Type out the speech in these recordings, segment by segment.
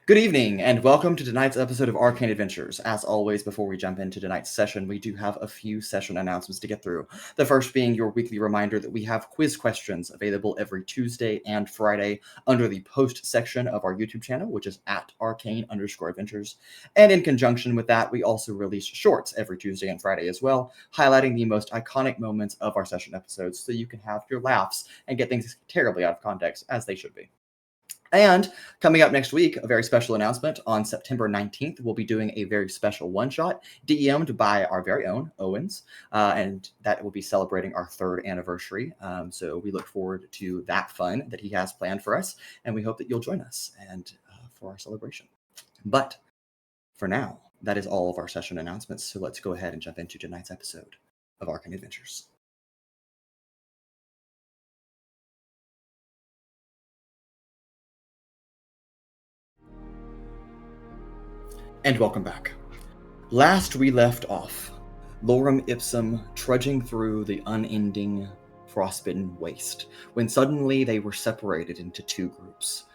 Good evening, and welcome to tonight's episode of Arcane Adventures. As always, before we jump into tonight's session, we do have a few session announcements to get through. The first being your weekly reminder that we have quiz questions available every Tuesday and Friday under the post section of our YouTube channel, which is at Arcane_Adventures. And in conjunction with that, we also release shorts every Tuesday and Friday as well, highlighting the most iconic moments of our session episodes so you can have your laughs and get things terribly out of context, as they should be. And coming up next week, a very special announcement. On September 19th, we'll be doing a very special one-shot DM'd by our very own Owens, and that will be celebrating our 3rd anniversary. So we look forward to that fun that he has planned for us, and we hope that you'll join us and for our celebration. But for now, that is all of our session announcements, so let's go ahead and jump into tonight's episode of Arcane Adventures. And welcome back. Last we left off, Lorem Ipsum trudging through the unending frostbitten waste, when suddenly they were separated into two groups,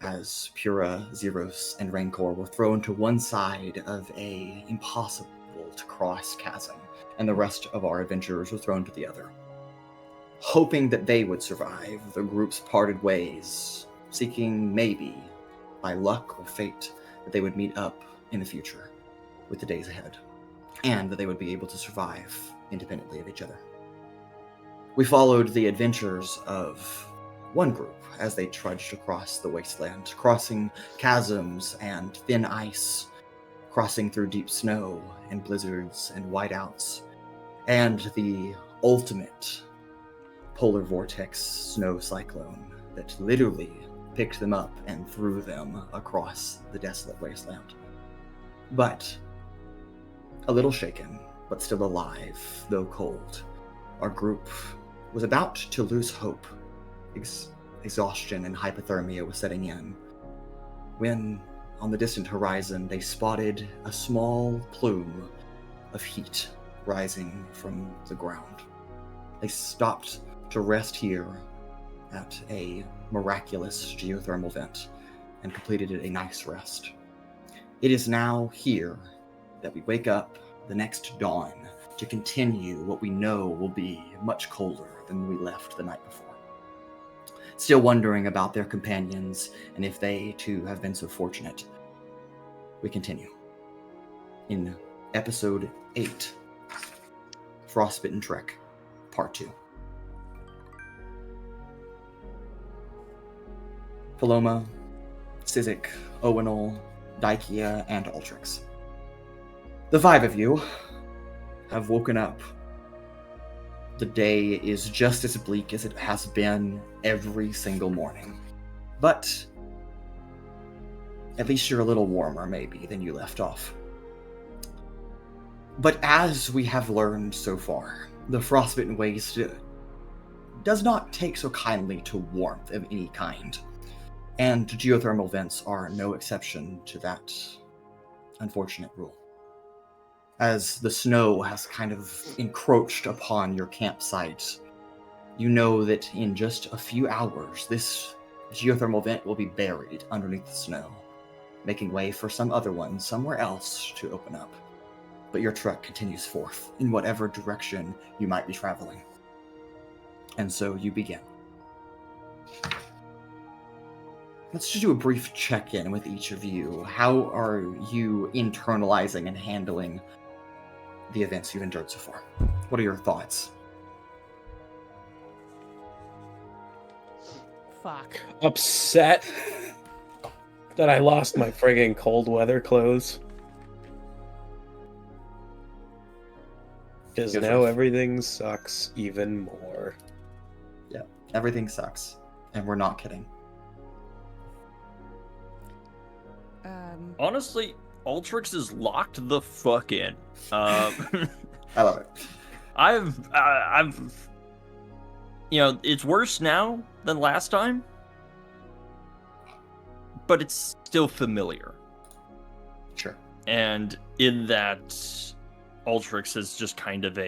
as Pura, Zeiros, and Rancor were thrown to one side of a impossible-to-cross chasm, and the rest of our adventurers were thrown to the other. Hoping that they would survive, the groups parted ways, seeking maybe, by luck or fate, that they would meet up in the future with the days ahead, and that they would be able to survive independently of each other. We followed the adventures of one group as they trudged across the wasteland, crossing chasms and thin ice, crossing through deep snow and blizzards and whiteouts, and the ultimate polar vortex snow cyclone that literally picked them up and threw them across the desolate wasteland. But a little shaken, but still alive, though cold, our group was about to lose hope. Exhaustion and hypothermia was setting in, when, on the distant horizon, they spotted a small plume of heat rising from the ground. They stopped to rest here at a miraculous geothermal vent and completed a nice rest. It is now here that we wake up the next dawn to continue what we know will be much colder than we left the night before. Still wondering about their companions and if they too have been so fortunate, we continue in episode 8, Frostbitten Trek, part 2. Paloma, Sizik, Owunul, Daikia, and Altrix. The 5 of you have woken up. The day is just as bleak as it has been every single morning. But at least you're a little warmer, maybe, than you left off. But as we have learned so far, the frostbitten waste does not take so kindly to warmth of any kind. And geothermal vents are no exception to that unfortunate rule. As the snow has kind of encroached upon your campsite, you know that in just a few hours, this geothermal vent will be buried underneath the snow, making way for some other one somewhere else to open up. But your trek continues forth in whatever direction you might be traveling. And so you begin. Let's just do a brief check-in with each of you. How are you internalizing and handling the events you've endured so far? What are your thoughts? Fuck. Upset that I lost my friggin' cold weather clothes. Because now everything sucks even more. Yeah, everything sucks. And we're not kidding. Honestly, Altrix is locked the fuck in. I love it. I've, it's worse now than last time, but it's still familiar. Sure. And in that, Altrix is just kind of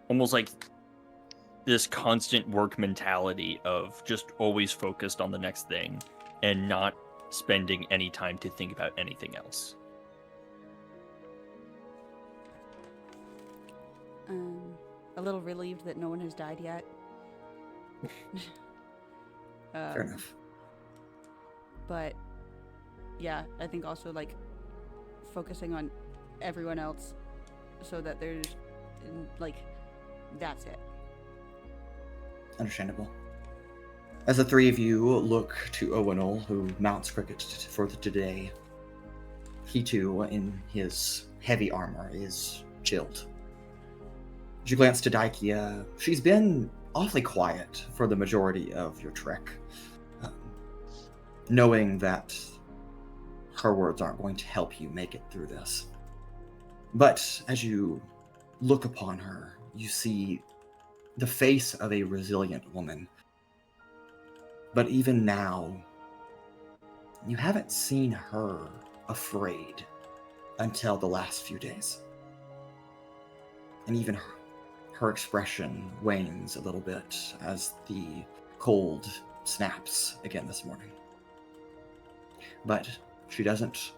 almost like this constant work mentality of just always focused on the next thing and not spending any time to think about anything else. A little relieved that no one has died yet. Fair enough. But yeah, I think also like focusing on everyone else so that there's like that's it. Understandable. As the three of you look to Owunul, who mounts Cricket for today, he too, in his heavy armor, is chilled. As you glance to Daikia, she's been awfully quiet for the majority of your trek, knowing that her words aren't going to help you make it through this. But as you look upon her, you see the face of a resilient woman. But even now, you haven't seen her afraid until the last few days. And even her expression wanes a little bit as the cold snaps again this morning. But she doesn't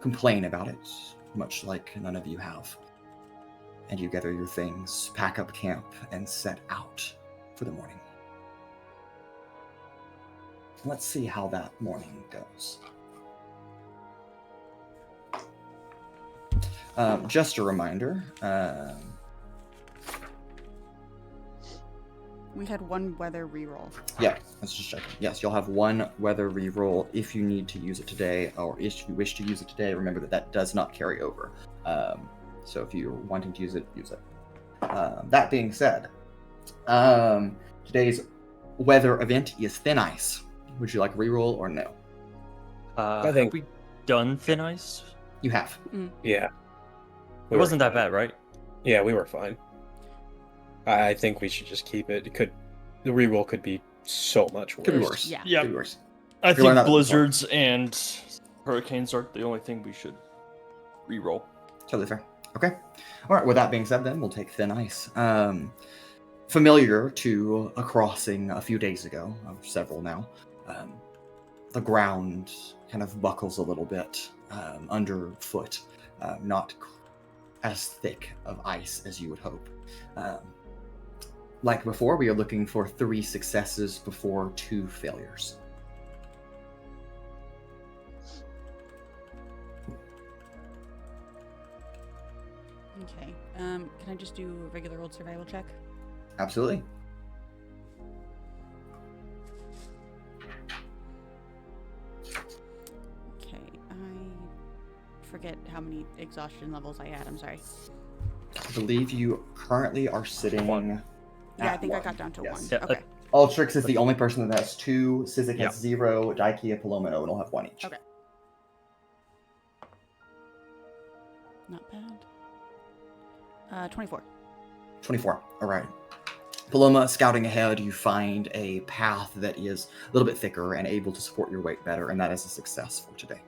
complain about it, much like none of you have. And you gather your things, pack up camp, and set out for the morning. Let's see how that morning goes. Just a reminder, We had one weather reroll. yeah, let's just check. Yes, you'll have one weather reroll if you need to use it today, or if you wish to use it today. Remember that does not carry over. So if you're wanting to use it, use it. That being said, today's weather event is thin ice. Would you like reroll or no? I think- Have we done thin ice? You have. Yeah. It wasn't that bad, right? Yeah, we were fine. I think we should just keep it. The reroll could be so much worse. Could be worse. Yeah. Yeah. Could be worse. I learned think that blizzards and hurricanes are the only thing we should reroll. Totally fair. Okay. All right. With that being said, then we'll take thin ice. Familiar to a crossing a few days ago, several now. The ground kind of buckles a little bit underfoot, not as thick of ice as you would hope. Like before, we are looking for 3 successes before 2 failures. Okay. Can I just do a regular old survival check? Absolutely. Okay. I forget how many exhaustion levels I had. I'm sorry. I believe you currently are sitting. One. Yeah, I at think I 1. got down to Yes. 1. Yeah, Okay. Altrix is the only person that has 2. Sizik Yeah. has 0. Daikia, Paloma, and Owunul have 1 each. Okay. Not bad. 24. 24. All right. Paloma, scouting ahead, you find a path that is a little bit thicker and able to support your weight better, and that is a success for today.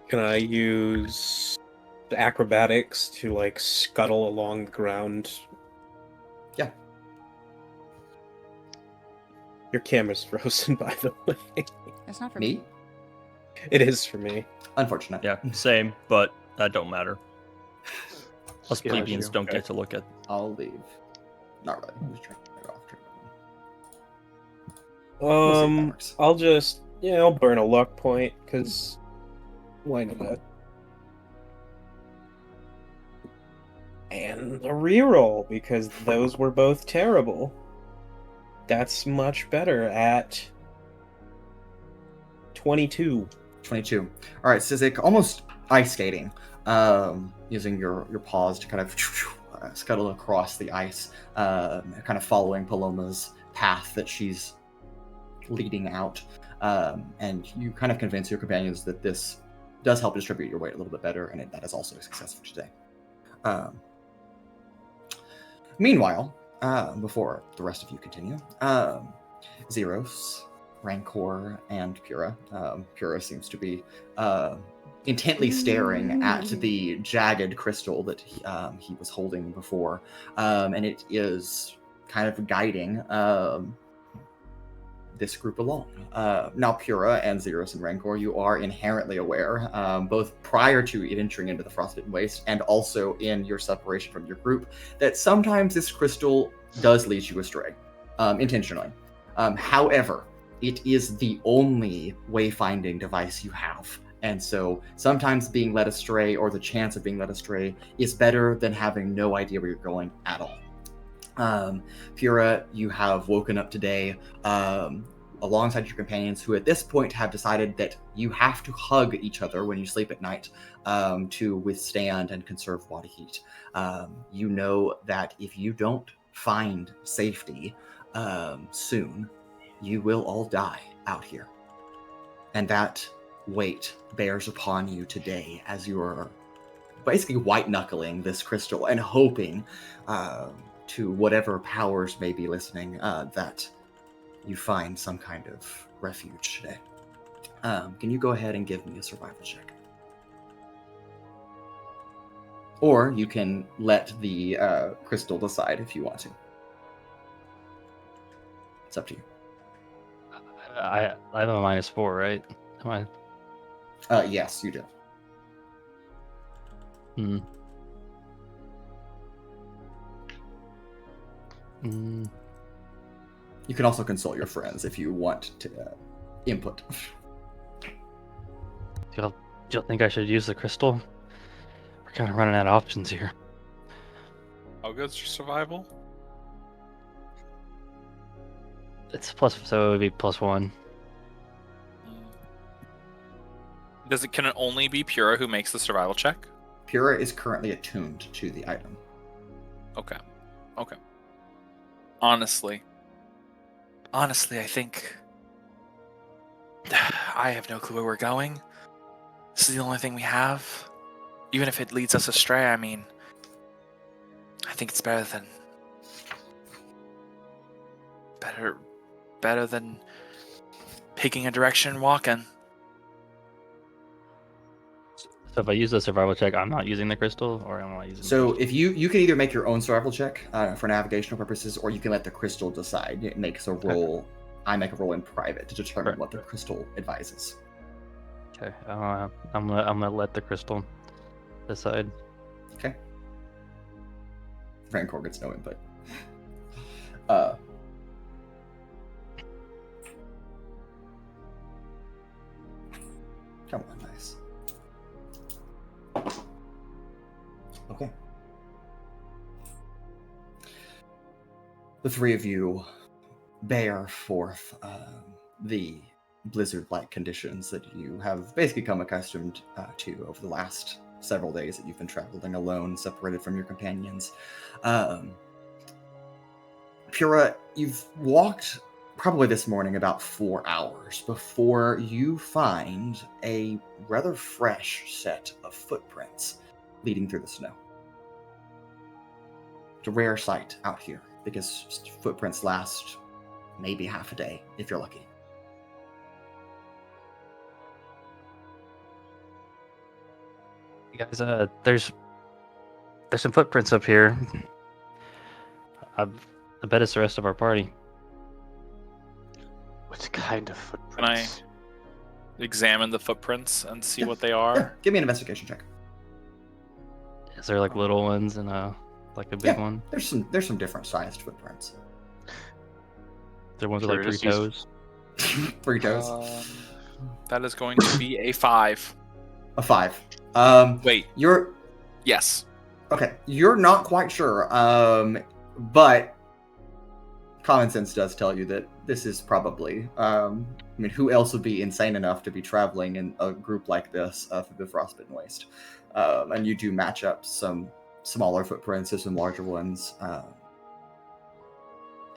Can I use acrobatics to like scuttle along the ground? Yeah. Your camera's frozen, by the way. That's not for Me? It is for me. Unfortunate. Yeah, same, but that don't matter. Us Yeah, plebeians sure. don't Okay. get to look at. I'll leave. Not really. I'm just trying to get it off. We'll see if that works. I'll just I'll burn a luck point because why not? And a reroll because those were both terrible. That's much better at 22. 22. All right, Sizik, almost ice skating, using your paws to kind of scuttle across the ice, kind of following Paloma's path that she's leading out. And you kind of convince your companions that this does help distribute your weight a little bit better, and that is also a success for today. Meanwhile, before the rest of you continue, Zeiros, Rancor, and Pura. Pura seems to be intently staring at the jagged crystal that he was holding before, and it is kind of guiding this group along. Now, Pura and Zeiros and Rancor, you are inherently aware, both prior to it entering into the Frostbitten Waste and also in your separation from your group, that sometimes this crystal does lead you astray, intentionally. However, it is the only wayfinding device you have. And so sometimes being led astray, or the chance of being led astray, is better than having no idea where you're going at all. Pura, you have woken up today alongside your companions, who at this point have decided that you have to hug each other when you sleep at night to withstand and conserve body heat. You know that if you don't find safety soon, you will all die out here. And that weight bears upon you today as you are basically white-knuckling this crystal and hoping to whatever powers may be listening that you find some kind of refuge today. Can you go ahead and give me a survival check? Or you can let the crystal decide if you want to. It's up to you. I have a -4, right? Am I? Yes, you do. You can also consult your friends if you want to input. Do you think I should use the crystal? We're kind of running out of options here. How good's your survival? It's so it would be +1. Can it only be Pura who makes the survival check? Pura is currently attuned to the item. Okay. Honestly, I think I have no clue where we're going. This is the only thing we have. Even if it leads us astray, I mean, I think it's better than picking a direction and walking. So if I use the survival check, I'm not using the crystal, or am I using? So if you can either make your own survival check for navigational purposes, or you can let the crystal decide. It makes a roll. I make a roll in private to determine what the crystal advises. Okay, I'm gonna let the crystal decide. Okay. Rancor gets no input. Come on, nice. Okay. The three of you bear forth the blizzard-like conditions that you have basically come accustomed to over the last several days that you've been traveling alone, separated from your companions. Pura, you've walked probably this morning about 4 hours before you find a rather fresh set of footprints leading through the snow. It's a rare sight out here because footprints last maybe half a day if you're lucky. Guys, there's some footprints up here. I bet it's the rest of our party. What kind of footprints? Can I examine the footprints and see what they are? Yeah. Give me an investigation check. Is there like little ones and like a big one? There's some different sized footprints. There ones with like 3 toes. 3 toes. That is going to be a 5. A 5. Wait. Yes. Okay. You're not quite sure. But common sense does tell you that this is probably. I mean, who else would be insane enough to be traveling in a group like this through the Frostbitten Waste? And you do match up some smaller footprints to some larger ones,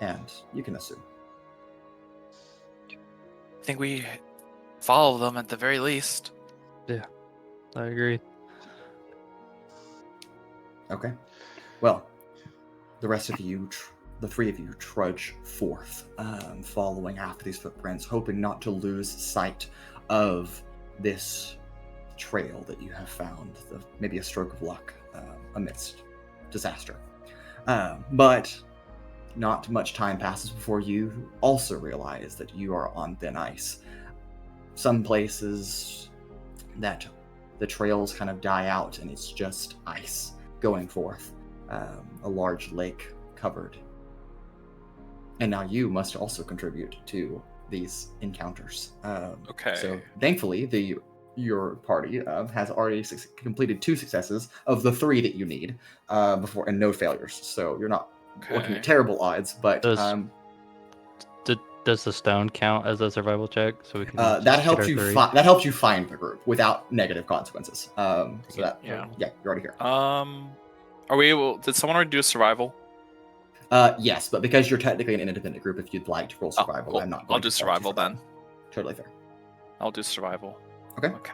and you can assume. I think we follow them at the very least. Yeah, I agree. Okay. Well, the rest of you, the 3 of you, trudge forth, following after these footprints, hoping not to lose sight of this trail that you have found. Maybe a stroke of luck amidst disaster. But not much time passes before you also realize that you are on thin ice. Some places that the trails kind of die out and it's just ice going forth. A large lake covered. And now you must also contribute to these encounters. Okay. So thankfully, your party has already completed 2 successes of the 3 that you need before, and no failures. So you're not looking at terrible odds, but Does the stone count as a survival check? So we can that helps you that helps you find the group without negative consequences. So that you're already here. Are we able? Did someone already do a survival? Yes, but because you're technically an independent group, if you'd like to roll survival, cool. I'm not. I'll do survival then. Totally fair. I'll do survival. Okay. Okay.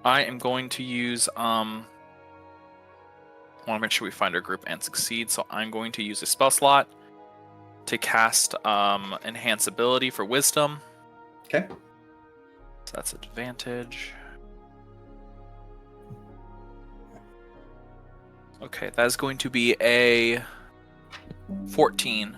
I am going to use I want to make sure we find our group and succeed, so I'm going to use a spell slot to cast enhance ability for wisdom. Okay. So that's advantage. Okay, that is going to be a 14.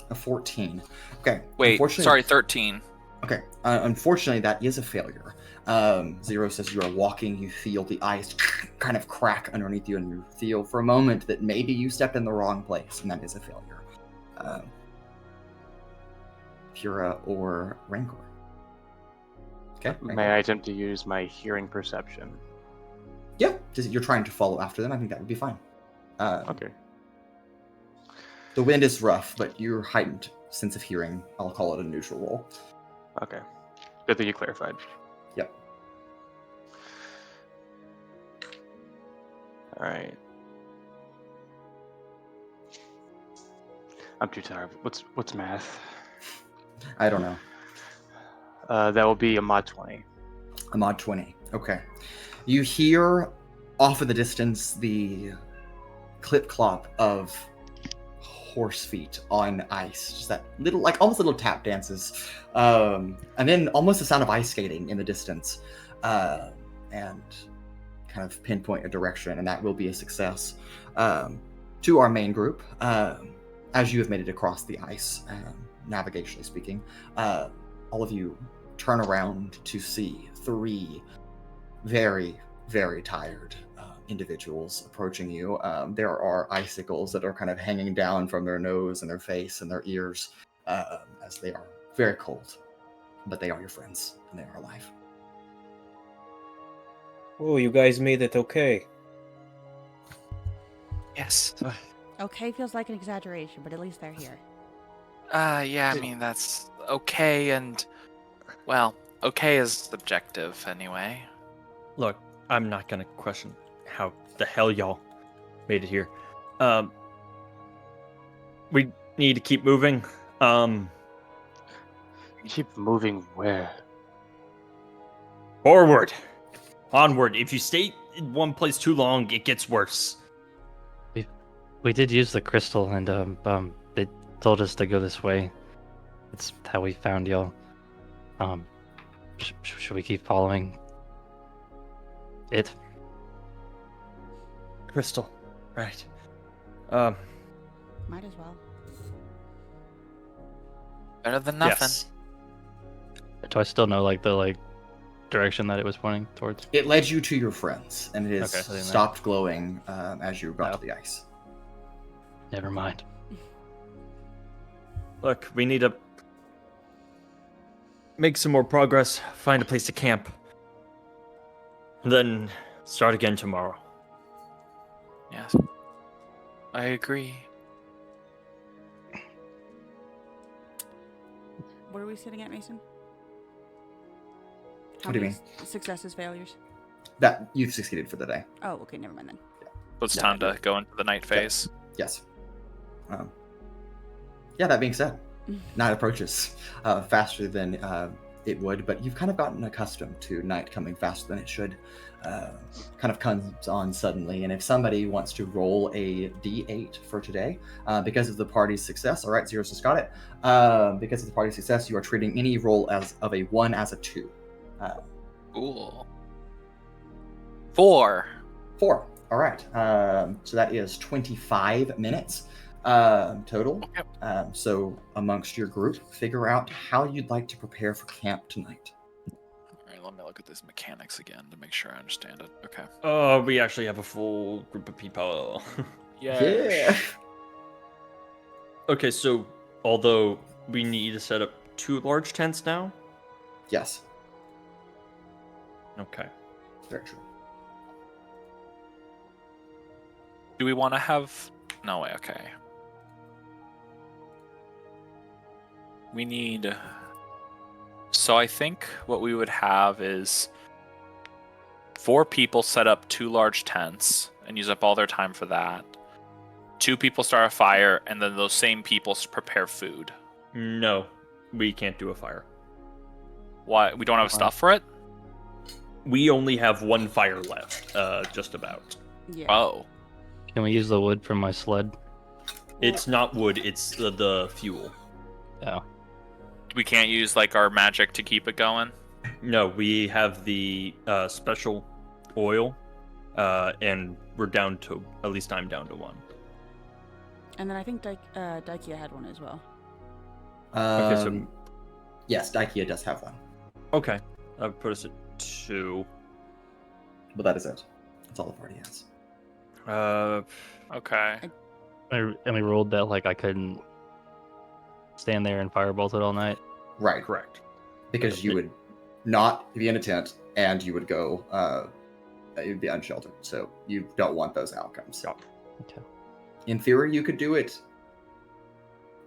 A 14. Okay. Wait, sorry, 13. Okay. Unfortunately, that is a failure. Zeiros, as you are walking, you feel the ice kind of crack underneath you, and you feel for a moment that maybe you stepped in the wrong place, and that is a failure. Pura or Rancor. Okay. Rancor. May I attempt to use my hearing perception? Yeah, you're trying to follow after them. I think that would be fine. Okay. The wind is rough, but your heightened sense of hearing, I'll call it a neutral roll. Okay. Good that you clarified. Yep. All right. I'm too tired. What's math? I don't know. That will be a mod 20. A mod 20. Okay. You hear off in the distance the clip-clop of horse feet on ice. Just that little, like almost little tap dances. And then almost the sound of ice skating in the distance. And kind of pinpoint a direction, and that will be a success. To our main group, as you have made it across the ice, navigationally speaking, all of you turn around to see 3 very, very tired individuals approaching you. There are icicles that are kind of hanging down from their nose and their face and their ears as they are very cold. But they are your friends, and they are alive. Oh, you guys made it okay. Yes. Okay feels like an exaggeration, but at least they're here. Yeah, I mean, that's okay, and, well, okay is subjective anyway. Look, I'm not gonna question how the hell y'all made it here. We need to keep moving. Keep moving where? Forward. Onward. If you stay in one place too long, it gets worse. We did use the crystal, and they told us to go this way. That's how we found y'all. Should we keep following it? Crystal. Right. Might as well. Better than nothing. Yes. Do I still know the direction that it was pointing towards? It led you to your friends, and it has Okay, I didn't know. stopped glowing as you got Oh. to the ice. Never mind. Look, we need to make some more progress, find a place to camp, and then start again tomorrow. Yes. I agree. What are we sitting at, Mason? What do you mean? Successes, failures? That you've succeeded for the day. Oh, okay, never mind then. So it's Yeah. time to go into the night phase. Yes. Yeah, that being said, night approaches faster than it would, but you've kind of gotten accustomed to night coming faster than it should. Kind of comes on suddenly, and if somebody wants to roll a d8 for today, because of the party's success, all right, Zeiros just got it. Because of the party's success, you are treating any roll of a 1 as a 2. Cool. 4. 4. All right. So that is 25 minutes. Total. Okay. So amongst your group, figure out how you'd like to prepare for camp tonight. Alright, let me look at these mechanics again to make sure I understand it. Okay. Oh, we actually have a full group of people. Yeah. Okay, so although we need to set up 2 large tents now. Yes. Okay. Very true. Do we want to have... No way, okay. We need... So I think what we would have is 4 people set up 2 large tents and use up all their time for that. 2 people start a fire, and then those same people prepare food. No, we can't do a fire. Why? We don't have stuff for it? We only have 1 fire left, just about. Yeah. Oh. Can we use the wood from my sled? It's not wood, it's the fuel. Oh. We can't use like our magic to keep it going? No, we have the special oil, and we're down to, at least I'm down to 1. And then I think Daikia had one as well. Okay, so... Yes, Daikia does have one. Okay, that would put us at 2. But that is it. That's all the party has. Okay. And we rolled that like I couldn't stand there and firebolt it all night. Right. Correct. Because you would not be in a tent, and you would go, you'd be unsheltered. So you don't want those outcomes. Yep. Okay. In theory, you could do it.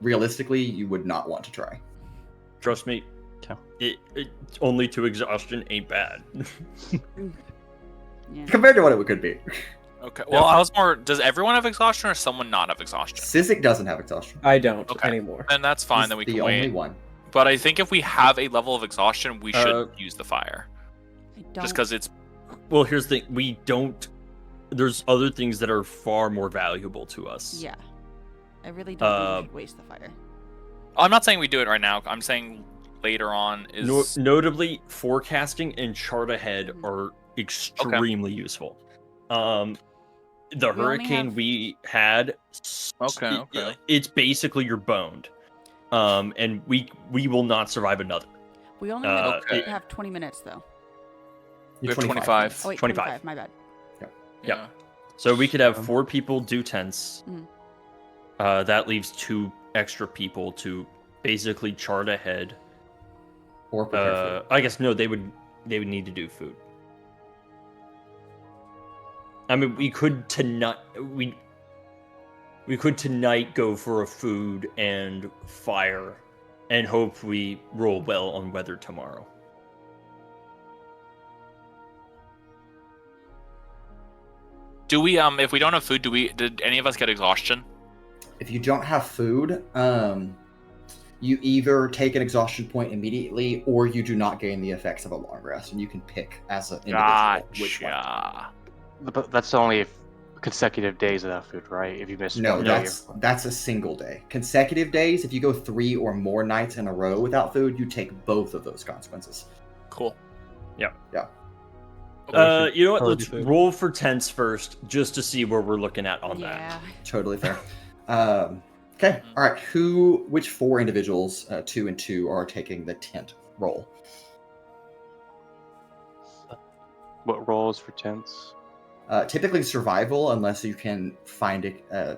Realistically, you would not want to try. Trust me, Okay. it only 2 exhaustion ain't bad. Yeah. Compared to what it could be. Okay. Well, I was more... Does everyone have exhaustion or someone not have exhaustion? Sizik doesn't have exhaustion. I don't Okay. anymore. Then that's fine, He's then we the can only wait. one. But I think if we have a level of exhaustion, we should use the fire. I don't... Just because it's... Well, here's the thing. We don't... There's other things that are far more valuable to us. Yeah. I really don't think we should waste the fire. I'm not saying we do it right now. I'm saying later on is... Notably, forecasting and chart ahead are extremely useful. The only hurricane have- we had... Okay. It's basically you're boned. And we will not survive another. We only have 20 minutes, though. We have 25. Oh, wait, 25. 25. My bad. Yeah. So we could have 4 people do tents. Mhm. That leaves 2 extra people to basically chart ahead. Or prepare food. I guess no, they would need to do food. I mean, we could tonight go for a food and fire, and hope we roll well on weather tomorrow. Do we, if we don't have food, did any of us get exhaustion? If you don't have food, you either take an exhaustion point immediately, or you do not gain the effects of a long rest, and you can pick as an individual which one. Gotcha. But that's only if consecutive days without food, right? If you miss No, one day, that's a single day. Consecutive days, if you go 3 or more nights in a row without food, you take both of those consequences. Cool. Yeah. You know what? Probably Let's food. roll for tents first, just to see where we're looking at on that. Yeah. Totally fair. Okay. All right. Which 4 individuals, 2 and 2, are taking the tent roll? what rolls for tents? Typically survival, unless you can find a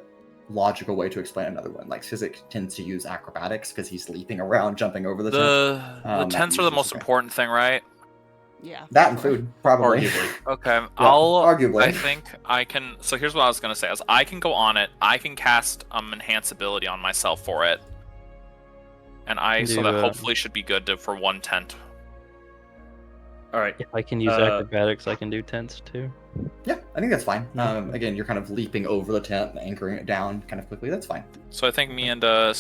logical way to explain another one. Like Sizik tends to use acrobatics because he's leaping around, jumping over the tent. The tents are the most important thing, right? Yeah. That and food, probably. Arguably. Okay. arguably. I think I can. So here's what I was gonna say: is I can go on it. I can cast enhance ability on myself for it, and so that hopefully should be good for 1 tent. All right. If I can use acrobatics, I can do tents too. Yeah, I think that's fine. Again, you're kind of leaping over the tent and anchoring it down kind of quickly. That's fine. So I think me and I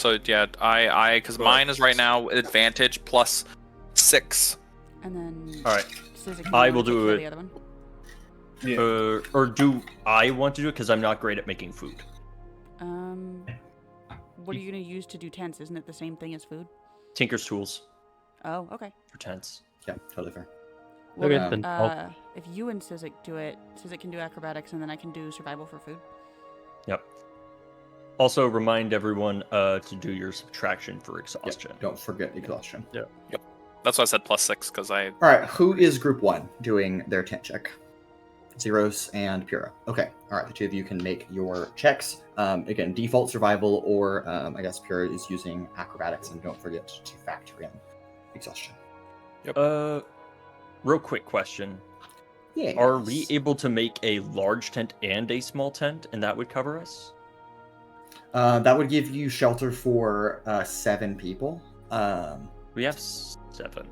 because mine is right now advantage +6. And then. All right. Sizik, I will do it. The other one? Or do I want to do it? Because I'm not great at making food. What are you gonna use to do tents? Isn't it the same thing as food? Tinker's tools Oh, okay. for tents. Yeah, totally fair. Well, Okay, then if you and Sizik do it, Sizik can do acrobatics, and then I can do survival for food. Yep. Also, remind everyone to do your subtraction for Yep, exhaustion. don't forget exhaustion. That's why I said +6 because I. All right, who is group 1 doing their tent check? Zeiros and Pura. Okay, all right, the two of you can make your checks. Again, default survival, or I guess Pura is using acrobatics, and don't forget to factor in exhaustion. Real quick question. Yeah. Are we able to make a large tent and a small tent, and that would cover us? That would give you shelter for 7 people. We have 7.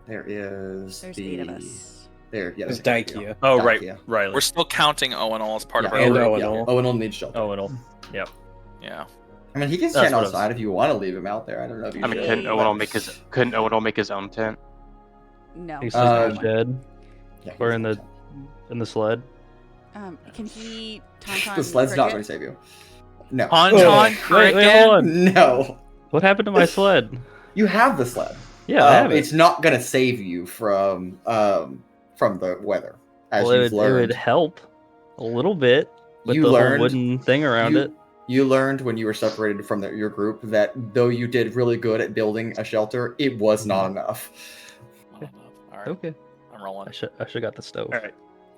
There's 8 of us. There's Daikia. Oh, right, Daikia. Riley. We're still counting Owunul as part of our And group. Owunul. Owunul needs shelter. Owunul. Yep. Yeah. I mean, he can That's stand what I was- outside if you want to leave him out there. I don't know if you I mean, should, couldn't but- Owunul make his own tent? No. He's Uh, in the shed Yeah, or he's in the sled. Can he tauntaun The sled's not Cricket? going to save you. No. Tauntaun Wait, Cricket. hold on. No. What happened to my sled? You have the sled. Yeah, I have it. It's not going to save you from the weather, as Well, you've it would learned. help a little bit with You the learned- whole wooden thing around it. You learned when you were separated from your group that though you did really good at building a shelter, it was not enough. All right, Okay, I'm rolling. I should got the stove. All right.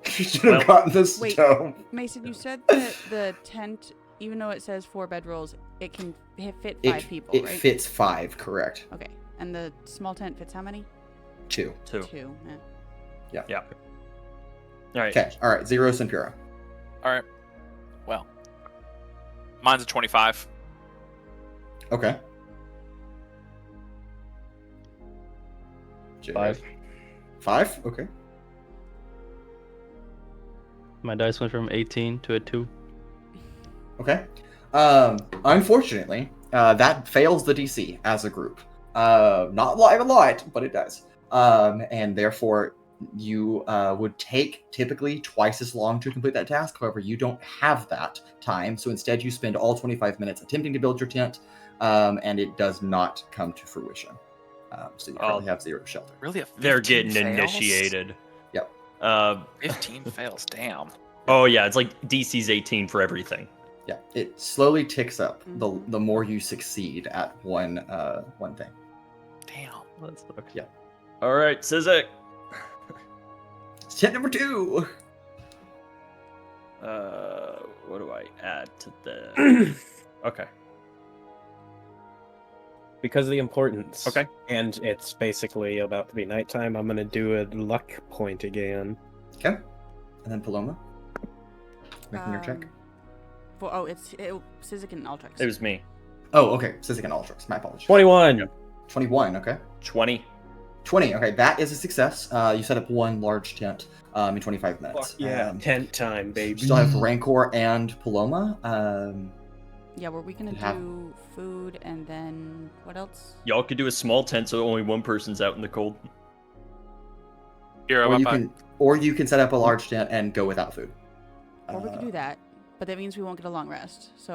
You should have gotten the Wait. stove. Mason, you said that the tent, even though it says 4 bedrolls, it can fit 5 people, It right? fits 5, correct? Okay. And the small tent fits how many? 2. 2. 2. Yeah. All right. Okay. All right. Zeiros and Pura. All right. Well, mine's a 25. Okay. 5. 5. Okay. My dice went from 18 to a 2. Okay. Unfortunately, that fails the DC as a group. Not live a lot, but it does. And therefore, you would take typically twice as long to complete that task. However, you don't have that time, so instead you spend all 25 minutes attempting to build your tent, and it does not come to fruition. So you currently have 0 shelter. Really? They're 15 getting fails? initiated. Yep. 15 fails. Damn. Oh yeah, it's like DC's 18 for everything. Yeah, it slowly ticks up Mhm. the more you succeed at one thing. Damn. Let's look. Yeah. All right, Sizik. Tent number 2. What do I add to the? Okay. Because of the importance. Okay. And it's basically about to be nighttime, I'm going to do a luck point again. Okay. And then Paloma. Making your check. It's Sizik and Altrix. It was me. Oh, okay. Sizik and Altrix. My apologies. 21! 21, okay. 20. 20, okay. That is a success. You set up 1 large tent in 25 minutes. Fuck yeah, tent time, You baby. still have Rancor and Paloma. Yeah, were we gonna have- do food and then what else? Y'all could do a small tent so only one person's out in the cold. Hero, or you can set up a large tent and go without food. Or we could do that, but that means we won't get a long rest. So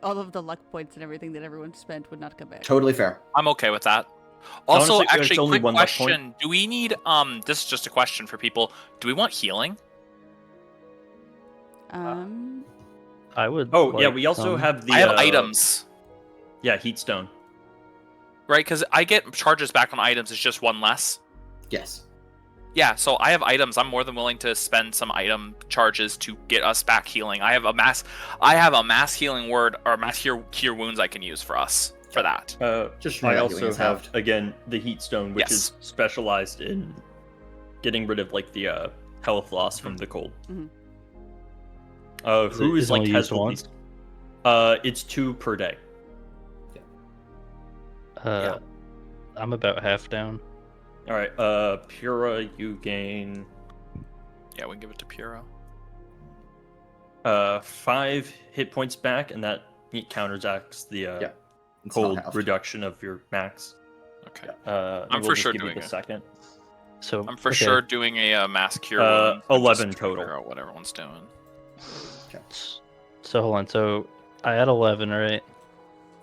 all of the luck points and everything that everyone spent would not come back. Totally fair. I'm okay with that. Also, Honestly, there's actually, only quick one luck point. question: do we need this is just a question for people? Do we want healing? I would. Oh yeah, like we also some. have the. I have items, Yeah, heat stone. right? Because I get charges back on items. It's just 1 less. Yes. Yeah, so I have items. I'm more than willing to spend some item charges to get us back healing. I have a mass healing word or mass cure wounds I can use for us for that. Just I remember also healing is have halved. again the heat stone, which Yes. is specialized in getting rid of like the health loss from the cold. Mhm. Who Is is it like only has used the once? least? It's 2 per day. I'm about half down. All right, Pura, you gain Yeah, we can give it to Pura. 5 hit points back, and that counteracts the Yeah. It's cold not halved. reduction of your max. Okay. And I'm we'll for just sure give you doing the it. second. So I'm for okay. sure doing a mass cure. wound, 11 just trying to total. figure out what everyone's doing. So hold on. So I had 11, right?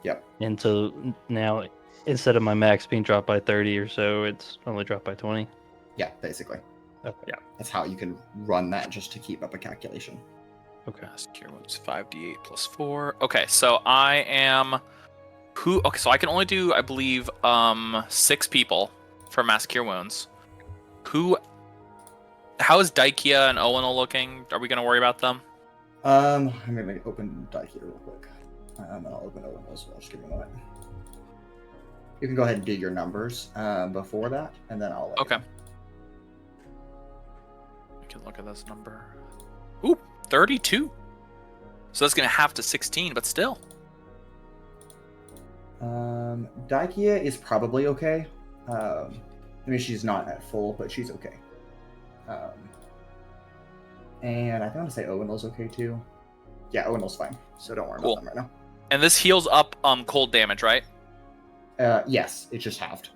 Yep. And so now, instead of my max being dropped by 30 or so, it's only dropped by 20. Yeah, basically. Okay. Yeah. That's how you can run that just to keep up a calculation. Okay. Mass Cure Wounds 5d8 plus 4. Okay, so I am okay, so I can only do, I believe, 6 people for Mass Cure Wounds. How is Daikia and Owunul looking? Are we gonna worry about them? I'm gonna open Daikia real quick. And I'll open Owunul as well. Just give me a moment. You can go ahead and do your numbers before that, and then I'll let Okay. We can look at this number. Ooh, 32. So that's gonna have to 16, but still. Daikia is probably okay. I mean, she's not at full, but she's okay. And I want to say Owunul's okay too. Yeah, Owunul's fine, so don't worry about them right now. And this heals up cold damage, right? Yes, it's just halved.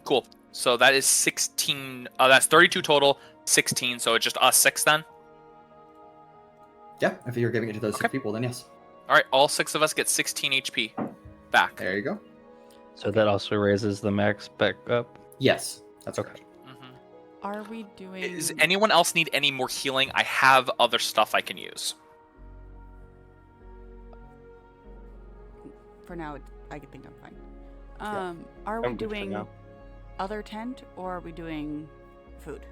Cool. So that is 16. That's 32 total, 16. So it's just us 6 then? Yeah, if you're giving it to those 6 people, then yes. All right, all 6 of us get 16 HP back. There you go. So that also raises the max back up. Yes, that's Okay. okay. Are we doing? Does anyone else need any more healing? I have other stuff I can use. For now, I think I'm fine. Yeah. Are we I'm good for doing now. other tent or are we doing food?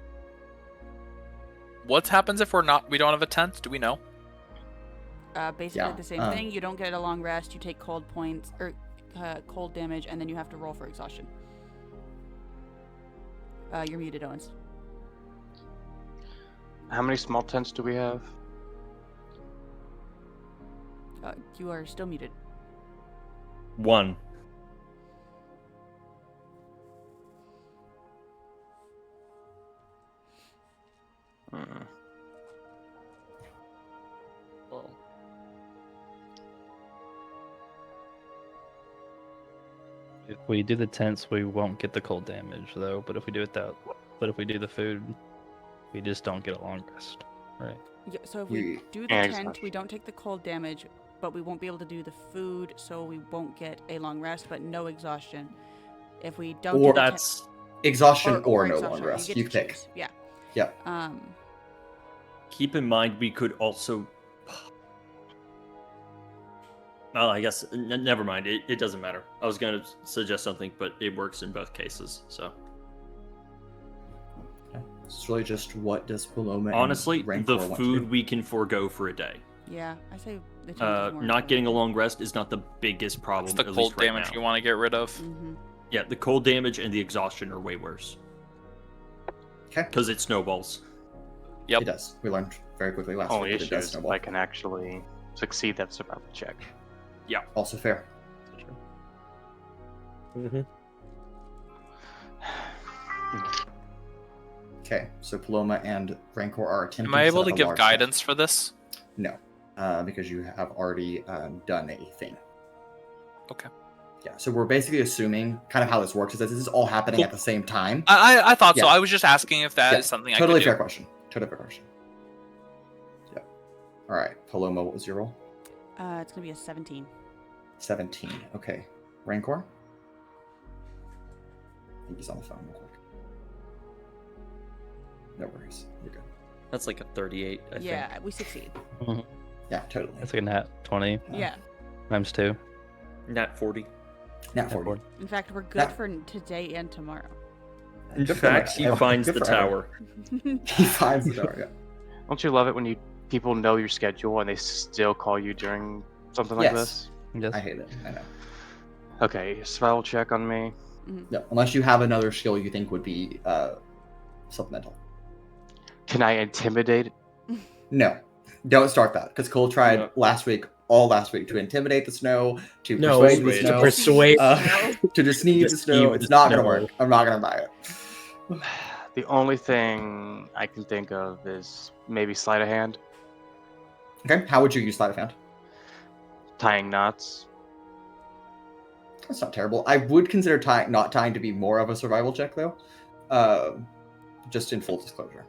What happens if we don't have a tent? Do we know? Basically Yeah, the same thing. You don't get a long rest. You take cold points or cold damage, and then you have to roll for exhaustion. You're muted, Owens. How many small tents do we have? You are still muted. 1. Well, If we do the tents, we won't get the cold damage though. But if we do the food, we just don't get a long rest, right? Yeah, so if we do the tent, we don't take the cold damage, but we won't be able to do the food, so we won't get a long rest, but no exhaustion. If we don't, Or do the That's exhaustion or no exhaustion, long rest. get You to pick. choose. Yeah. Yeah. keep in mind we could also. Well, I guess never mind. It doesn't matter. I was going to suggest something, but it works in both cases. So It's really just what does Paloma honestly, and Rancor the want to food do. we can forego for a day. Yeah, I say the tent is more Not getting a important. long rest is not the biggest problem. It's the at cold least right damage now. you want to get rid of. Mhm. Yeah, the cold damage and the exhaustion are way worse Okay. because it snowballs. Yep. It does. We learned very quickly last only week that it issue does is snowball. I can actually succeed that survival check. Also fair. Mm-hmm. Okay, so Paloma and Rancor are attempting Am I able set to up a give large guidance tent. for this? No, because you have already done a thing. Okay. Yeah, so we're basically assuming kind of how this works is that this is all happening Cool. at the same time. I thought so. Yeah. I was just asking if that is Yeah, something I totally could fair do. question. Totally fair question. Yeah. All right, Paloma, what was your roll? It's gonna be a 17. 17. Okay. Rancor? I think he's on the phone real quick. No worries. You're good. That's like a 38, I Yeah, think. we succeed. Yeah, totally. That's like a nat 20 Yeah. times 2. Nat 40. Nat 40. In fact, we're good That- for today and tomorrow. In Good for fact, us. he finds Good the for everyone. tower. He finds the tower, yeah. Don't you love it when people know your schedule and they still call you during something like Yes. this? Yes. I hate it. I know. Okay, survival check on me. No, unless you have another skill you think would be supplemental. Can I intimidate? No, don't start that because Cole tried No. last week to intimidate the snow, to No, persuade the to snow, persuade- to deceive the snow. Deceive It's the not gonna snow. work. I'm not gonna buy it. The only thing I can think of is maybe sleight of hand, Okay, how would you use sleight of hand? tying knots. That's not terrible. I would consider not tying to be more of a survival check though. Just in full disclosure.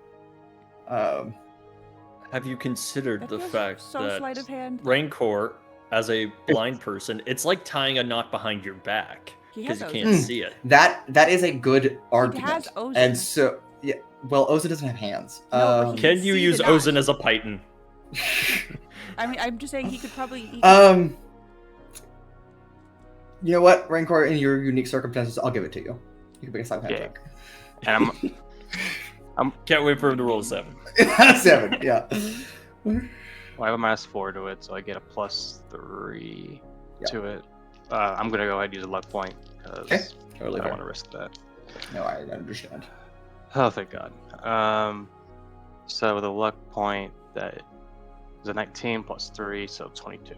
Have you considered That the feels fact so that sleight of hand. Rancor, as a blind person, it's like tying a knot behind your back He because has you those. can't see it. That is a good argument. has Ozen. And so yeah, well, Ozen doesn't have hands. No, but he- Can you see the use knot. Ozen as a python? I mean, I'm just saying he could probably. You know what, Rancor? In your unique circumstances, I'll give it to you. You can make a sleight of hand check. And I'm Can't wait for him to roll a 7. 7, yeah. well, I have a -4 to it, so I get a +3 to it. I'm gonna go ahead and use a luck point because Okay, I totally don't fair. want to risk that. No, I understand. Oh, thank God. So with a luck point, that is a 19 +3, so 22.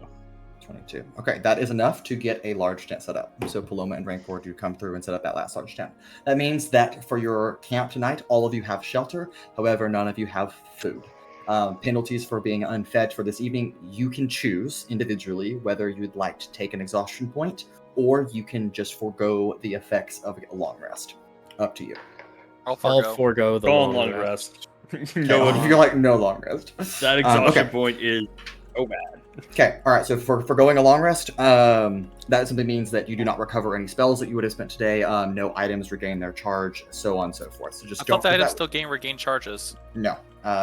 22. Okay, that is enough to get a large tent set up. So Paloma and Rancor do come through and set up that last large tent. That means that for your camp tonight, all of you have shelter. However, none of you have food. Penalties for being unfed for this evening, you can choose individually whether you'd like to take an exhaustion point or you can just forego the effects of a long rest. Up to you. I'll I'll forgo. forego the Go on long long rest. rest. Okay, No if one. you're like no long rest. That exhaustion okay. point is so bad. Okay, all right. So for going a long rest, that simply means that you do not recover any spells that you would have spent today. No items regain their charge, so on and so forth. So just I don't. thought the put items that- still regain charges. No,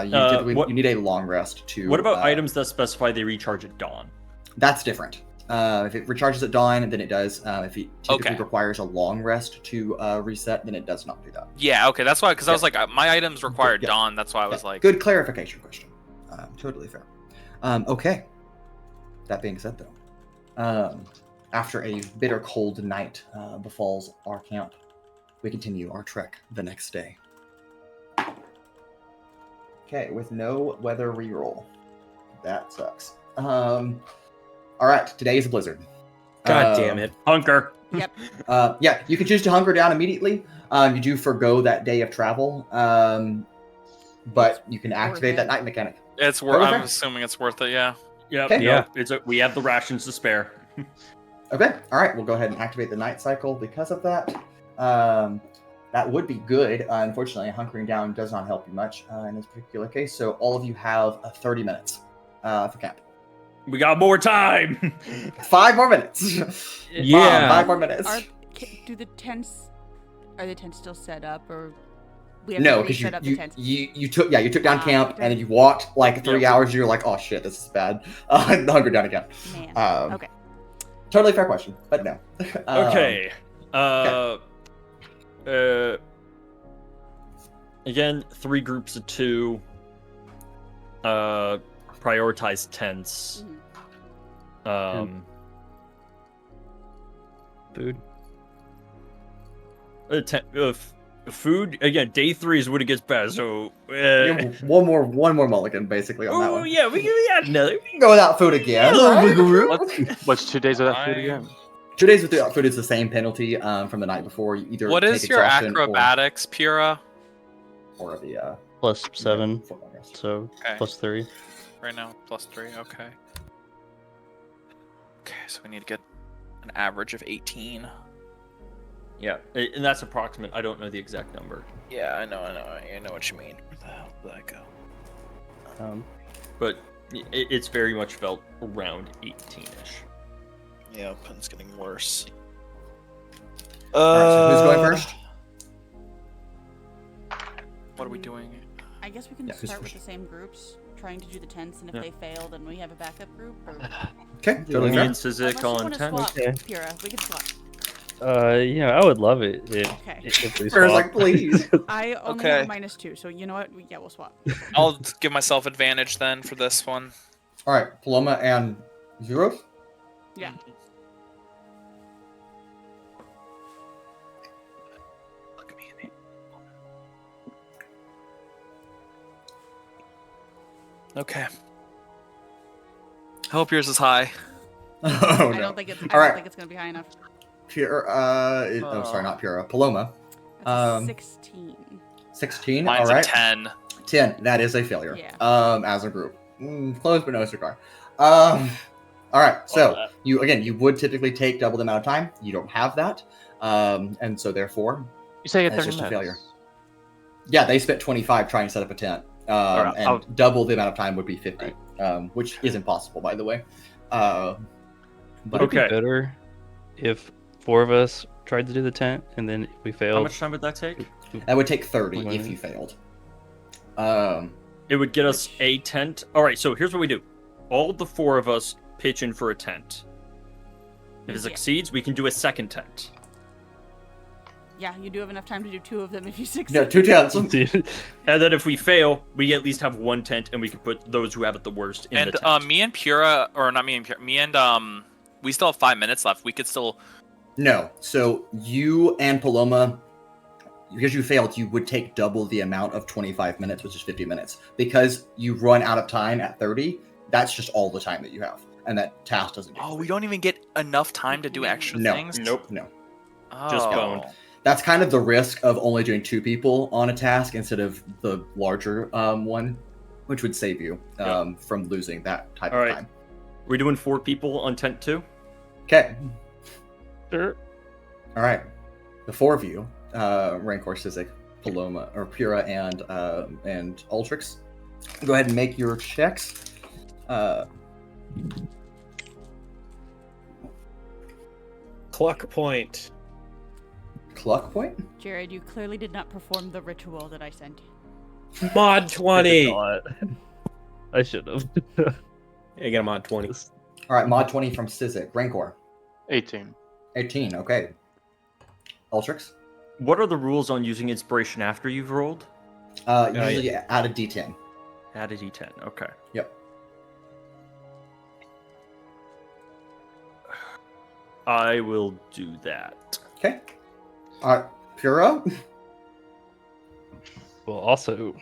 you What- you need a long rest to. What about items that specify they recharge at dawn? That's different. If it recharges at dawn, then it does. If it typically Okay. requires a long rest to reset, then it does not do that. Yeah, okay, that's why. Because I was Yeah. like, my items required Yeah. dawn. That's why I was Yeah, like, good clarification question. Totally fair. Okay. That being said, though, after a bitter cold night befalls our camp, we continue our trek the next day. Okay, with no weather reroll. That sucks. All right, today is a blizzard. God damn it. Hunker. Yep. Yeah, you can choose to hunker down immediately. You do forgo that day of travel, but you can activate that night mechanic. it's worth. Okay. I'm assuming it's worth it. Yeah. Yep. Okay. Yeah. We have the rations to spare. Okay, all right, we'll go ahead and activate the night cycle because of that. That would be good. Unfortunately, hunkering down does not help you much in this particular case. So all of you have 30 minutes for camp. We got more time. 5 more minutes. Yeah. 5 more minutes. Are the tents still set up, or we have No, to because reset up the tents? you took down Ah, camp okay. and then you walked like 3 Yep. hours. You're like, oh shit, this is bad. Hunker down again. Man. Okay. Totally fair question, but no. Okay. Again, 3 groups of 2. Prioritize tents. Food. Food again. Day 3 is when it gets bad. So. Yeah, one more mulligan basically on that Oh one. yeah, we got another. We can go without food again. right? What's 2 days without food I- again? 2 days without food is the same penalty from the night before. You either What is take your exhaustion acrobatics, Pura? or the +7, full long rest. so Okay. +3. Right now, +3. Okay. Okay, so we need to get an average of 18. Yeah, and that's approximate. I don't know the exact number, Yeah, I know what you mean. Where the hell did that go? but it's very much felt around 18ish. Yeah, it's getting worse. All right, so who's going first? What are we doing? I guess we can Yeah, who's start with first? the same groups, trying to do the tents, and if Yeah. they fail, then we have a backup group. Or... Okay, totally Me fair. and Sizik Unless you on want to 10. swap, Okay. Pura, we can swap. I would love it Okay. if we Farrah's swap. like, please. I only Okay. have a -2, so you know what? Yeah, we'll swap. I'll give myself advantage then for this one. All right, Paloma and Zeiros. Yeah. Look at me. Okay. I hope yours is high. Oh I no. don't think it's. I All don't right. think it's gonna be high enough. Pura. Sorry, not Pura. Paloma. That's a 16. 16. Mine's all right. a 10. 10. That is a failure. Yeah. As a group. Close but no cigar. All right. So that. you would typically take double the amount of time. You don't have that, and so therefore, You say at That's 30 just a minutes. failure. yeah, they spent 25 trying to set up a tent, right, and I'll- double the amount of time would be 50, which is impossible, by the way. But Would it be Okay. better if 4 of us tried to do the tent and then if we How failed? much time would that take? that would take 30 if Right. you failed. It would get us a tent. All right, so here's what we do. All the 4 of us pitch in for a tent. If it succeeds, we can do a second tent. Yeah, you do have enough time to do 2 of them if you succeed. No, 2 tents. And then if we fail, we at least have 1 tent, and we can put those who have it the worst in the tent. And me and Pura, or not me and Pura, me and we still have 5 minutes left. We could still. No, so you and Paloma, because you failed, you would take double the amount of 25 minutes, which is 50 minutes. Because you run out of time at 30, that's just all the time that you have. And that task doesn't get We don't even get enough time to do extra things? Nope. No. Oh. Just boned. That's kind of the risk of only doing 2 people on a task instead of the larger one, which would save you from losing that type of time. We're doing 4 people on tent 2? Okay. Sure. All right. The 4 of you, Rancor, Sizik, Paloma, or Pura, and Altrix, go ahead and make your checks. Cluck point. Cluck point? Jared, you clearly did not perform the ritual that I sent. Mod 20. I should have. I get a mod 20. All right, mod 20 from Sizik. Rancor. 18. 18, okay. Altrix? What are the rules on using inspiration after you've rolled? Usually add a d10. Add a d10, okay. Yep. I will do that. Okay. All right, Pura? We'll also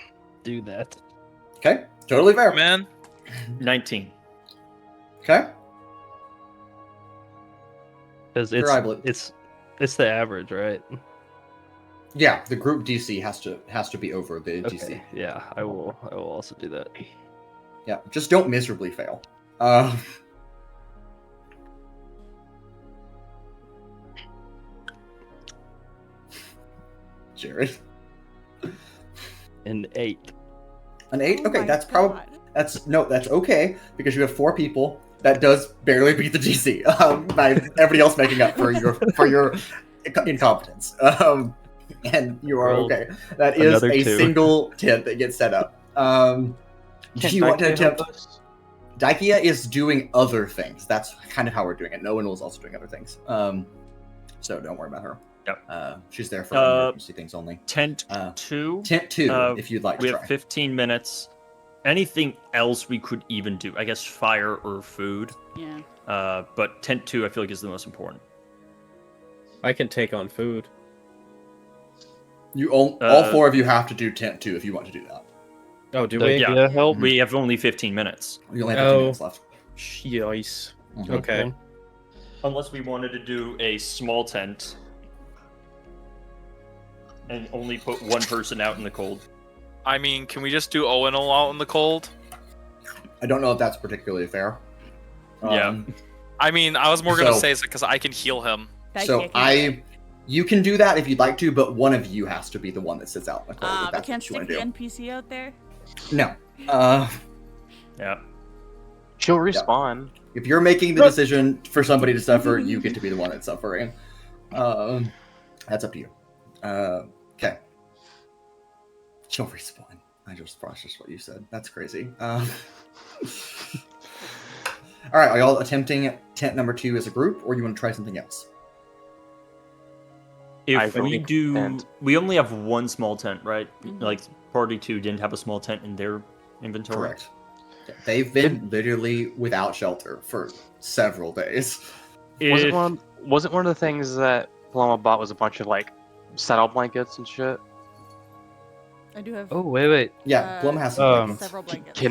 do that. Okay, totally fair. Man. 19. Okay. Because it's the average, right? Yeah, the group DC has to be over the DC. Okay. Yeah, I will also do that. Yeah, just don't miserably fail. Jared. An 8. An 8? Oh Okay, my that's probably God. that's okay because you have 4 people. That does barely beat the DC by everybody else making up for your incompetence. And you are okay. That is Another a 2. single tent that gets set up. Do you want to attempt? Daikia is doing other things. That's kind of how we're doing it. Owunul is also doing other things. So don't worry about her. Yep. She's there for emergency things only. Tent 2. Tent 2, if you'd like We to have try. 15 minutes. Anything else we could even do? I guess fire or food. Yeah. But tent 2, I feel like, is the most important. I can take on food. You all 4 of you have to do tent 2 if you want to do that. Oh, do So, we? yeah. Help. We have only 15 minutes. You only have 15 minutes left. Yice. Mhm. Okay. Unless we wanted to do a small tent and only put 1 person out in the cold. I mean, can we just do Owunul out in the cold? I don't know if that's particularly fair. Yeah. I mean, I was more going to So- say it's because I can heal him. You can do that if you'd like to, but one of you has to be the one that sits out in the cold. If We that's can't what you want stick to the do. NPC out there. No. Yeah. She'll respawn. If you're making the decision for somebody to suffer, you get to be the one that's suffering. That's up to you. Okay. She'll respawn. I just processed what you said. That's crazy. All right, are y'all attempting tent number 2 as a group, or you want to try something else? If we think do, tent. we only have 1 small tent, right? Mhm. Like party 2 didn't have a small tent in their inventory. Correct. They've been literally without shelter for several days. Wasn't one of the things that Paloma bought was a bunch of like saddle blankets and shit? I do have Oh, wait. Yeah, Plum has some blankets. several blankets.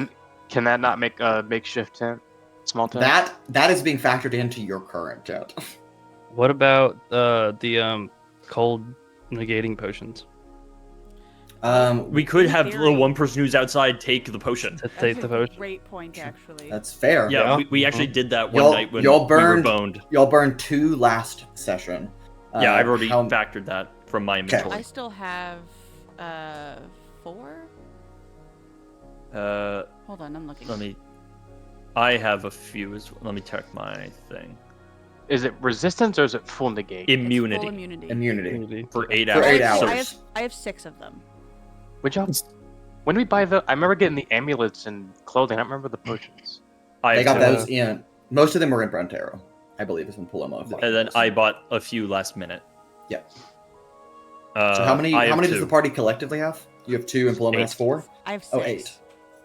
Can that not make a makeshift tent? Small tent? That is being factored into your current tent. What about the cold negating potions? We could In have the theory. 1 person who's outside take the potion. To That's take the a potion? great point, actually. That's fair. Yeah, Yeah. we actually did that one Y'all- night when y'all we were burned- boned. Y'all burned 2 last session. Yeah, I've already how- factored that from my inventory. I still have 4. Hold on, I'm looking. I have a few as well. Let me check my thing. Is it resistance or is it full negate? It's full Immunity immunity. Immunity. for 8 For hours. 8 So hours. I have 6 of them. Which job? When did we buy the? I remember getting the amulets and clothing. I don't remember the potions. I They got have those in. Most of them were in Brontero, I believe, is when Paloma. and then I bought a few last minute. Yeah. So how many? I How have many does two. the party collectively have? You have 2, and Paloma has 4. I have 6. Oh, 8.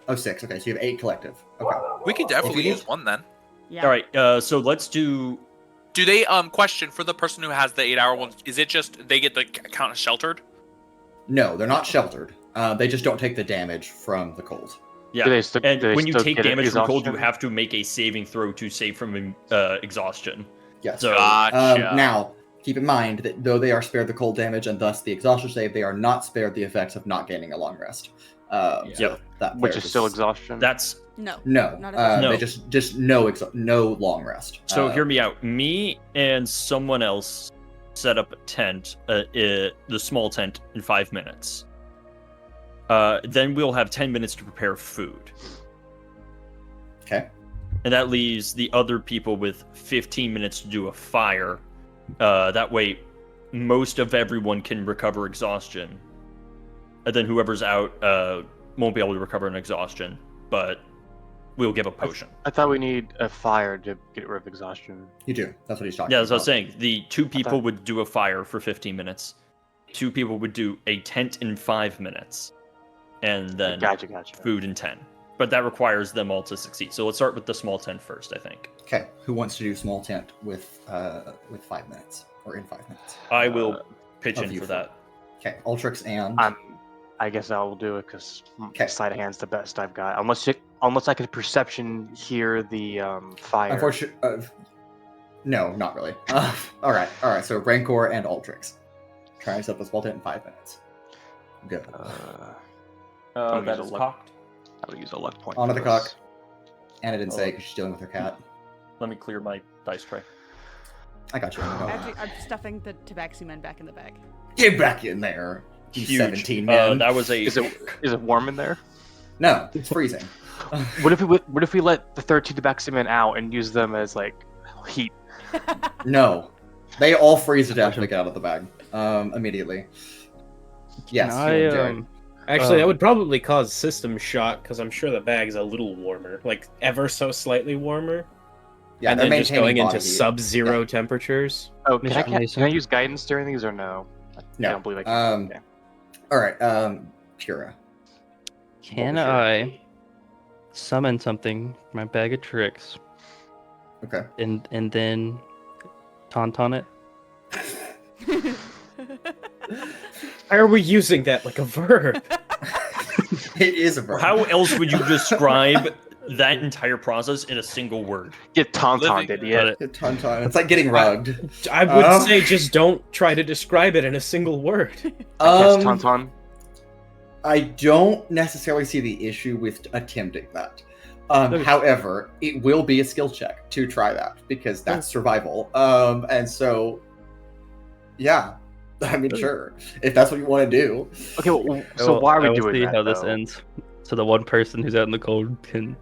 Oh, 6. Okay, so you have 8 collective. Okay. We can definitely If you use one then. Yeah. All right, so let's do. Do they question for the person who has the 8-hour one? Is it just they get the count as sheltered? No, they're not sheltered. They just don't take the damage from the cold. Yeah, Do they st- and do they when you still take get damage from cold, you exhaustion? have to make a saving throw to save from exhaustion. Yes. So Gotcha. Now, keep in mind that though they are spared the cold damage and thus the exhaustion save, they are not spared the effects of not gaining a long rest. Yep. That Which player is still just- exhaustion. No. No, Not at all. they No. just no long rest. So hear me out. Me and someone else set up a tent, the small tent, in 5 minutes. Then we'll have 10 minutes to prepare food. Okay. And that leaves the other people with 15 minutes to do a fire. That way, most of everyone can recover exhaustion. And then whoever's out won't be able to recover an exhaustion, but we'll give a potion. I thought we need a fire to get rid of exhaustion. You do. That's what he's talking Yeah, about. that's what I was saying. The 2 people thought- would do a fire for 15 minutes. 2 people would do a tent in 5 minutes. And then Gotcha. food in 10. But that requires them all to succeed. So let's start with the small tent first, I think. Okay. Who wants to do small tent with 5 minutes or in 5 minutes? I will pitch of in you for four. that. Okay. Ultrix and I guess I will do it because Okay. sleight of hand's the best I've got. Unless I can perception hear the fire. unfortunately, no, not really. All right. So Rancor and Altrix. Try to set up a small tent in 5 minutes. Good. I'll That use is a luck- cocked. I will use a luck point. On to for the this. cock. Anna didn't say because she's dealing with her cat. Let me clear my dice tray. I got you. Actually, I'm stuffing the tabaxi men back in the bag. Get back in there, you Huge. 17 men. That was a. Is it warm in there? No, it's freezing. What if we let the 13 tabaximen out and use them as like heat? No, they all freeze to death when they get out of the bag immediately. Yes, Can you I, and Jared. Actually, that would probably cause system shock because I'm sure the bag's a little warmer, like ever so slightly warmer, Yeah, and they're then just maintaining going into body heat. sub-zero temperatures. Oh, can I Mason? use guidance during these or no? I No. don't believe I can. Okay. All right, Pura. Can was your- I summon something from my bag of tricks Okay. and then tauntaun it? Why are we using that like a verb? It is a verb. How else would you describe that entire process in a single word? Get tauntauned, Living- idiot. Tauntaun. It's like getting rugged. I would Um, say just don't try to describe it in a single word. Yes, tauntaun. I don't necessarily see the issue with attempting that. Okay. However, it will be a skill check to try that because that's survival. And so, yeah, I mean, sure, if that's what you want to do. Okay, well, so why are I we will doing see that? how this though? ends. So the one person who's out in the cold can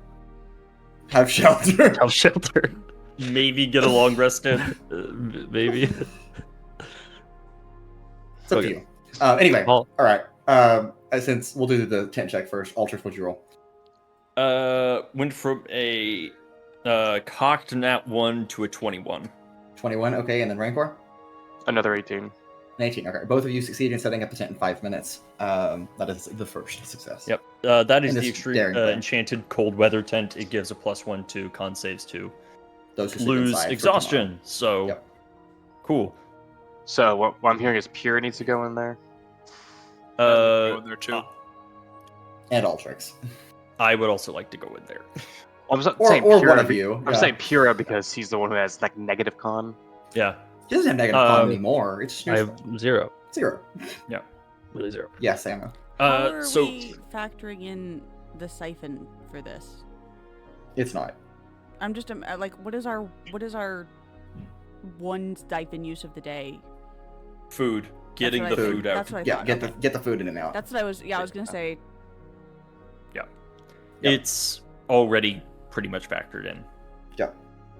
Have shelter. have shelter. Maybe get a long rest in. Maybe. It's up to Okay. you. Anyway, Well- all right. Since we'll do the tent check first, Altrix, what'd you roll? Went from a cocked nat 1 to a 21. 21. Okay, and then Rancor. Another 18. An 18. Okay, both of you succeed in setting up the tent in 5 minutes. That is the first success. Yep. That is And the this extreme daring plan. enchanted cold weather tent. It gives a +1 to con saves to Those who sit lose inside for exhaustion. So Yep. cool. So what I'm hearing is Pura needs to go in there. Go in there too. tomorrow. And Altrix. I would also like to go in there. Well, I'm not Or saying one Pura. of you. I'm saying Pura because he's the one who has like negative con. Yeah. He doesn't have negative con anymore. It's just I have 0. 0. Really 0. Yes, Anna. How are So we factoring in the siphon for this? It's not. I'm just like, what is our one siphon use of the day? food, getting what the I- food out. That's what I Yeah, thought. get okay. the food in and out. That's what I was. Yeah, I was gonna say. Yep. It's already pretty much factored in. Yep.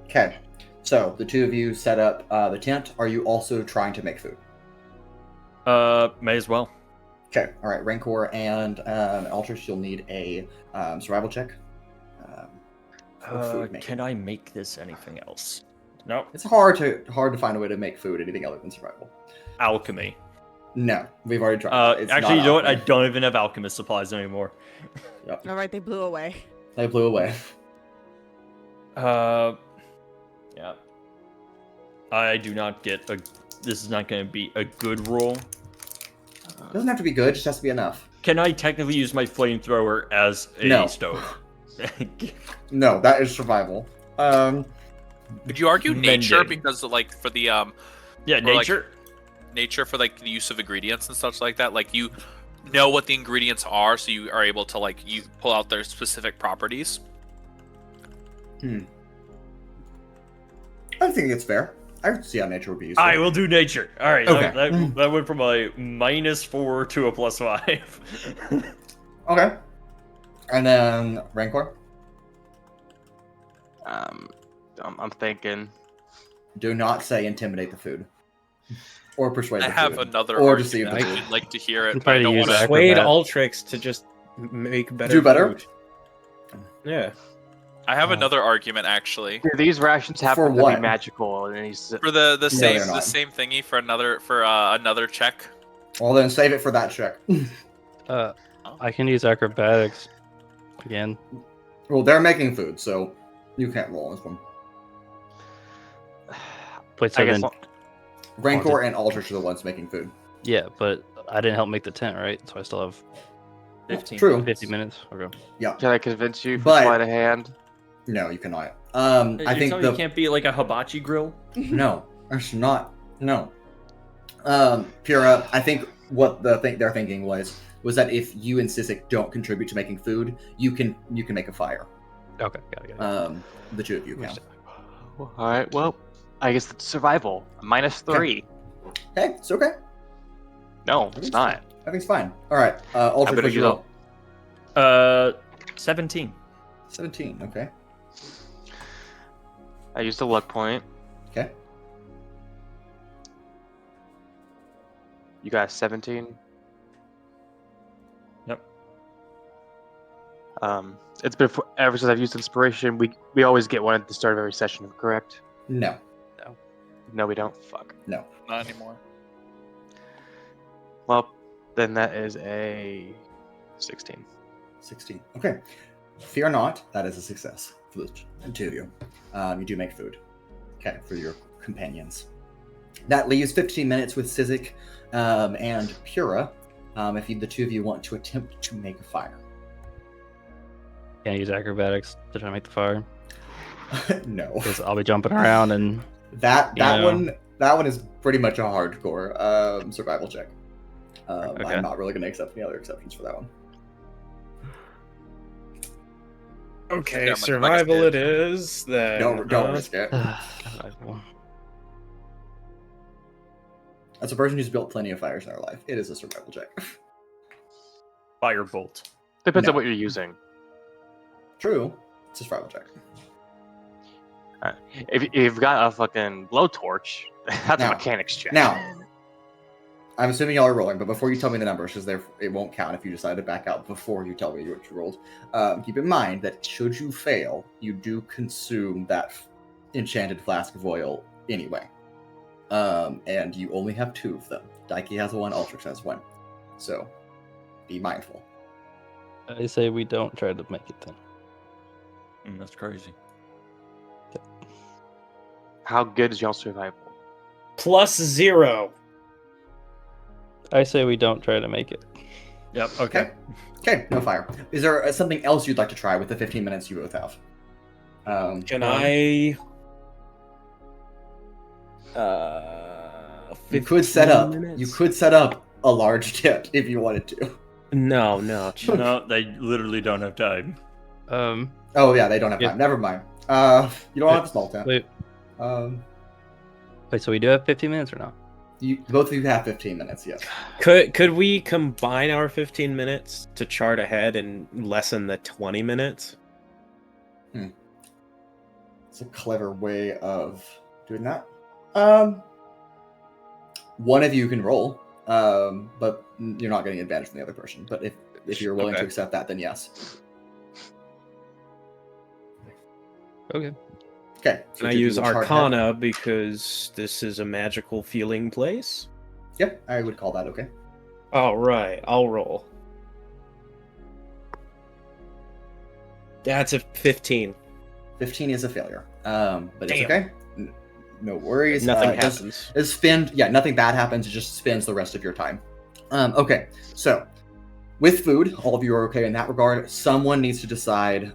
Okay. So the two of you set up the tent. Are you also trying to make food? May as well. Okay, all right, Rancor and Altrix, you'll need a survival check. For food making. Can I make this anything else? No. It's hard to find a way to make food anything other than survival. Alchemy. No, we've already tried. It's Actually, not you know what? I alchemy. don't even have alchemist supplies anymore. Yep. All right, they blew away. They blew away. Yeah. I do not get a. This is not going to be a good roll. It doesn't have to be good; it just has to be enough. Can I technically use my flamethrower as a No. stove? No, that is survival. Would you argue nature Mending. because like for the Yeah, Or, like, nature. nature for like the use of ingredients and such like that? Like you know what the ingredients are, so you are able to like you pull out their specific properties. I think it's fair. I can see how nature would be useful. I will do nature. All right. Okay. That went from a -4 to a +5. Okay. And then Rancor, I'm thinking. do not say intimidate the food. Or persuade I the have food. another Or argument. deceive the I'd food. like to hear it. I'm But I trying to don't use want to. Persuade acrobat. Altrix to just make better. Do better? food. Yeah. I have another argument actually Do these rations happen For to be what? magical? And he's for the No, same they're not. thingy for another check. Well, then save it for that check. I can use acrobatics again. Well, they're making food, so you can't roll this one. Wait, so I guess then, Rancor and Altrix are the ones making food. yeah, but I didn't help make the tent, right? So I still have 15. True. 50 minutes. Okay. can I convince you for But- sleight of hand? No, you cannot. I I think you the can't be like a hibachi grill. no, it's not. No. Pura, I think what they're thinking was that if you and Sizik don't contribute to making food, you can make a fire. Okay, got it. The two of you can. All right. Well, I guess it's survival. -3. Okay, it's okay. No, it's not. Everything's fine. All right, Altrix, gonna what'd you use roll? 17. 17. Okay. I used a luck point. Okay. You got 17. Yep. It's been ever since I've used inspiration. We always get one at the start of every session, correct? No. No, we don't. Fuck. Not anymore. Well, then that is a 16. 16. Okay. Fear not, that is a success for the two of you. You do make food. Okay, for your companions. That leaves 15 minutes with Sizik and Pura. If the two of you want to attempt to make a fire. Can I use acrobatics to try to make the fire? No. Because I'll be jumping around and That Yeah. one is pretty much a hardcore survival check. Okay. I'm not really going to accept any other exceptions for that one. Okay, Yeah, survival it is. Then Don't risk it. survival. As a person who's built plenty of fires in their life, it is a survival check. Firebolt. Depends No. on what you're using. True, it's a survival check. If you've got a fucking blowtorch, that's Now- a mechanics check. Now, I'm assuming y'all are rolling, but before you tell me the numbers, because it won't count if you decide to back out before you tell me what you rolled. Keep in mind that should you fail, you do consume that enchanted flask of oil anyway. And you only have 2 of them. Daiki has one, Altrix has one. So, be mindful. I say we don't try to make it then. That's crazy. How good is y'all survival? +0. I say we don't try to make it. Yep. Okay. Okay, no fire. Is there something else you'd like to try with the 15 minutes you both have? Can I? You could set up. 15 minutes? You could set up a large tent if you wanted to. No. No, they literally don't have time. Oh yeah, they don't have Yeah. time. Never mind. You don't have a small tent. Wait, Wait, so we do have 15 minutes or not? both of you have 15 minutes. Yes. Could we combine our 15 minutes to chart ahead and lessen the 20 minutes? It's a clever way of doing that. One of you can roll. but you're not getting advantage from the other person. But if you're willing to Okay. accept that, then yes. Okay. Okay. So Can I did you use charge Arcana because this is a magical feeling place? head? Yep, I would call that okay. All right, I'll roll. That's a 15. 15 is a failure. But it's Damn. okay. No worries. Nothing It happens. It spend, yeah, nothing bad happens. It just spends the rest of your time. Okay, so with food, all of you are okay in that regard. Someone needs to decide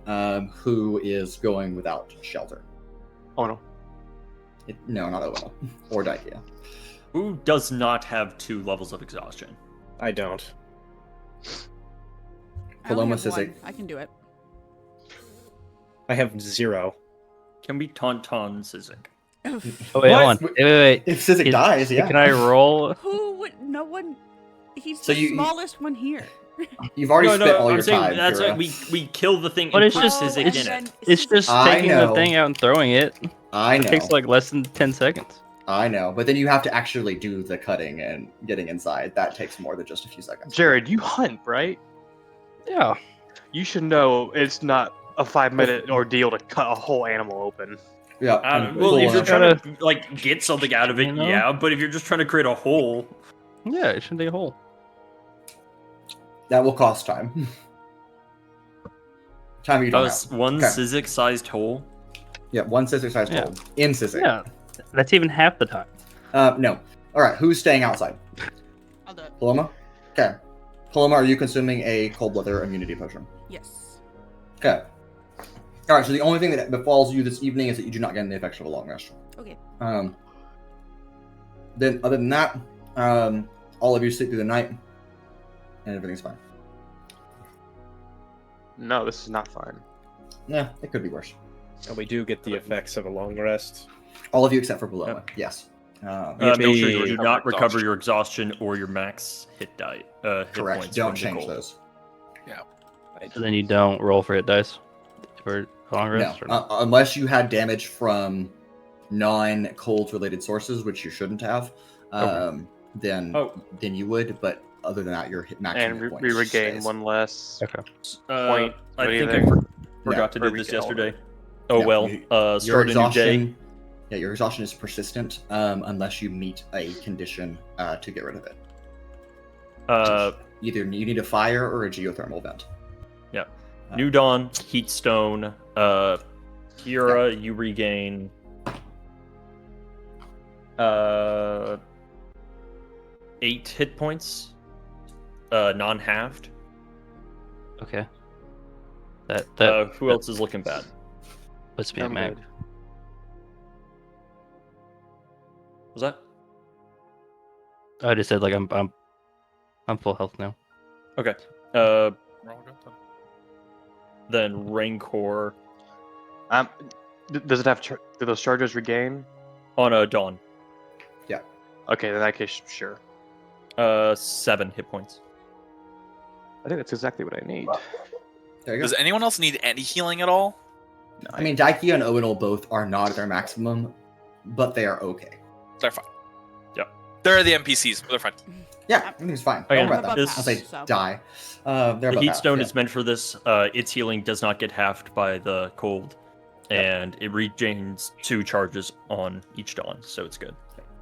who is going without shelter. Oh no. No, not Owunul or Daikia. Who does not have 2 levels of exhaustion? I don't. I only Paloma have says one. it. I can do it. I have 0. Can we taunt Sizik? Oh wait, hold on. Wait. If Sizik Is- dies, yeah. Can I roll? Who would? No one. He's So the you- smallest one here. You've already spent all I'm your saying time. that's Pura. like we kill the thing But and it's put just- Sizik it's- in it. It's just I taking know. the thing out and throwing it. I It know. takes like less than 10 seconds. I know. But then you have to actually do the cutting and getting inside. That takes more than just a few seconds. Jared, you hunt, right? Yeah. You should know it's not a 5-minute ordeal to cut a whole animal open. Yeah. Well, if you're Pura- trying to like get something out of it, You know? yeah. But if you're just trying to create a hole, Yeah, it should take a hole. that will cost time. Time you don't have. one Okay. Sizik-sized hole. Yeah, one Sizik sized Yeah. hole in Sizik. Yeah. That's even half the time. No. All right. Who's staying outside? I'll do it. Paloma. Okay. Paloma, are you consuming a cold weather immunity potion? Yes. Okay. All right. So the only thing that befalls you this evening is that you do not get the effects of a long rest. Okay. Then, other than that, all of you sleep through the night, and everything's fine. No, this is not fine. Yeah, it could be worse. And we do get the effects of a long rest. All of you except for Paloma. Yes. Make sure you me- do not recover your exhaustion or your max hit die. Hit Correct. points Don't from the change gold. those. So then you don't roll for hit dice for long No, rest? or not? unless you had damage from non-cold related sources, which you shouldn't have. Then you would. But other than that, your hit maximum And hit points we regain stays. one less. Okay. Point. I What do you think I think? forgot to Or do we this get all of yesterday. it. Oh Yeah, well. your Start a new day. Yeah, your exhaustion is persistent unless you meet a condition to get rid of it. Either you need a fire or a geothermal vent. Yeah. New Dawn, Heatstone, Pura, you regain 8 hit points. Non-halved. Okay. That Who else is looking bad? puts me at I'm max. good. Was that? I just said like I'm full health now. Okay. Then Rancor Does it have? Do those charges regain? on a Dawn. Okay, in that case, sure. 7 hit points. I think that's exactly what I need. There you go. Does anyone else need any healing at all? I mean, Daikia and Owunul both are not at their maximum, but they are okay. They're fine. Yep. They're the NPCs, but they're fine. Yeah, everything's fine. Okay, Don't worry about that. this- As they so- die. They're The about Heatstone that, is meant for this. Its healing does not get halved by the cold, and it regains 2 charges on each Dawn, so it's good.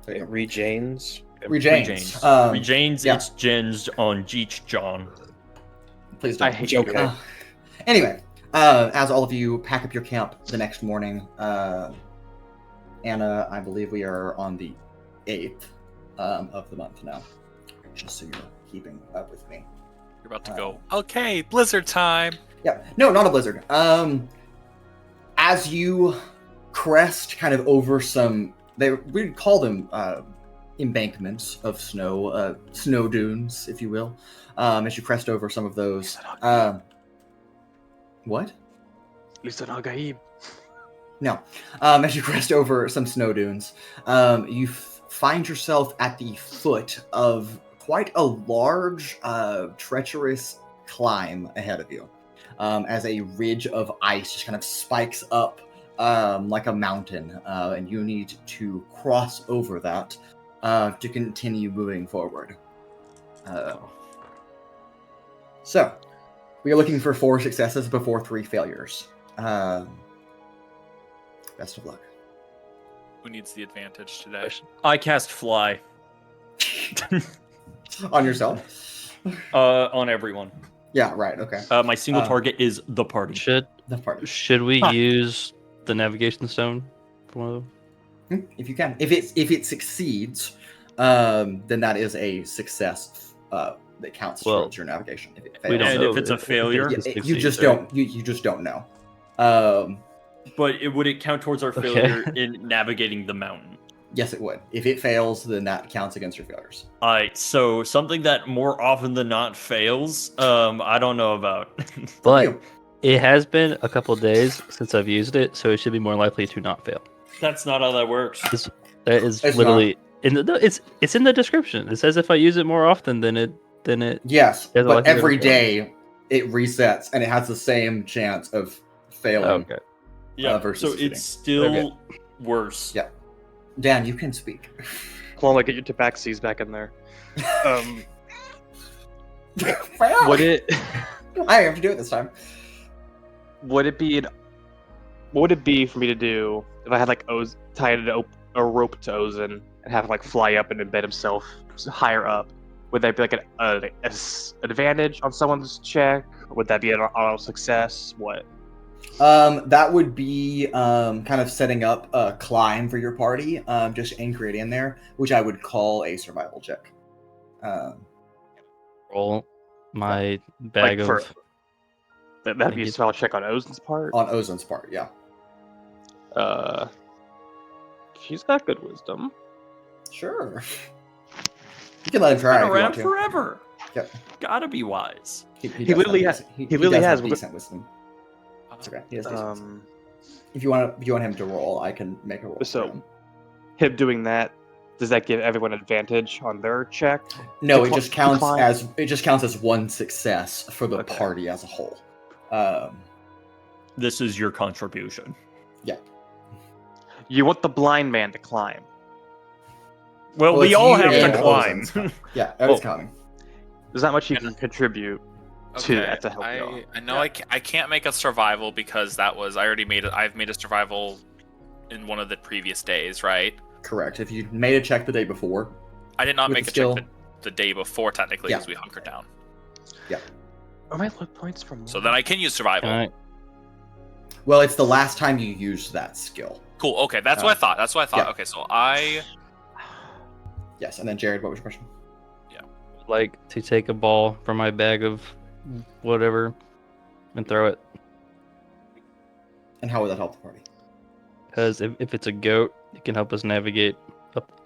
It regains. Regains. Regains yeah. its gens on each John. Please don't. I hate you. Okay. Anyway, as all of you pack up your camp the next morning, Anna, I believe we are on the 8th of the month now. Just so you're keeping up with me. You're about to go, okay, blizzard time. Yeah, no, not a blizzard. As you crest kind of over some, we'd call them embankments of snow, snow dunes, if you will. As you crest over some of those. What? Listen, Agaib. No. As you crest over some snow dunes, you find yourself at the foot of quite a large, treacherous climb ahead of you. As a ridge of ice just kind of spikes up like a mountain, and you need to cross over that to continue moving forward. So, we are looking for 4 successes before 3 failures. Best of luck. Who needs the advantage today? I cast fly On yourself? on everyone. Yeah, right, okay. My single target is the party. Should we use the navigation stone for one of them? If you can. If it succeeds, then that is a success that counts towards your navigation. If it fails, We don't And know if it's a failure, you just don't know. But would it count towards our failure in navigating the mountain? Yes, it would. If it fails, then that counts against your failures. Alright, so something that more often than not fails, I don't know about. But it has been a couple days since I've used it, so it should be more likely to not fail. That's not how that works. That is It's literally it's in the description. It says if I use it more often than it Yes, There's a but likelihood of every failing. day it resets and it has the same chance of failing. okay. Yeah, versus so succeeding. it's still worse. Yeah. Dan, you can speak. Paloma, get your tabaxis back in there. Well, Would it I have to do it this time. would it be what would it be for me to do if I had like tied a rope to Ozen and have him like fly up and embed himself higher up? Would that be like an advantage on someone's check? Would that be an auto success? What? That would be kind of setting up a climb for your party, just anchor it in there, which I would call a survival check. Roll my bag Like of that'd be a survival check on Ozen's part. On Ozen's part, yeah. She's got good wisdom. Sure. You can let him try Been if you around want to. forever. Yep. Gotta be wise. He literally does has- he literally does have has- decent wisdom. It's okay. He has decent wisdom. Um, If you want him to roll, I can make a roll. So- for him. him doing that, does that give everyone advantage on their check? No, it decli- just counts decline? as one success for the Okay. party as a whole. This is your contribution. You want the blind man to climb. Well, Well, we it's all you have and to climb. Ozen's. Yeah, that is Oh. counting. There's not much you can contribute to that to help you out. I know I can't make a survival because I've made a survival in one of the previous days, right? Correct. If you made a check the day before, I did not With make the a skill. check the day before technically Yeah. because we hunkered down. Are my luck points from? So then I can use survival. well, it's the last time you used that skill. Cool. Okay, that's what I thought. Yeah. Okay, so I Yes, and then Jared, what was your question? like to take a ball from my bag of whatever and throw it. And how would that help the party? Because if it's a goat, it can help us navigate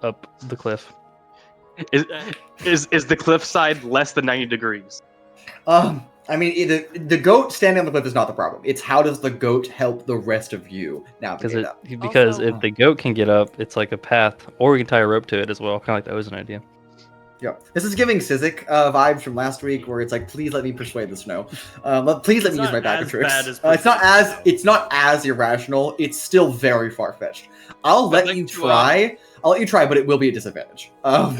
up the cliff. Is the cliffside less than 90 degrees? I mean, the goat standing on the cliff is not the problem. It's how does the goat help the rest of you navigate up? Because Also- if the goat can get up, it's like a path, or we can tie a rope to it as well. Kind of like that was an idea. Yeah, this is giving Sizik vibes from last week, where it's like, please let me persuade the snow. Please let It's me use not my bag of as tricks. bad as It's not as irrational. It's still very far fetched. I'll let like you to, try. I'll let you try, but it will be a disadvantage. Are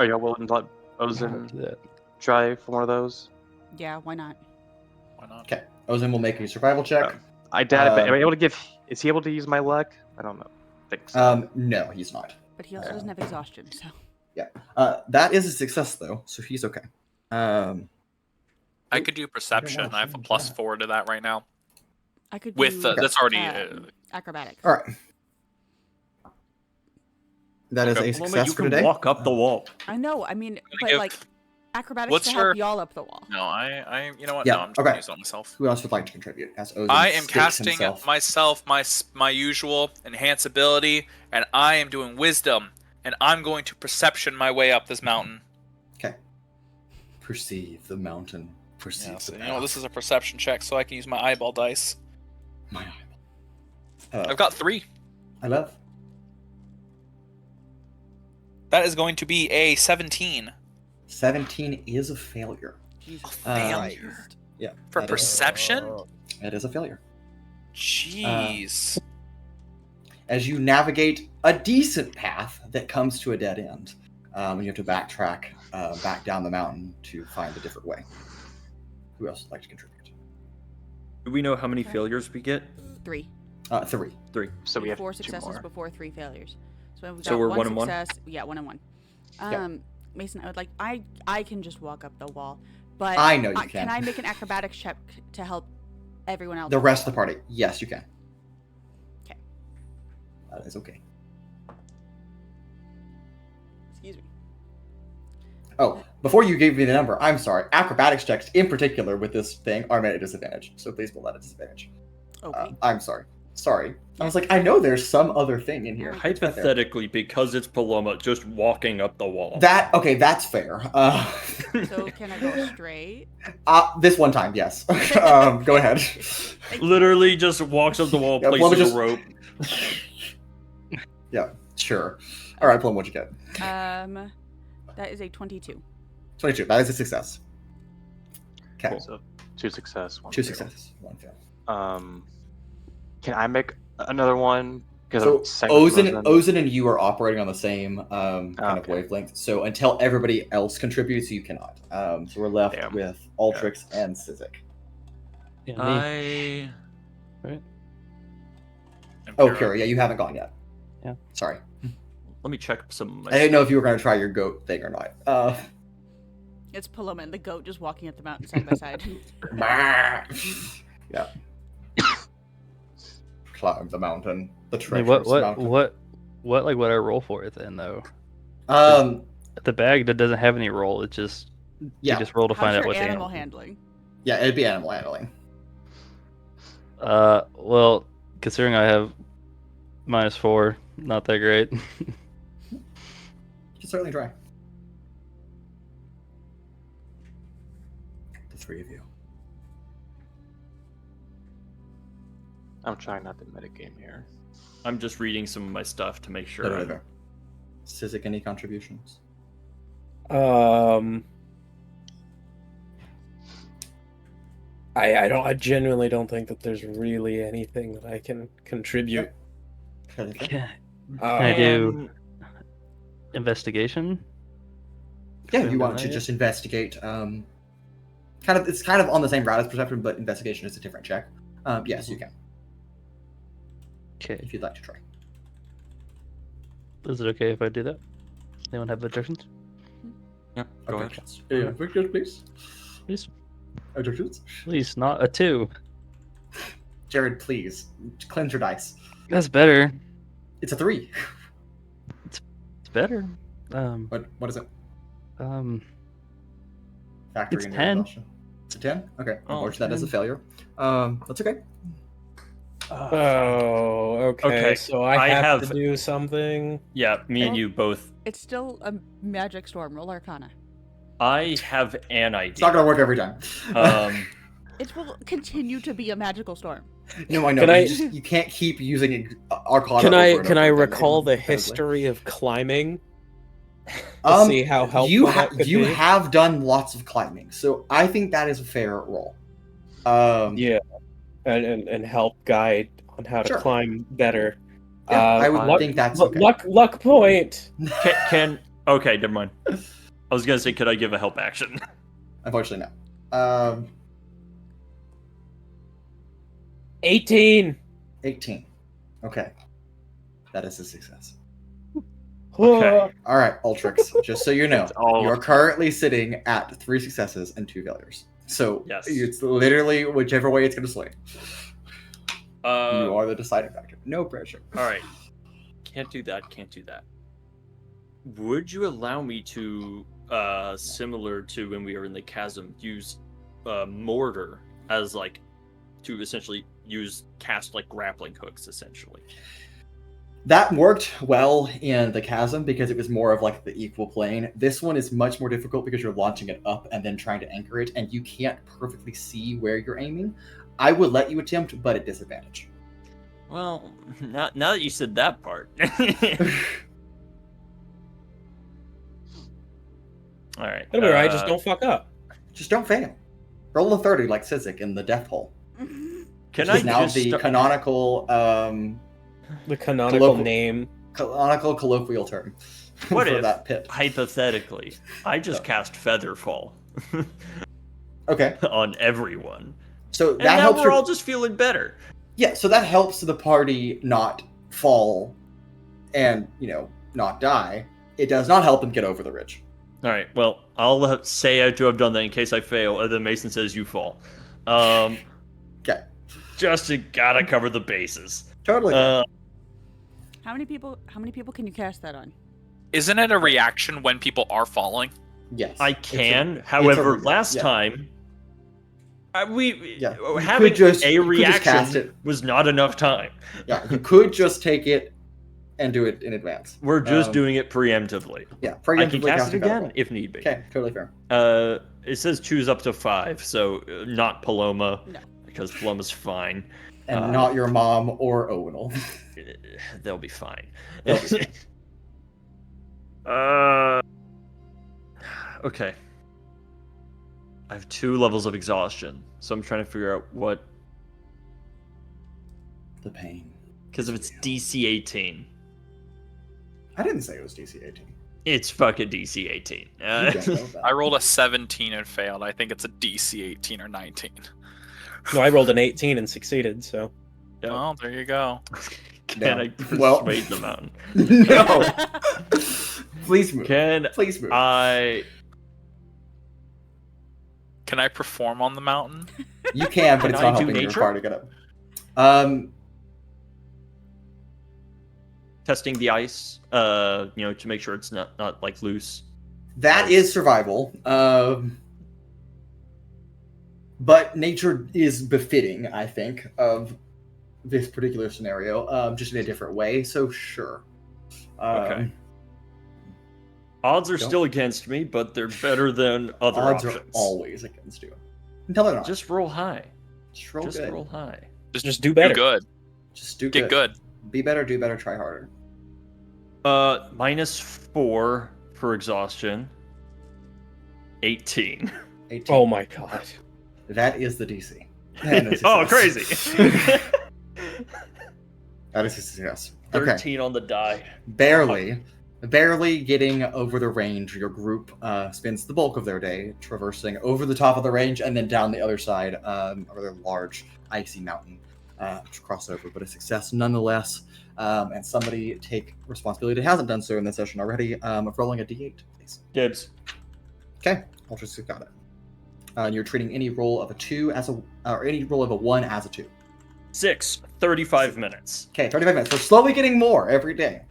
y'all willing to let Ozen Do that. try for one of those? Yeah, why not? why not? Okay, Ozen will make a survival check. I doubt it, but am I Um, able to give? Is he able to use my luck? I don't know. I think so. No, he's not. But he also doesn't have exhaustion, so That is a success though, so he's okay. I could do perception. I have a +4 to that right now. I could With do, that's already acrobatics. All right. That is Okay. a Paloma, success you for can today. walk up the wall. I know. I mean, but give- like acrobatics What's to help your- y'all up the wall. no. I you know what? Yeah, No, I'm just gonna okay. use it on myself. Who else would like to contribute? As Ozen I am stakes casting himself. myself my usual enhance ability, and I am doing wisdom, and I'm going to perception my way up this mountain. Okay. Perceive the mountain. Perceive Yeah, so, the you know, path. this is a perception check, so I can use my eyeball dice. My eyeball. I've got 3. I love. That is going to be a 17 17 is a failure. Jesus failure? Christ. Yeah. for that is- perception. That is a failure. Jeez. As you navigate a decent path that comes to a dead end, and you have to backtrack back down the mountain to find a different way. Who else would like to contribute? Do we know how many Okay. failures we get? 3. 3. 3. So we have 4 2 successes more. before 3 failures. So we've So got we're 1 1 and 1? success. Yeah, 1 and 1. Yeah. Mason, I would like I can just walk up the wall, but I know you can can. I make an acrobatics check to help everyone else? The rest of the party. Yes, you can. 'Kay. That is okay. Excuse me. Oh, before you gave me the number, I'm sorry. Acrobatics checks, in particular with this thing, are made at disadvantage. So please roll that at disadvantage. Okay. I'm sorry. Sorry. I was like, I know there's some other thing in here. Hypothetically, because it's Paloma just walking up the wall. Okay, that's fair. So can I go straight? This one time, yes. Go ahead. Literally just walks up the wall, Yeah, places just- a rope. Yeah, sure. All right, Plum, what'd you get? That is a 22. 22. That is a success. Okay, So 2 success, 1 2 fail. successes, 1 fail. Can I make another one? Because So I'm second with Rosen. Ozen and you are operating on the same kind of Okay. wavelength. So until everybody else contributes, you cannot. So we're left Damn. with Altrix and Sizik. Yeah, me. I And Oh, Pura. Pura, yeah, you haven't gone yet. Yeah. Sorry. let me check some of my I didn't know if you were going to try your goat thing or not. It's Paloma and the goat just walking up the mountain side by side. Yeah. Climb the mountain. The I mean, treacherous mountain. what would I roll for it then though? Um, The bag that doesn't have any roll. It just yeah. you just roll to find How's out your what the animal animal. handling? Yeah, it'd be animal handling. Well, considering I have -4, not that great. You can certainly try. The 3 of you. I'm trying not to metagame here. I'm just reading some of my stuff to make sure. No. Sizik, any contributions? I genuinely don't think that there's really anything that I can contribute. Can I do investigation? Yeah, Haven't you done want that to yet? just investigate. It's kind of on the same route as perception, but investigation is a different check. Yes, you can Okay. if you'd like to try. Is it okay if I do that? Anyone have objections? Yeah, go ahead. Objections, please. Please, Objections. please, not a 2. Jared, please cleanse your dice. That's better. It's a 3. It's better. What is it? Um, Factoring It's in 10. your exhaustion. It's a 10. Okay, Oh, unfortunately, that is a 10. failure. That's okay. Oh, okay. Okay, So I I have have- to do something. Yeah, me and Oh. you both. It's still a magic storm. Roll Arcana. I have an It's not idea. gonna work every time. It will continue to be a magical storm. No, I know. Can but I- you can't keep using Arcana. Can over I and can over I again, recall the incredibly. history of climbing? To see how helpful you that could you be? have done lots of climbing, so I think that is a fair roll. Yeah, and help guide on how to Sure. climb better. Yeah, I would luck- think that's lu- okay. luck point. Okay, never mind. I was gonna say, could I give a help action? Unfortunately, no. 18. 18. Okay, that is a success. Okay. All right, Ultrix. Just so you know, It's all- you're currently sitting at 3 successes and 2 failures. So Yes. it's literally whichever way it's going to swing. You All are the deciding factor. No pressure. right. Can't do that. Can't do that. Would you allow me to, similar to when we were in the chasm, use mortar as to essentially cast grappling hooks, essentially? That worked well in the chasm because it was more of the equal plane. This one is much more difficult because you're launching it up and then trying to anchor it, and you can't perfectly see where you're aiming. I would let you attempt, but at disadvantage. Well, now that you said that part. All right. It'll be right. Just don't fuck up. Just don't fail. Roll a 30 like Sizik in the death hole. Can Which I is now just the start- canonical The canonical Colloquial. name. colloquial term. What for if, that pit. hypothetically, I just cast Featherfall Okay, on everyone, so and that now helps. we're all just feeling better. Yeah, so that helps the party not fall and not die. It does not help them get over the ridge. All right. Well, I'll say to have done that in case I fail, and then Mason says you fall. Okay, Just you gotta cover the bases. totally. How many people can you cast that on? Isn't it a reaction when people are falling? Yes, I it's can. However, it's last yeah. time, Yeah, you having could just- a you could just cast reaction it. was not enough time. Yeah, you could just take it and do it in advance. We're just doing it preemptively. Yeah, I can cast casting it again Featherfall. if need be. Okay, totally fair. It says choose up to 5, so not Paloma, No. because Paloma's fine. And not your mom or Owunul. They'll be fine. They'll be fine. Okay. I have 2 levels of exhaustion, so I'm trying to figure out what. The pain. Because if it's DC 18, I didn't say it was DC 18. it's fucking DC 18. You don't know that. I rolled a 17 and failed. I think it's a DC 18 or 19. No, I rolled an 18 and succeeded, so. Yep. Well, there you go. Can No. I persuade Well- the mountain? No. Please move. Can Please move. I? Can I perform on the mountain? You can, but Can it's I not do helping your nature? party get up. Testing the ice, to make sure it's not like loose. That is survival. But nature is befitting, I think, of this particular scenario, just in a different way. So sure. Okay. Odds are Don't- still against me, but they're better than other Odds options. are always against you. Until they're not. Just roll high. Just roll Just good. roll high. Just do better. Do good. Just do Get good. Be better, do better, try harder. -4 for exhaustion. 18. 18. Oh my god. That is the DC. And a Oh, success. crazy. That is a success. Okay. 13 on the die. Barely getting over the range, your group spends the bulk of their day traversing over the top of the range and then down the other side of a rather large icy mountain to cross over, but a success nonetheless. And somebody take responsibility that hasn't done so in this session already of rolling a d8, please. Dibs. Okay, Altrix got it. And you're treating any roll of a 2 as or any roll of a 1 as a 2. 6. 35 minutes. Okay, 35 minutes. We're slowly getting more every day.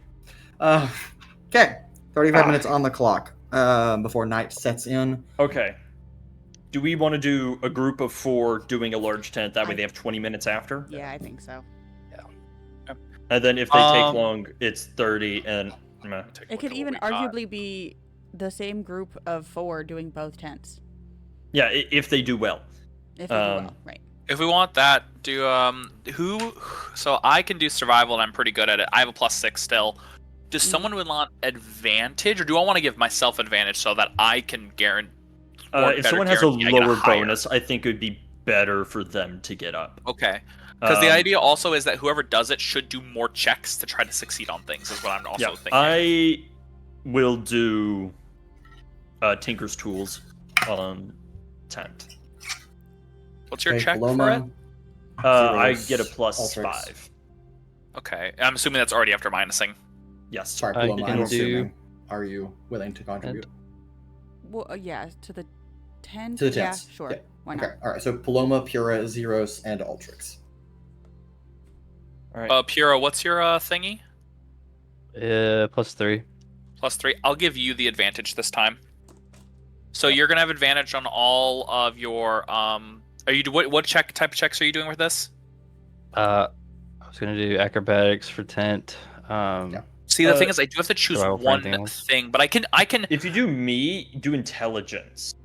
Okay, 35 minutes on the clock before night sets in. Okay. Do we want to do a group of 4 doing a large tent? That way they have 20 minutes after? Yeah, I think so. And then if they take long, it's 30 and... meh. Take a It look could at even what we got. arguably be the same group of 4 doing both tents. Yeah, if they do well. If they do well, right. If we want that, do so I can do survival and I'm pretty good at it. I have a +6 still. Does someone want advantage, or do I want to give myself advantage so that I can guarantee? If someone has a lower bonus, I think it would be better for them to get up. Okay. Because the idea also is that whoever does it should do more checks to try to succeed on things, is what I'm also thinking. I will do Tinker's Tools on tent. What's your Okay, check Paloma, for it? I Zeiros, get a +5. Altrix. Okay. I'm assuming that's already after minusing. Yes. Sorry, I Paloma, can I'm do- assuming. Are you willing to contribute? Well, yeah, to the 10. To the Yeah, tents. sure. Yeah. Why not? Okay, alright, so Paloma, Pura, Zeiros, and Altrix. All right. Pura, what's your thingy? +3. +3. I'll give you the advantage this time. So you're gonna have advantage on all of your Are you what type of checks are you doing with this? I was gonna do acrobatics for tent. See, the thing is, I do have to choose survival for one anything else. thing, but I can. If you do me, do intelligence.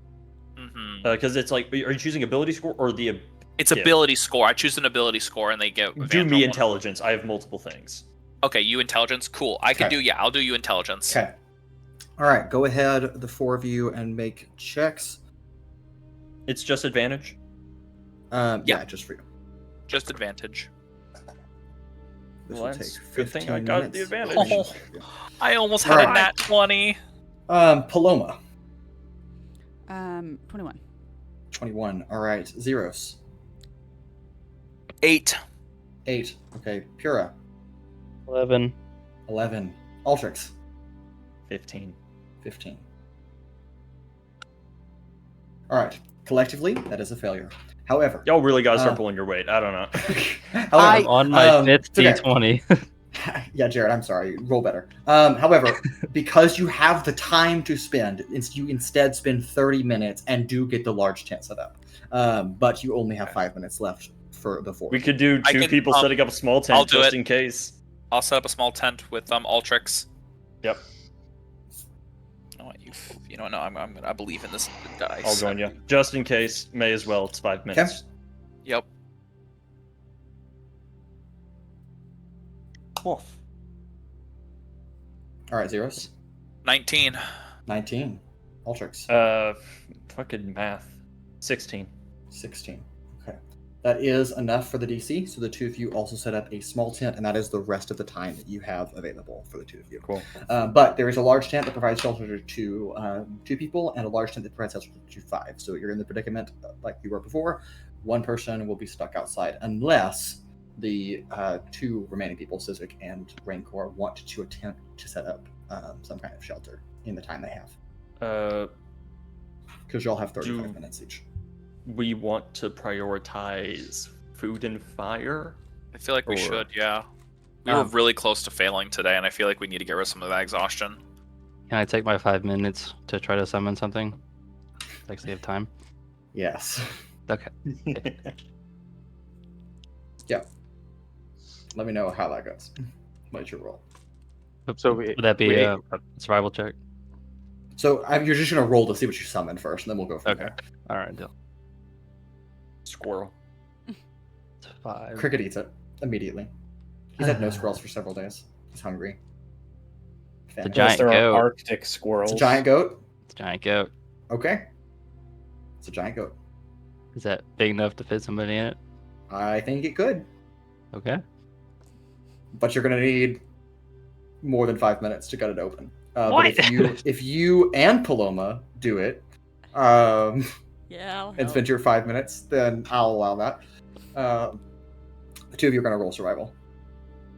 Mhm. Because it's like, are you choosing ability score or the... It's yeah. ability score. I choose an ability score, and they get. Do advantage on me one. intelligence. I have multiple things. Okay, you intelligence. Cool. I can Okay. do. Yeah, I'll do you intelligence. Okay. Alright, go ahead, the 4 of you, and make checks. It's just advantage? Yeah, just for you. Just advantage. This Well, will take that's 15 good thing I got the minutes. advantage. I almost had Alright. a nat 20. Paloma, 21. 21. All right. Zeiros, 8. 8. Okay. Pura, 11. 11. Altrix, 15. 15. All right. Collectively, that is a failure. However, Y'all really gotta start Uh, pulling your weight. I don't know. however, I'm on my fifth it's okay. D20. Yeah, Jared, I'm sorry. Roll better. However, because you have the time to spend, you instead spend 30 minutes and do get the large tent set up. But you only have 5 minutes left for the 4. We could do I 2 can, people setting up a small tent I'll do just it. in case. I'll set up a small tent with Altrix. Yep. You know what? You know, no, I believe in this dice. I'll join you. Just in case. May as well. It's 5 minutes. Yep. Wolf. All right, Zeiros, 19. 19. Altrix, Fucking math. 16. 16. Okay. That is enough for the DC, so the two of you also set up a small tent, and that is the rest of the time that you have available for the two of you. Cool. But there is a large tent that provides shelter to 2 people, and a large tent that provides shelter to 5. So you're in the predicament like you were before. One person will be stuck outside unless the 2 remaining people, Sizik and Rancor, want to attempt to set up some kind of shelter in the time they have. Because you'll have 35 minutes each. We want to prioritize food and fire. I feel like we Or- should, yeah. We were really close to failing today, and I feel like we need to get rid of some of that exhaustion. Can I take my 5 minutes to try to summon something? Like save time? Yes. Okay. Let me know how that goes. What's your roll? So Would that be we- a survival check? So you're just going to roll to see what you summon first, and then we'll go from Okay. there. All right, deal. Squirrel. It's 5. Cricket eats it immediately. He's had no squirrels for several days. He's hungry. The Fan. giant Unless there goat. are Arctic squirrels. It's a giant goat. It's a giant goat. Okay. It's a giant goat. Is that big enough to fit somebody in it? I think it could, Okay. but you're going to need more than 5 minutes to cut it open. But What? if you and Paloma do it, Yeah, I'll and help. spend your 5 minutes, then I'll allow that. The two of you are going to roll survival.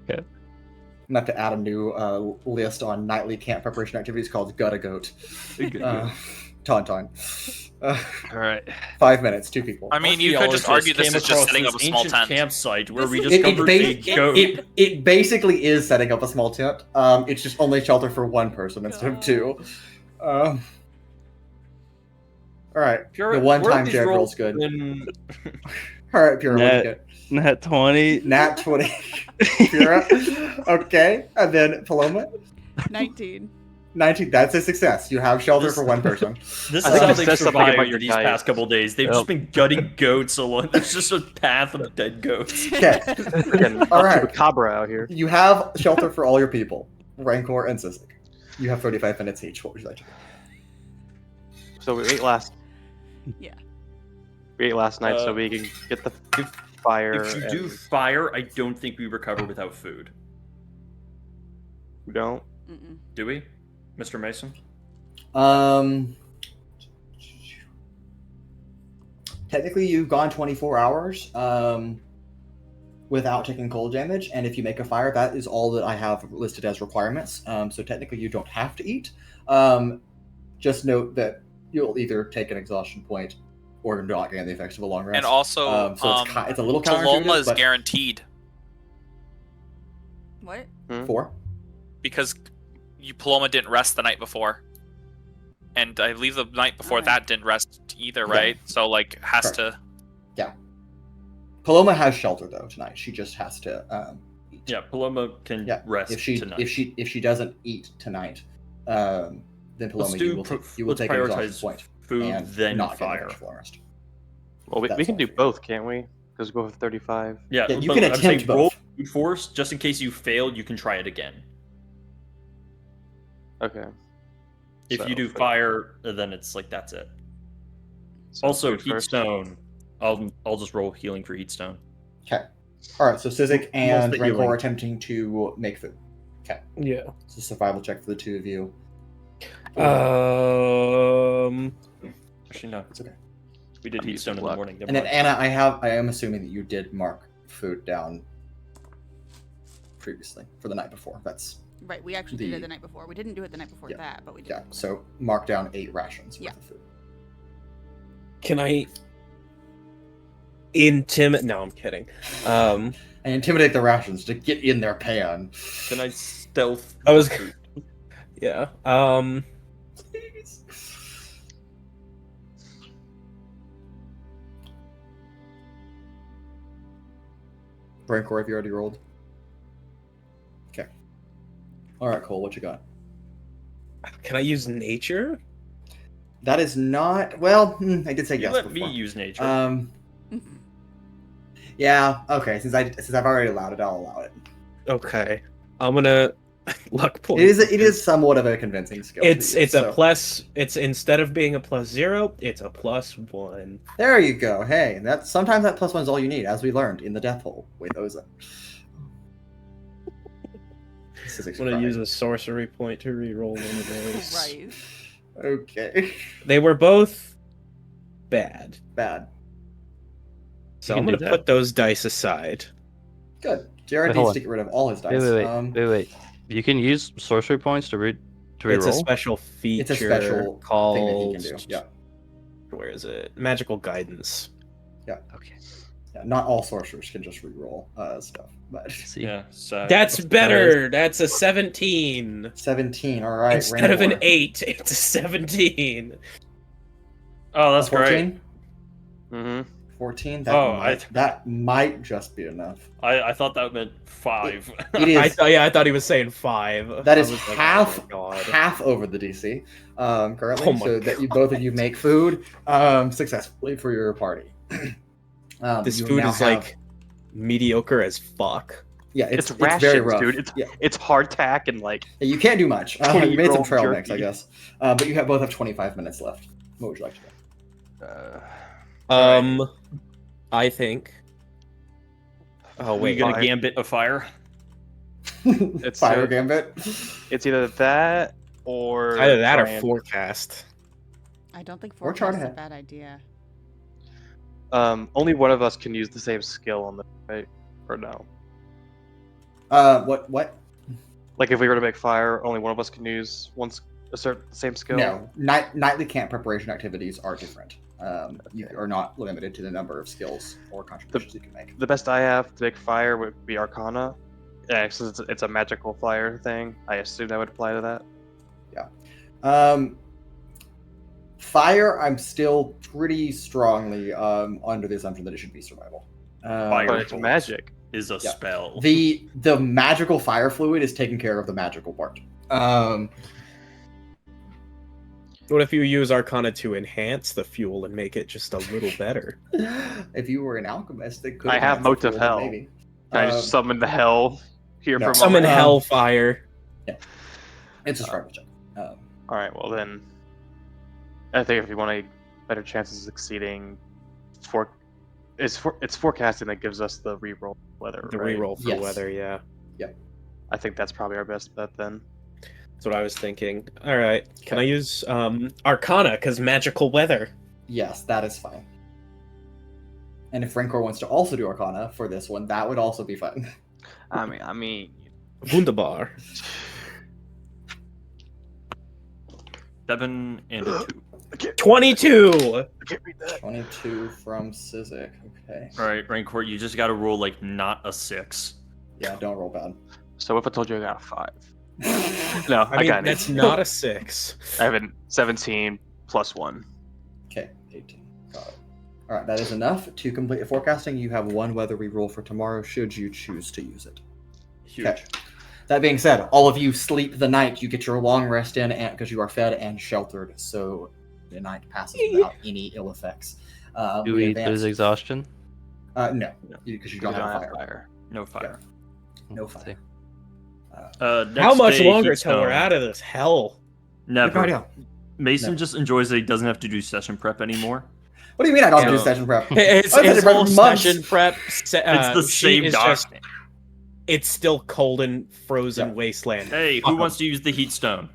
Okay. I'm going to have to add a new list on nightly camp preparation activities called Gut a Goat. Tauntaun. All right. 5 minutes, 2 people. I mean, you could just argue this is just setting up a small tent. campsite where we This just is- covered a goat. It basically is setting up a small tent. It's just only shelter for 1 person instead of 2. All right. Pure- the one where are time these Jared rolls rolls good. been- All right, Pura, what'd you get? Nat 20. Nat 20. Pura. Okay. And then Paloma. 19. 19. That's a success. You have shelter for 1 person. This I is think how it they've says something survived about your these diet. past couple days. They've just been gutting goats along. There's just a path of dead goats. Okay. Freaking All right. Chupacabra out here. You have shelter for all your people. Rancor and Sizik. You have 35 minutes each. What would you like to do? So we ate last. Yeah. We ate last night, so Uh, we can get the fire. If you and do fire, I don't think we recover without food. we don't. Mm-mm. Do we, Mr. Mason? Technically, you've gone 24 hours without taking cold damage, and if you make a fire, that is all that I have listed as requirements. So technically, you don't have to eat. Just note that you'll either take an exhaustion point or not gain the effects of a long rest. And also, so it's a little Paloma counterintuitive, is but guaranteed What? 4. because Paloma didn't rest the night before, and I believe the night before Alright. that didn't rest either, Yeah. right? So like has Correct. to. Paloma has shelter though tonight. She just has to eat. Yeah, Paloma can Yeah, rest if she tonight. if she doesn't eat tonight, then Paloma, let's you will let's take an exhaustion prioritize point food, and then not fire. get a full rest. Well, we That's can all do for you. both, can't we? Because we go for 35. Yeah, Yeah, you but can I'm saying attempt roll both. food force just in case you fail. You can try it again. Okay. If So, you do for- fire, then it's like that's it. so Also, food heat first. stone. I'll just roll healing for heat stone. Okay. All right, so Sizik and the Rancor healing. are attempting to make food. Yeah. It's a survival check for the two of you. Actually, no. It's okay. We did I'm heat using stone in the luck. morning. Never And then mind. Anna, I am assuming that you did mark food down previously for the night before. That's Right, we actually did The- it the night before. We didn't do it the night before Yeah. that, but we did. yeah. So mark down 8 rations Yeah. worth of food. Can I intimidate? No, I'm kidding. And intimidate the rations to get in their pan. Can I stealth? I was- the food? Yeah. Please. Rancor, have you already rolled? Okay. All right, Cole. What you got? Can I use nature? That is not well. I did say You yes let before. me use nature. Yeah. Okay. Since I've already allowed it, I'll allow it. Okay. I'm gonna luck point. It is somewhat of a convincing skill. to It's use, a so- plus. It's instead of being a +0, it's a +1. There you go. Hey, sometimes that +1 is all you need, as we learned in the Death Hole with Ozan. I'm gonna use a sorcery point to re-roll one of those. Right. Okay. They were both bad, Bad. so You I'm can gonna do that. put those dice aside. Good. Jared Wait, hold needs on. to get rid of all his dice. Wait. You can use sorcery points to It's a reroll. special feature. It's a special called. thing that he can do. Yeah. Where is it? Magical guidance. Okay. Yeah. Not all sorcerers can just reroll stuff, but See. yeah. So That's better. That's a 17. 17. All right. Instead of an Rancor. 8, it's a 17. Oh, that's A great. 14? Mm-hmm. 14. Oh, That might just be enough. I thought that meant 5. It is. I thought he was saying 5. That I is was like, half oh my God. half over the DC currently, Oh my so that both of you make food successfully for your party. This you food now is have- like mediocre as fuck. yeah, it's rations, very rough, dude. yeah, It's hardtack and like you can't do much. You made some 20-year-old trail mix, I jerky. guess, but you both have 25 minutes left. What would you like to do? I think. Oh We wait, gonna fire. gambit a fire? It's Fire so- Gambit. it's either that or either that or try and- forecast. I don't think Or chart forecast is a ahead. bad idea. Only one of us can use the same skill on the right or no. What? Like if we were to make fire, only one of us can use a certain same skill. No, nightly camp preparation activities are different. You are not limited to the number of skills or contributions you can make. The best I have to make fire would be Arcana. Yeah, since it's a magical fire thing, I assume that would apply to that. Fire, I'm still pretty strongly under the assumption that it should be survival. Fire. But it's magic. Is a Yeah. spell. The magical fire fluid is taking care of the magical part. What if you use Arcana to enhance the fuel and make it just a little better? If you were an alchemist, it could. I have enhance the Mote of fluid, Hell. Maybe. Can I just summon the hell here no. for a Summon moment? hellfire. It's a survival check. All right, well then, I think if you want a better chance of succeeding, it's forecasting that gives us the reroll weather. The right? reroll for Yes. weather, yeah. I think that's probably our best bet then. That's what I was thinking. All right, can I use Arcana because magical weather? Yes, that is fine. And if Rancor wants to also do Arcana for this one, that would also be fun. I mean, Wunderbar. 7 and a 2. 22. I can't read that. 22 from Sizik. Okay. All right, Rancor, you just gotta roll like not a 6. Yeah, don't roll bad. So if I told you I got a 5? No, I mean, got that's it. not a 6. I have a 17 plus 1. Okay, 18. Got it. All right, that is enough to complete the forecasting. You have one weather reroll for tomorrow, should you choose to use it. Huge. Okay. That being said, all of you sleep the night. You get your long rest in, and because you are fed and sheltered, so the night passes without any ill effects. Do we lose exhaustion? No, because you don't have fire. No fire. No fire. Next How much day, longer heat till we're stone. out of this hell? Never. Good idea. Mason No. just enjoys that he doesn't have to do session prep anymore. What do you mean I don't do Yeah. session prep? His I've been his prep whole for months. session prep. It's the sheet same is just- document. It's still cold and frozen Yeah. wasteland. Hey, Fuck who 'em. wants to use the heat stone?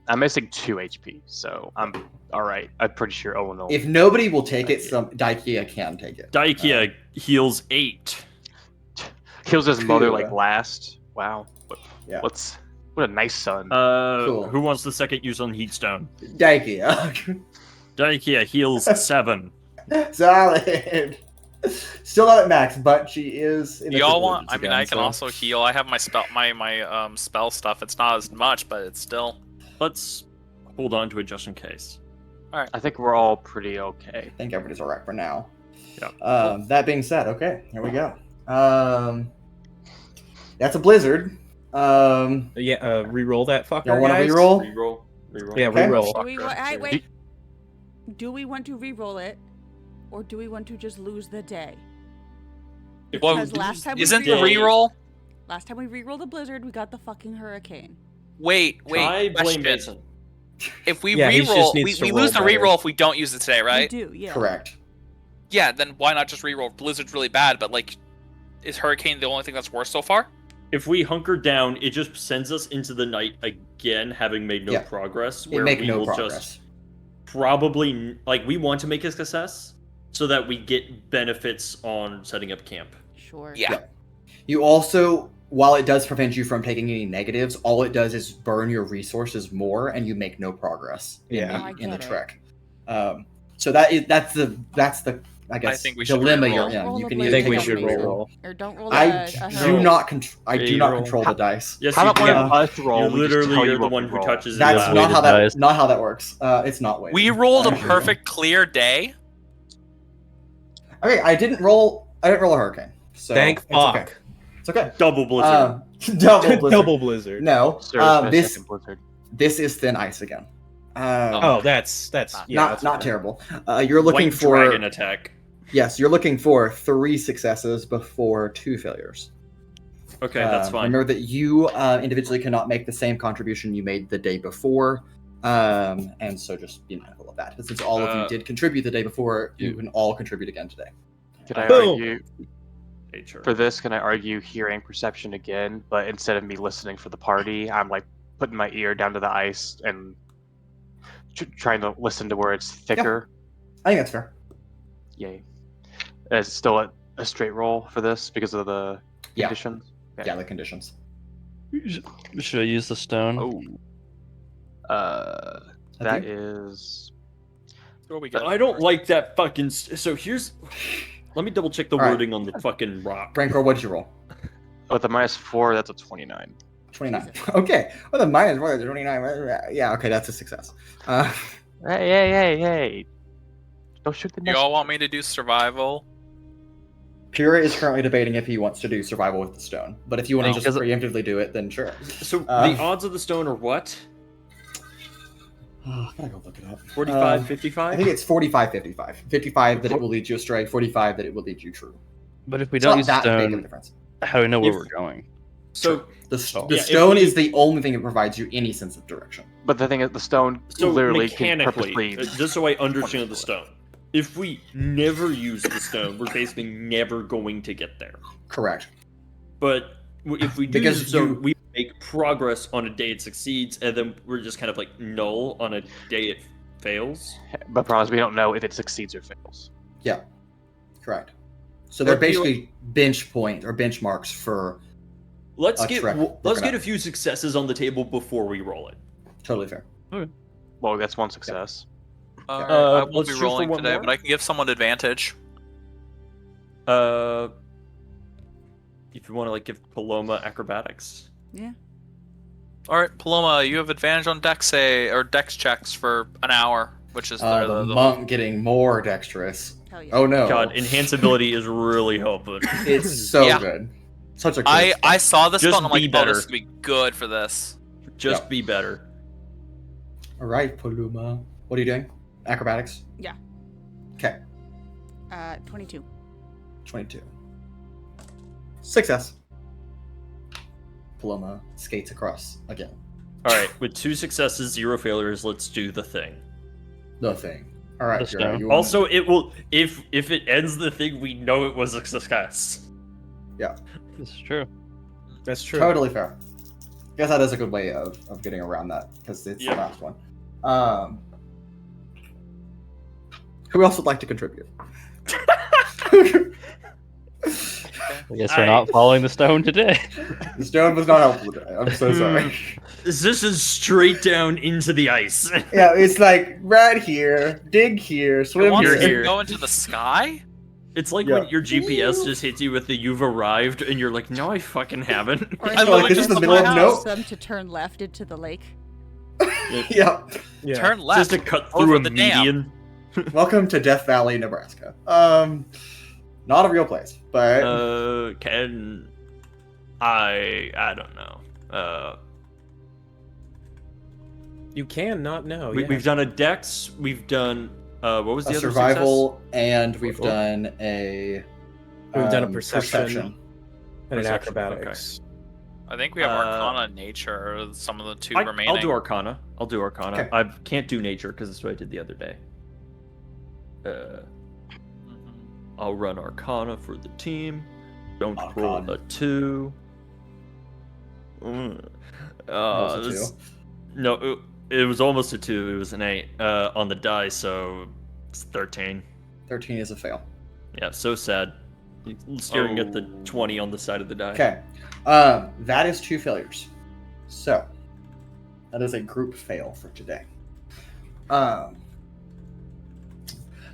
I'm missing 2 HP, so I'm all right. I'm pretty sure Owunul. If nobody will take it, some Daikia can take it. Daikia heals 8. Kills his mother Pura. like last. Wow. Yeah. What a nice son. Cool. Who wants the second use on heat stone? Daikia. Daikia heals 7. Solid. Still not at max, but she is. In the Y'all triple want? digits I mean, again, I can so- also heal. I have my spell, my spell stuff. It's not as much, but it's still. Let's hold on to it just in case. I think we're all pretty okay. I think everybody's alright for now. Yeah. That being said, okay, here we go. That's a blizzard. Reroll that fucker. Y'all want to guys. reroll? Reroll. Yeah, Okay. reroll. Do we wait. Do we want to re-roll it, or do we want to just lose the day? Well, Because last time isn't we the re-rolled, reroll? last time we re-rolled a blizzard, we got the fucking hurricane. Wait. I blame Question. Mason. If we Yeah, he just reroll, needs to we roll lose the better. reroll if we don't use it today, right? We do, yeah. Correct. Yeah. Then why not just reroll? Blizzard's really bad, but like, is Hurricane the only thing that's worse so far? If we hunker down, it just sends us into the night again, having made no Yeah. progress. It make no progress. just probably we want to make a success so that we get benefits on setting up camp. Sure. Yeah. You also, while it does prevent you from taking any negatives, all it does is burn your resources more, and you make no progress Yeah. in the get it. trek. So that's the I guess think we should dilemma re-roll. you're in. Roll You a can blizzard. either I think take we a should reroll. roll. Or don't roll I a do hurricane. not Reroll. control the dice. Yes, How you about one can. of us roll? You we just literally tell you are the what one we who roll. touches it. That's Yeah. not how Weighted that dice. not how that works. It's not weighted. We rolled a Actually. perfect clear day. Okay, I didn't roll a hurricane. So Thank it's fuck. Okay. It's okay. Double blizzard. Double blizzard. Double blizzard. No. Service This second blizzard. this is thin ice again. Oh, that's yeah. not that's not okay. terrible. You're looking White for dragon attack. yes, you're looking for 3 successes before 2 failures. Okay, that's fine. Remember that you individually cannot make the same contribution you made the day before, and so just be mindful of that. Since all of you did contribute the day before, you can all contribute again today. Can I Boom. argue Nature. for this? Can I argue hearing perception again? But instead of me listening for the party, I'm like putting my ear down to the ice and trying to listen to where it's thicker. I think that's fair. Yay! It's still a straight roll for this because of the Yeah. conditions. Okay. Yeah, the conditions. Should I use the stone? Oh. I That think- is. What we got? I don't like that fucking. So here's. Let me double check the All right. wording on the fucking rock. Rancor, what did you roll? With a -4, that's a 29. 29. Okay. Well, the minus 1 is 29. Yeah, okay, that's a success. Hey! Don't shoot the You next. all want me to do survival? Pura is currently debating if he wants to do survival with the stone. But if you want to just Because- preemptively do it, then sure. So Uh, the odds of the stone are what? I gotta go look it up. 45, I 55? think it's 45-55. 55 that it will lead you astray, 45 that it will lead you true. But if we It's don't not use that big of a stone, difference. how do we know where If- we're going? So The Oh. Yeah, if stone we- is the only thing that provides you any sense of direction. But the thing is, the stone literally can mechanically, purposely. just so I understand the stone, if we never use the stone, we're basically never going to get there. Correct. But if we do Because use the stone, you- we make progress on a day it succeeds, and then we're just kind of like null on a day it fails. But problem is, we don't know if it succeeds or fails. Yeah. Correct. So they're But you- basically bench point or benchmarks for Let's A get trek. let's Look it get up. a few successes on the table before we roll it. totally fair. Well, that's one success. I let's won't be shoot for rolling one today, more. but I can give someone advantage. If you want to give Paloma acrobatics. All right, Paloma, you have advantage on dex checks for an hour, which is The monk getting more dexterous. Hell yeah. Oh no. God, enhanceability is really helping. It's so Yeah. good. Such a good I saw this Just spell and I'm be like, oh, better. this is gonna be good for this. Just Yeah. be better. All right, Paloma. What are you doing? Acrobatics? Yeah. Okay. 22. 22. Success. Paloma skates across again. All right, with 2 successes, 0 failures, let's do the thing. The thing. All right. The Jerry, stone. you wanna- Also, it will if it ends the thing, we know it was a success. This is true. That's true. Totally fair. Guess that is a good way of getting around that because it's Yep. the last one. Who else would like to contribute? I guess we're not following the stone today. The stone was not helpful today. I'm so sorry. This is straight down into the ice. Yeah, it's like right here, dig here, It swim wants You're to here. go into the sky? It's like Yeah. when your GPS just hits you with the "you've arrived" and you're like, "No, I fucking haven't." Or I is love it it this just is the on middle my of house. nope. them to turn left into the lake? Yeah. Yeah. Turn left. Just to cut over through a the dam. median. Welcome to Death Valley, Nebraska. Not a real place, but Can I don't know. You can not know. We've done a dex. We've done what was the a other survival, and we've Oh. done a We've done a perception. and an Perception, acrobatics. I think we have Uh, Arcana and Nature, or some of the two Success? remaining. I'll do Arcana. Okay. I can't do Nature because that's what I did the other day. Mhm. I'll run Arcana for the team. Don't roll Arcana. a 2. Was it This- two? No, it was almost a 2. It was an 8 on the die, so it's 13. 13 is a fail. Yeah, so sad. Staring at the 20 on the side of the die. Okay. That is 2 failures. So, that is a group fail for today.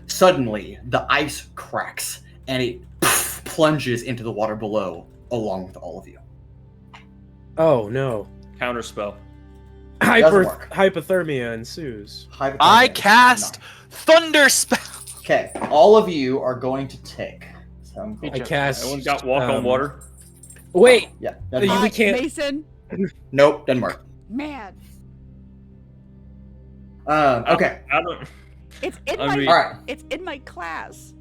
Suddenly, the ice cracks and it plunges into the water below, along with all of you. Oh no. Counterspell. Doesn't work. Hypothermia ensues. I cast Thunder Spell. Okay, all of you are going to take. I cast. Everyone got walk on water? Wait. Yeah. You- we can't- Mason, Nope, doesn't work. man, Okay. I don't... it's in I my mean- All right. it's in my class.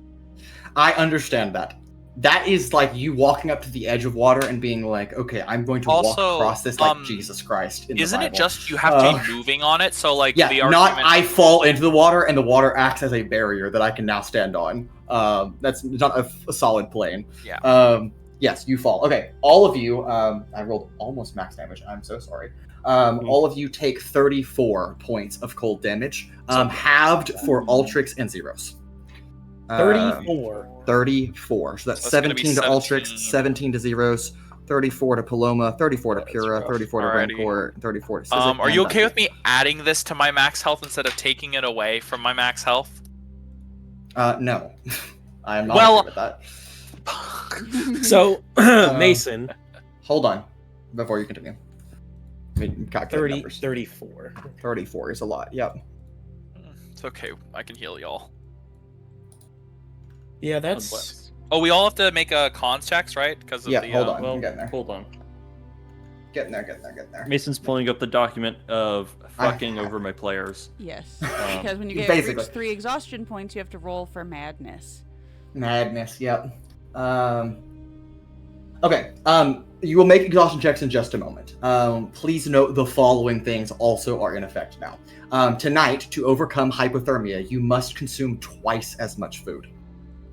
I understand that. That is like you walking up to the edge of water and being like, okay, I'm going to walk Also, across this like Jesus Christ. In the Isn't it Bible. just you have to be moving on it? So like Yeah, the not argument. I fall into the water and the water acts as a barrier that I can now stand on. That's not a solid plane. Yeah. Yes, you fall. Okay, all of you. I rolled almost max damage. I'm so sorry. All of you take 34 points of cold damage, halved for Altrix and Zeiros. 34. 34. So that's So it's gonna be 17 to Altrix, 17. 17 to Zeiros, 34 to Paloma, 34 to That's Pura, rough. 34 to Alrighty. Rancor, 34 to Sizik. Are you and okay with me adding this to my max health instead of taking it away from my max health? No. I'm not Well- okay with that. So Mason, Hold on before you continue. I mean, calculate 30, numbers. 34. 34 is a lot. Yep. It's okay. I can heal y'all. Yeah, that's. Oh, we all have to make a cons checks, right? Because of Yeah, the. hold on. Well, I'm getting there. hold on. Getting there. Mason's pulling up the document of fucking over my players. Yes, because when you get Basically. reach 3 exhaustion points, you have to roll for madness. Madness. Yep. Okay. You will make exhaustion checks in just a moment. Please note the following things also are in effect now. Tonight, to overcome hypothermia, you must consume twice as much food.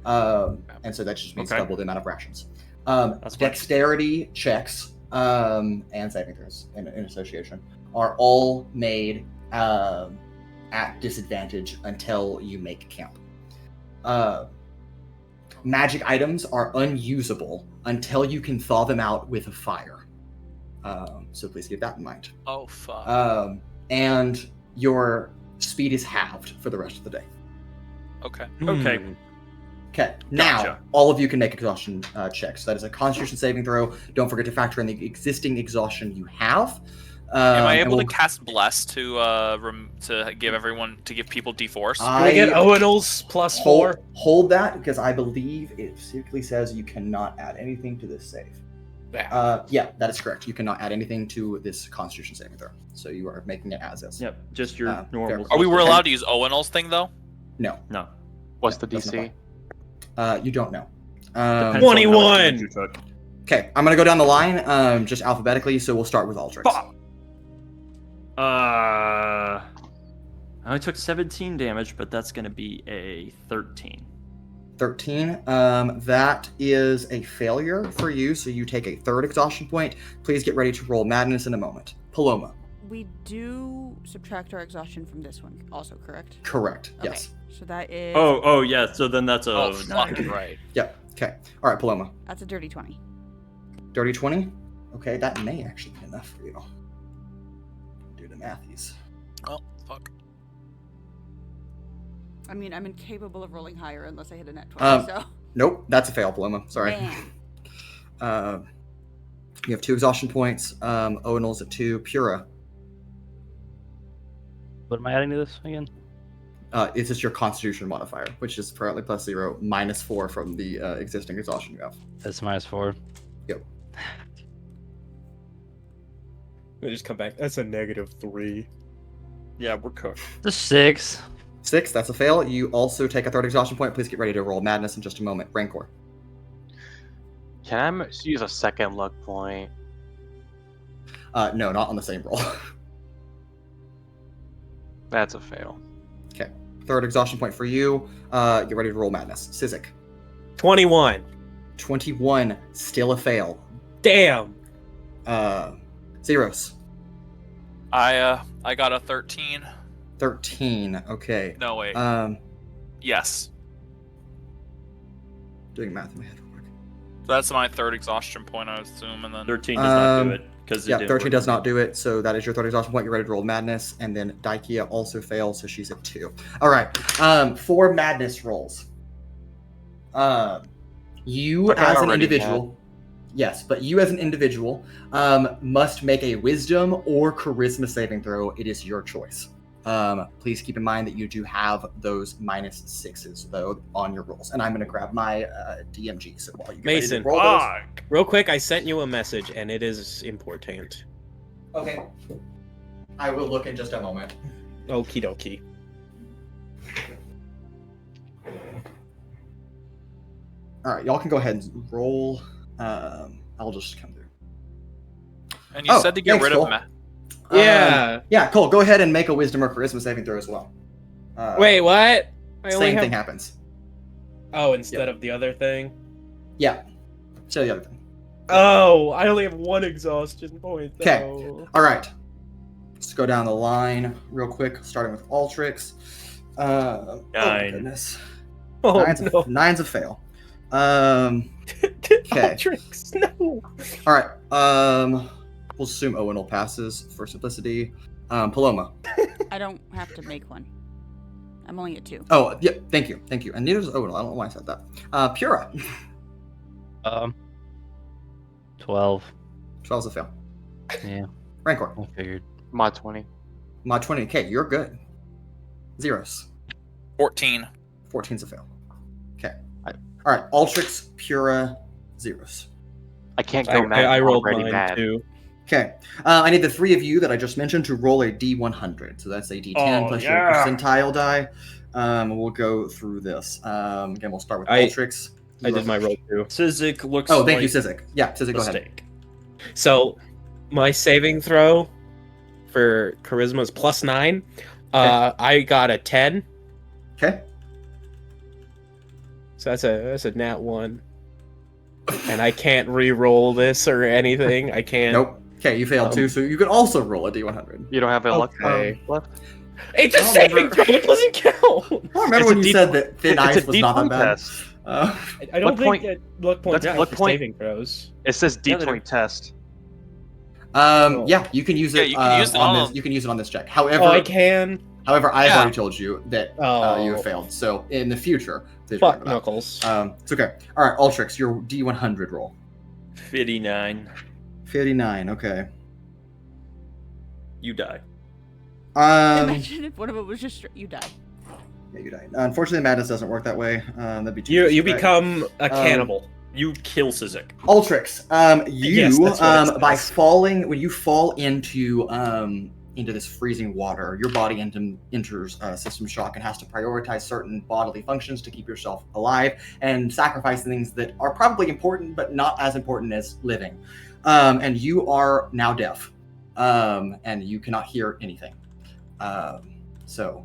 And so that just means Okay. double the amount of rations. That's fine. Dexterity checks and saving throws in association are all made at disadvantage until you make camp. Magic items are unusable until you can thaw them out with a fire. So please keep that in mind. Oh fuck. And your speed is halved for the rest of the day. Okay. Okay. Okay, now Gotcha. all of you can make exhaustion checks. That is a Constitution saving throw. Don't forget to factor in the existing exhaustion you have. Am I and able we'll- to cast Bless to give everyone to give people D-force? Do I get Owunul's plus 4? Hold that because I believe it specifically says you cannot add anything to this save. Yeah, that is correct. You cannot add anything to this Constitution saving throw. So you are making it as is. Yep, just your normal. Are we were Okay. allowed to use Owunul's thing though? No, No. What's the doesn't DC? you don't know. Depends on how much 21. damage you took. Okay, I'm gonna go down the line, just alphabetically. So we'll start with Altrix. Fuck. I only took 17 damage, but that's going to be a 13. 13. That is a failure for you, so you take a third exhaustion point. Please get ready to roll madness in a moment. Paloma. We do subtract our exhaustion from this one, also, correct? Correct. Okay. Yes. So that is. Oh, yeah. So then that's a. Oh, fucking right. Yep. Okay. All right, Paloma. That's a dirty 20. Dirty 20. Okay, that may actually be enough for you. Do the mathies. Oh, fuck. I mean, I'm incapable of rolling higher unless I hit a net 20, so. Nope, that's a fail, Paloma. Sorry. Man. You have 2 exhaustion points. Owunul's at 2. Pura. What am I adding to this again? It's just your Constitution modifier, which is currently +0, -4 from the existing exhaustion you have. That's -4. Yep. They just come back. That's a -3. Yeah, we're cooked. The 6. 6, that's a fail. You also take a third exhaustion point. Please get ready to roll madness in just a moment. Rancor. Can I use a second luck point? No, not on the same roll. That's a fail. Okay. Third exhaustion point for you. Get ready to roll madness. Sizik. 21. 21, still a fail. Damn. Zeiros. I got a 13. 13, okay. No, wait. Yes. Doing math in my head real quick. That's my third exhaustion point, I assume, and then 13 does not do it. Yeah, 13 does not do it, so that is your third exhaustion point. You're ready to roll madness, and then Daikia also fails, so she's at 2. All right, 4 madness rolls. You But I as an already individual, yes, but you as an individual must make a wisdom or charisma saving throw. It is your choice. Please keep in mind that you do have those -6s though on your rolls, and I'm going to grab my DMG. So while you get ready to Mason, roll those. real quick, I sent you a message, and it is important. Okay, I will look in just a moment. Okie dokie. All right, y'all can go ahead and roll. I'll just come through. and you said to get thanks, rid Cole. of ma- Yeah. Yeah, Cole, go ahead and make a wisdom or charisma saving throw as well. Wait, what? I only Same have... thing happens. Oh, instead of the other thing? Yeah. So the other thing. Oh, I only have 1 exhaustion point. Okay. though. All right. Let's go down the line real quick, starting with Altrix. Oh my 9. goodness. Oh, Nine's a fail. Okay. Altrix, no. All right. We'll assume Owunul passes for simplicity. Paloma. I don't have to make one. I'm only at 2. Oh, yeah. Thank you. And neither does Owunul. I don't know why I said that. Pura. 12. 12's a fail. Yeah, Rancor. I figured. Mod 20. Mod 20. Okay, you're good. Zeiros. 14. 14's a fail. Okay. All right. Altrix, Pura, Zeiros. I can't go mad. I I'm rolled already mine mad. too. Okay. I need the 3 of you that I just mentioned to roll a D100. So that's a D10 plus your percentile die. We'll go through this. Again, we'll start with Altrix. I did my roll too. Sizik looks Oh, thank like you, Sizik. Yeah, Sizik, go ahead. mistake. So, my saving throw for charisma is +9. I got a 10, Okay. so that's a nat 1. And I can't re-roll this or anything. I can't. Nope. Okay, you failed too, so you can also roll a D100. You don't have a luck Okay. left? It's a I don't saving remember. throw. It doesn't count. I remember It's when a you D- said that thin It's ice a was not that D20 bad. test. I don't What think point- that luck points What out for point- saving throws. It says Yeah, they're- D20 test. Yeah, you can use it. Yeah, you can use it on on- this. You can use it on this check. However, Oh, I can. However, I've Yeah. already told you that you have failed. So in the future, please Fuck remember that. Knuckles. It's okay. All right, Altrix, your D100 roll. 59. 59. Okay. You die. Imagine if one of them was just you die. Yeah, you died. Unfortunately, madness doesn't work that way. That'd be too You easy, right? become a cannibal. You kill Sizik. Ultrix, you Yes, that's what it by says. falling, when you fall into this freezing water, your body enters system shock and has to prioritize certain bodily functions to keep yourself alive and sacrifice things that are probably important but not as important as living. And you are now deaf, and you cannot hear anything. So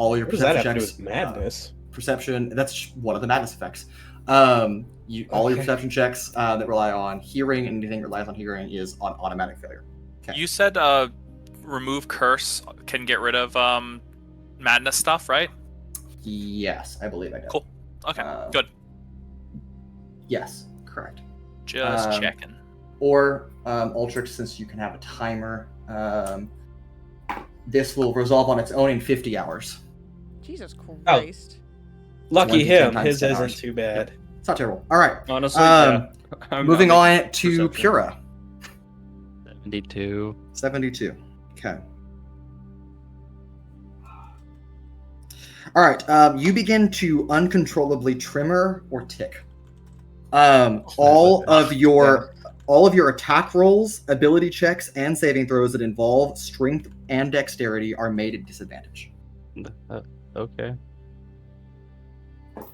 All your What does that perception have to do checks. with madness? Perception. That's one of the madness effects. All your Okay. perception checks that rely on hearing and anything that relies on hearing is on automatic failure. Okay. You said remove curse can get rid of madness stuff, right? Yes, I believe I did. Cool. Okay, Uh, good. Yes, correct. Just um, checking. Or Altrix, since you can have a timer, this will resolve on its own in 50 hours. Jesus Christ. Lucky 1d10 him. times His 10 isn't hours. too bad. It's not terrible. All right. Honestly, Moving on to Pura. 72. 72. Okay. All right. You begin to uncontrollably tremor or tick. All of your attack rolls, ability checks, and saving throws that involve strength and dexterity are made at disadvantage. Okay.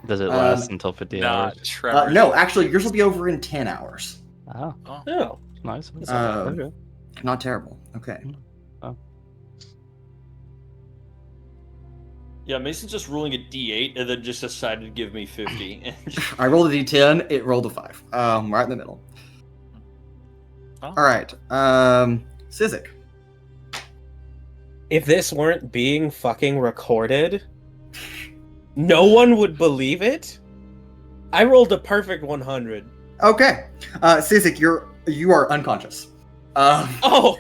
Does it last until 50 Not hours? Trevor. No, actually, yours will be over in 10 hours. Oh, Oh. nice. Okay. Not terrible. Okay. Yeah, Mason's just rolling a d8 and then just decided to give me 50. I rolled a d10. It rolled a 5. Right in the middle. Oh. All right. Sizik. If this weren't being fucking recorded, no one would believe it. I rolled a perfect 100. Okay. Sizik, you are unconscious. Oh,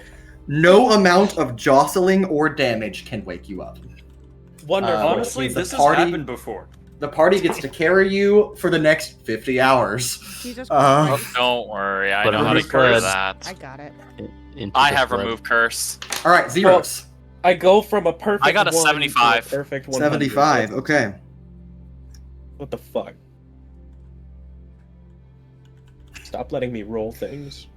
No amount of jostling or damage can wake you up. wonderful. Honestly, means the this party- has happened before. The party gets to carry you for the next 50 hours. Jesus Uh, Christ. Don't worry, I But know how to remove cure curse. that. I got it. I have removed curse. All right, Zeiros. I go from a perfect I got a 1 to 75. perfect 100. 75. Okay. What the fuck? Stop letting me roll things.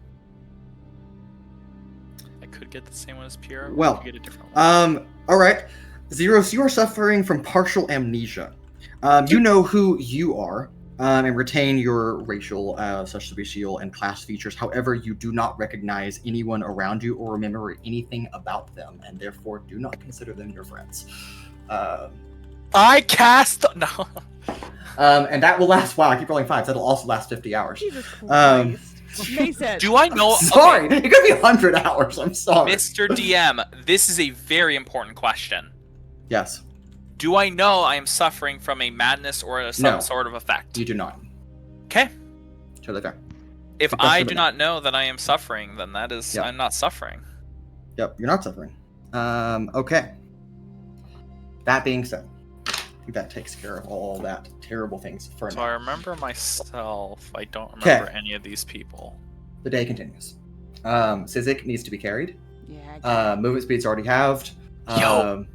I could get the same one as Pura. Well, or I could get a different one. All right. Zeiros, you are suffering from partial amnesia. You know who you are, and retain your racial, racial and class features. However, you do not recognize anyone around you or remember anything about them, and therefore do not consider them your friends. I cast no. And that will last. Wow, I keep rolling 5s. That'll also last 50 hours. Jesus Um, Christ. Mason. Do I know? Sorry, Okay, it could be 100 hours. I'm sorry. Mr. DM, this is a very important question. Yes, Do I know I am suffering from a madness or some No. sort of effect? you do not. Okay. Totally fair. If It does I for do me. not know that I am suffering, then that is Yep. I'm not suffering. Yep, you're not suffering. Okay. That being said, I think that takes care of all that terrible things for So I now. remember myself. I don't 'Kay. remember any of these people. The day continues. Sizik needs to be carried. Yeah, I got it. Movement speed's already halved. Yo,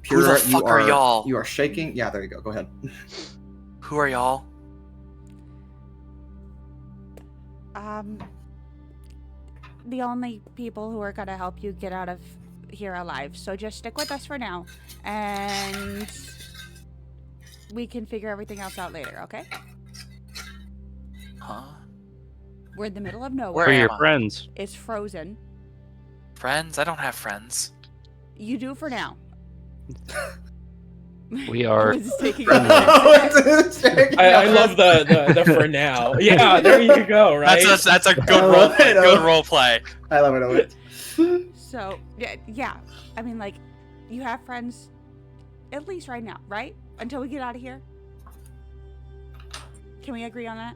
Pura, who the fuck you are y'all? You are shaking. Yeah, there you go. Go ahead. Who are y'all? The only people who are gonna help you get out of here alive. So just stick with us for now, and we can figure everything else out later. Okay? Huh? We're in the middle of Who nowhere. are Where your am I? friends? It's frozen. Friends? I don't have friends. You do for now. We are. Owens is taking friendly. I love the for now. Yeah, there you go, right? That's a good I role love play. it, Good Owen. role play. I love it. Owen. So yeah. I mean, like, you have friends, at least right now, right? Until we get out of here. Can we agree on that?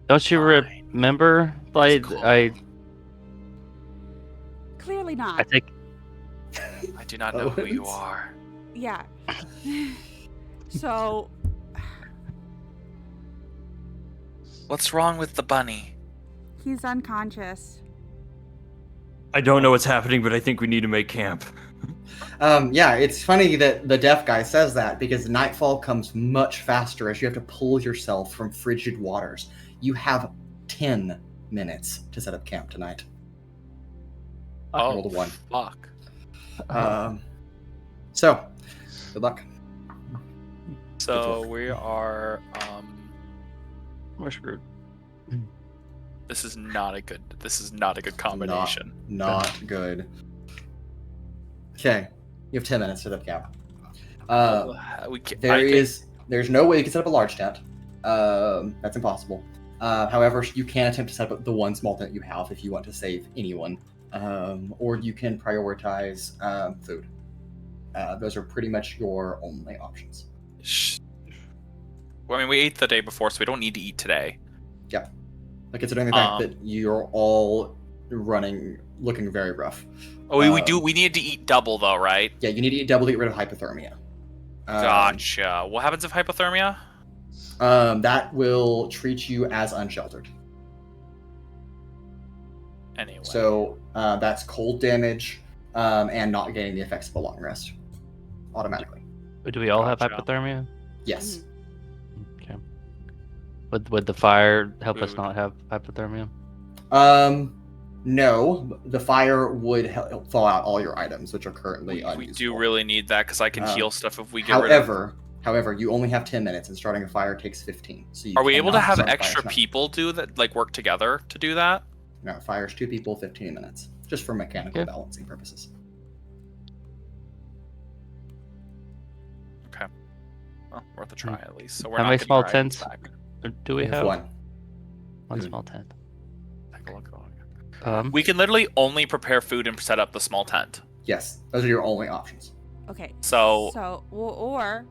Don't you Fine. remember? Like, cool. I Clearly not. think I do not know who you Owens. are. Yeah. So What's wrong with the bunny? he's unconscious. I don't know what's happening, but I think we need to make camp. Yeah, it's funny that the deaf guy says that because nightfall comes much faster as you have to pull yourself from frigid waters. You have 10 minutes to set up camp tonight. Oh, rolled a 1. fuck. So, good luck. So we are. we're screwed. This is not a good. This is not a good combination. Not good. Okay, you have 10 minutes to set up camp. There's no way you can set up a large tent. That's impossible. However, you can attempt to set up the one small tent you have if you want to save anyone, or you can prioritize food. Those are pretty much your only options. Well, I mean, we ate the day before, so we don't need to eat today. Yeah, like considering the fact that you're all looking very rough. Oh, we need to eat double though, right? Yeah, you need to eat double to get rid of hypothermia. Gotcha. What happens if hypothermia? That will treat you as unsheltered. Anyway. So that's cold damage and not getting the effects of a long rest automatically. Do we all have Gotcha. hypothermia? Yes. Okay. Would the fire help us not have hypothermia? No. The fire would help thaw out all your items, which are currently unusable. We do really need that because I can heal stuff if we get rid of. However, you only have 10 minutes, and starting a fire takes 15. So are we able to have start extra people do that, like work together to do that? No, fire's 2 people, 15 minutes, just for mechanical balancing purposes. Okay. Well, worth a try at least. So we're How not many getting small our items tents back. do we have? One. One small tent. Take a look. We can literally only prepare food and set up the small tent. Yes, those are your only options. Okay. So or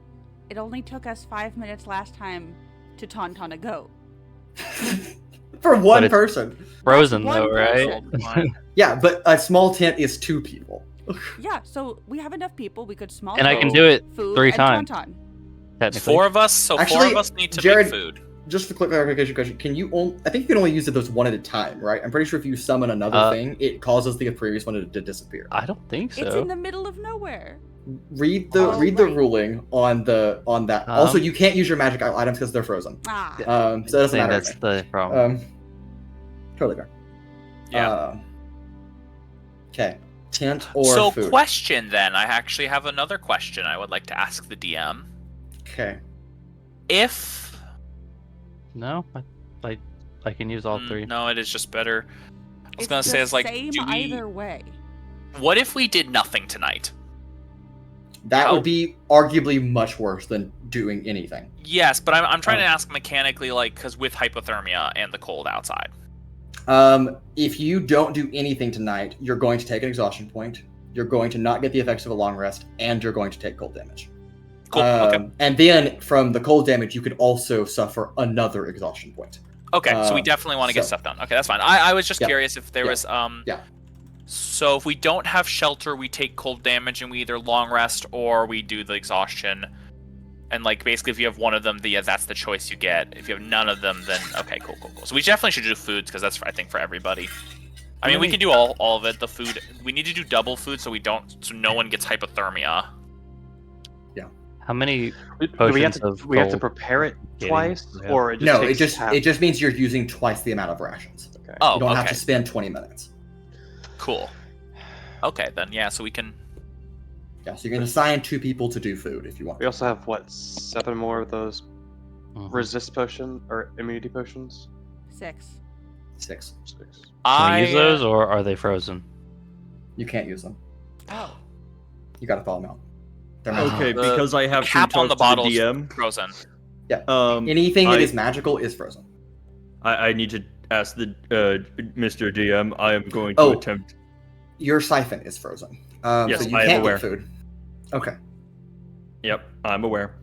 it only took us 5 minutes last time to tauntaun a goat. For one it's person. Frozen One though, right? person. Yeah, but a small tent is 2 people. Yeah, so we have enough people. We could small. And I can do it food 3 and times. tauntaun. Technically. 4 of us, so Actually, 4 of us need to Jared- make food. Just for quick clarification question, I think you can only use those one at a time, right? I'm pretty sure if you summon another thing, it causes the previous one to disappear. I don't think so. It's in the middle of nowhere. Read the ruling on that. Also, you can't use your magic items because they're frozen. Ah. So that doesn't matter. That's the problem. Totally fair. Yeah. Okay. Tent or So food? question then. I actually have another question I would like to ask the DM. Okay. If No, I can use all 3. No, it is just better. I was It's gonna say, the it's like, same do we? either way. What if we did nothing tonight? That would be arguably much worse than doing anything. Yes, but I'm trying to ask mechanically, like, because with hypothermia and the cold outside. If you don't do anything tonight, you're going to take an exhaustion point. You're going to not get the effects of a long rest, and you're going to take cold damage. Cool. Okay. And then from the cold damage, you could also suffer another exhaustion point. Okay. So we definitely want to get stuff done. Okay, that's fine. I was just curious if there was So if we don't have shelter, we take cold damage and we either long rest or we do the exhaustion. And like basically, if you have one of them, that's the choice you get. If you have none of them, then okay, cool. So we definitely should do foods because that's I think for everybody. I mean, we can do all of it. The food we need to do double food so no one gets hypothermia. How many Do we have to cold prepare it getting- twice, yeah. or it just No, takes it just means you're using twice the amount of rations. Okay. Oh, You don't have okay. to spend 20 minutes. Cool. Okay, then so we can. Yeah, so you can assign 2 people to do food if you want. We also have 7 more of those Mhm. resist potion or immunity potions. 6. 6. 6. Can we use those, or are they frozen? You can't use them. Oh. You gotta thaw them out. They're magical. Okay, because I have to cap on talk the to bottles the DM. frozen. Anything that is magical is frozen. I need to ask the Mr. DM. I am going to attempt. Your siphon is frozen. Yes, so you I am can't aware. get food. Okay. Yep, I'm aware.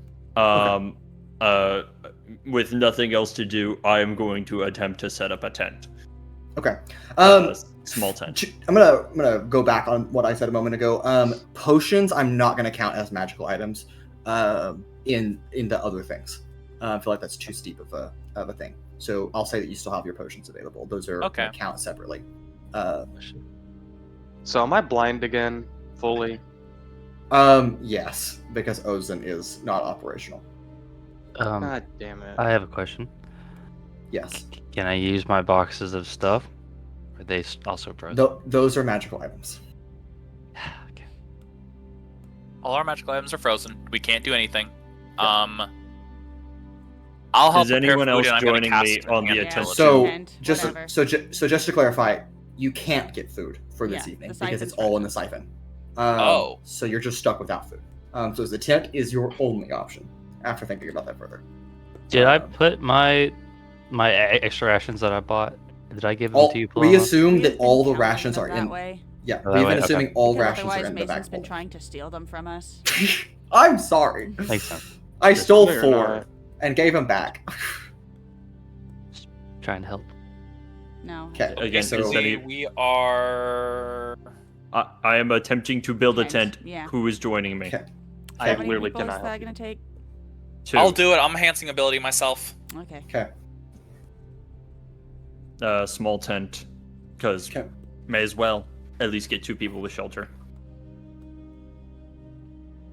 With nothing else to do, I am going to attempt to set up a tent. Okay. Small tent. I'm gonna go back on what I said a moment ago. Potions I'm not gonna count as magical items. In the other things, I feel like that's too steep of a thing. So I'll say that you still have your potions available. Those are Okay. count separately. So am I blind again, fully? Yes, because Ozen is not operational. God damn it. I have a question. Yes. Can I use my boxes of stuff? Or are they also frozen? Those are magical items. Okay. All our magical items are frozen. We can't do anything. I'll help. Is anyone prepare food else and I'm gonna joining cast me on the enhance attention? So And just whatever. so just to clarify, you can't get food for this Yeah, evening the because it's siphon's all in the siphon. So you're just stuck without food. So the tent is your only option after thinking about that further. Did I put my extra rations that I bought? Did I give them to you, Paloma? We assume We've that been all the counting rations them are that in. way. Yeah, Oh, we've that been way, assuming okay. all Because rations are otherwise in the Mason's back. been trying to steal them from us. I'm sorry. Makes sense. I stole They're 4 not. and gave them back. Trying to help. No. Okay. Again, so is any- we are. I am attempting to build a Tent, tent. yeah. Who is joining me? Okay. I How many literally people is cannot that help you. gonna take? 2. I'll do it. I'm enhancing ability myself. Okay. Okay. Small tent, because Okay. may as well at least get 2 people with shelter.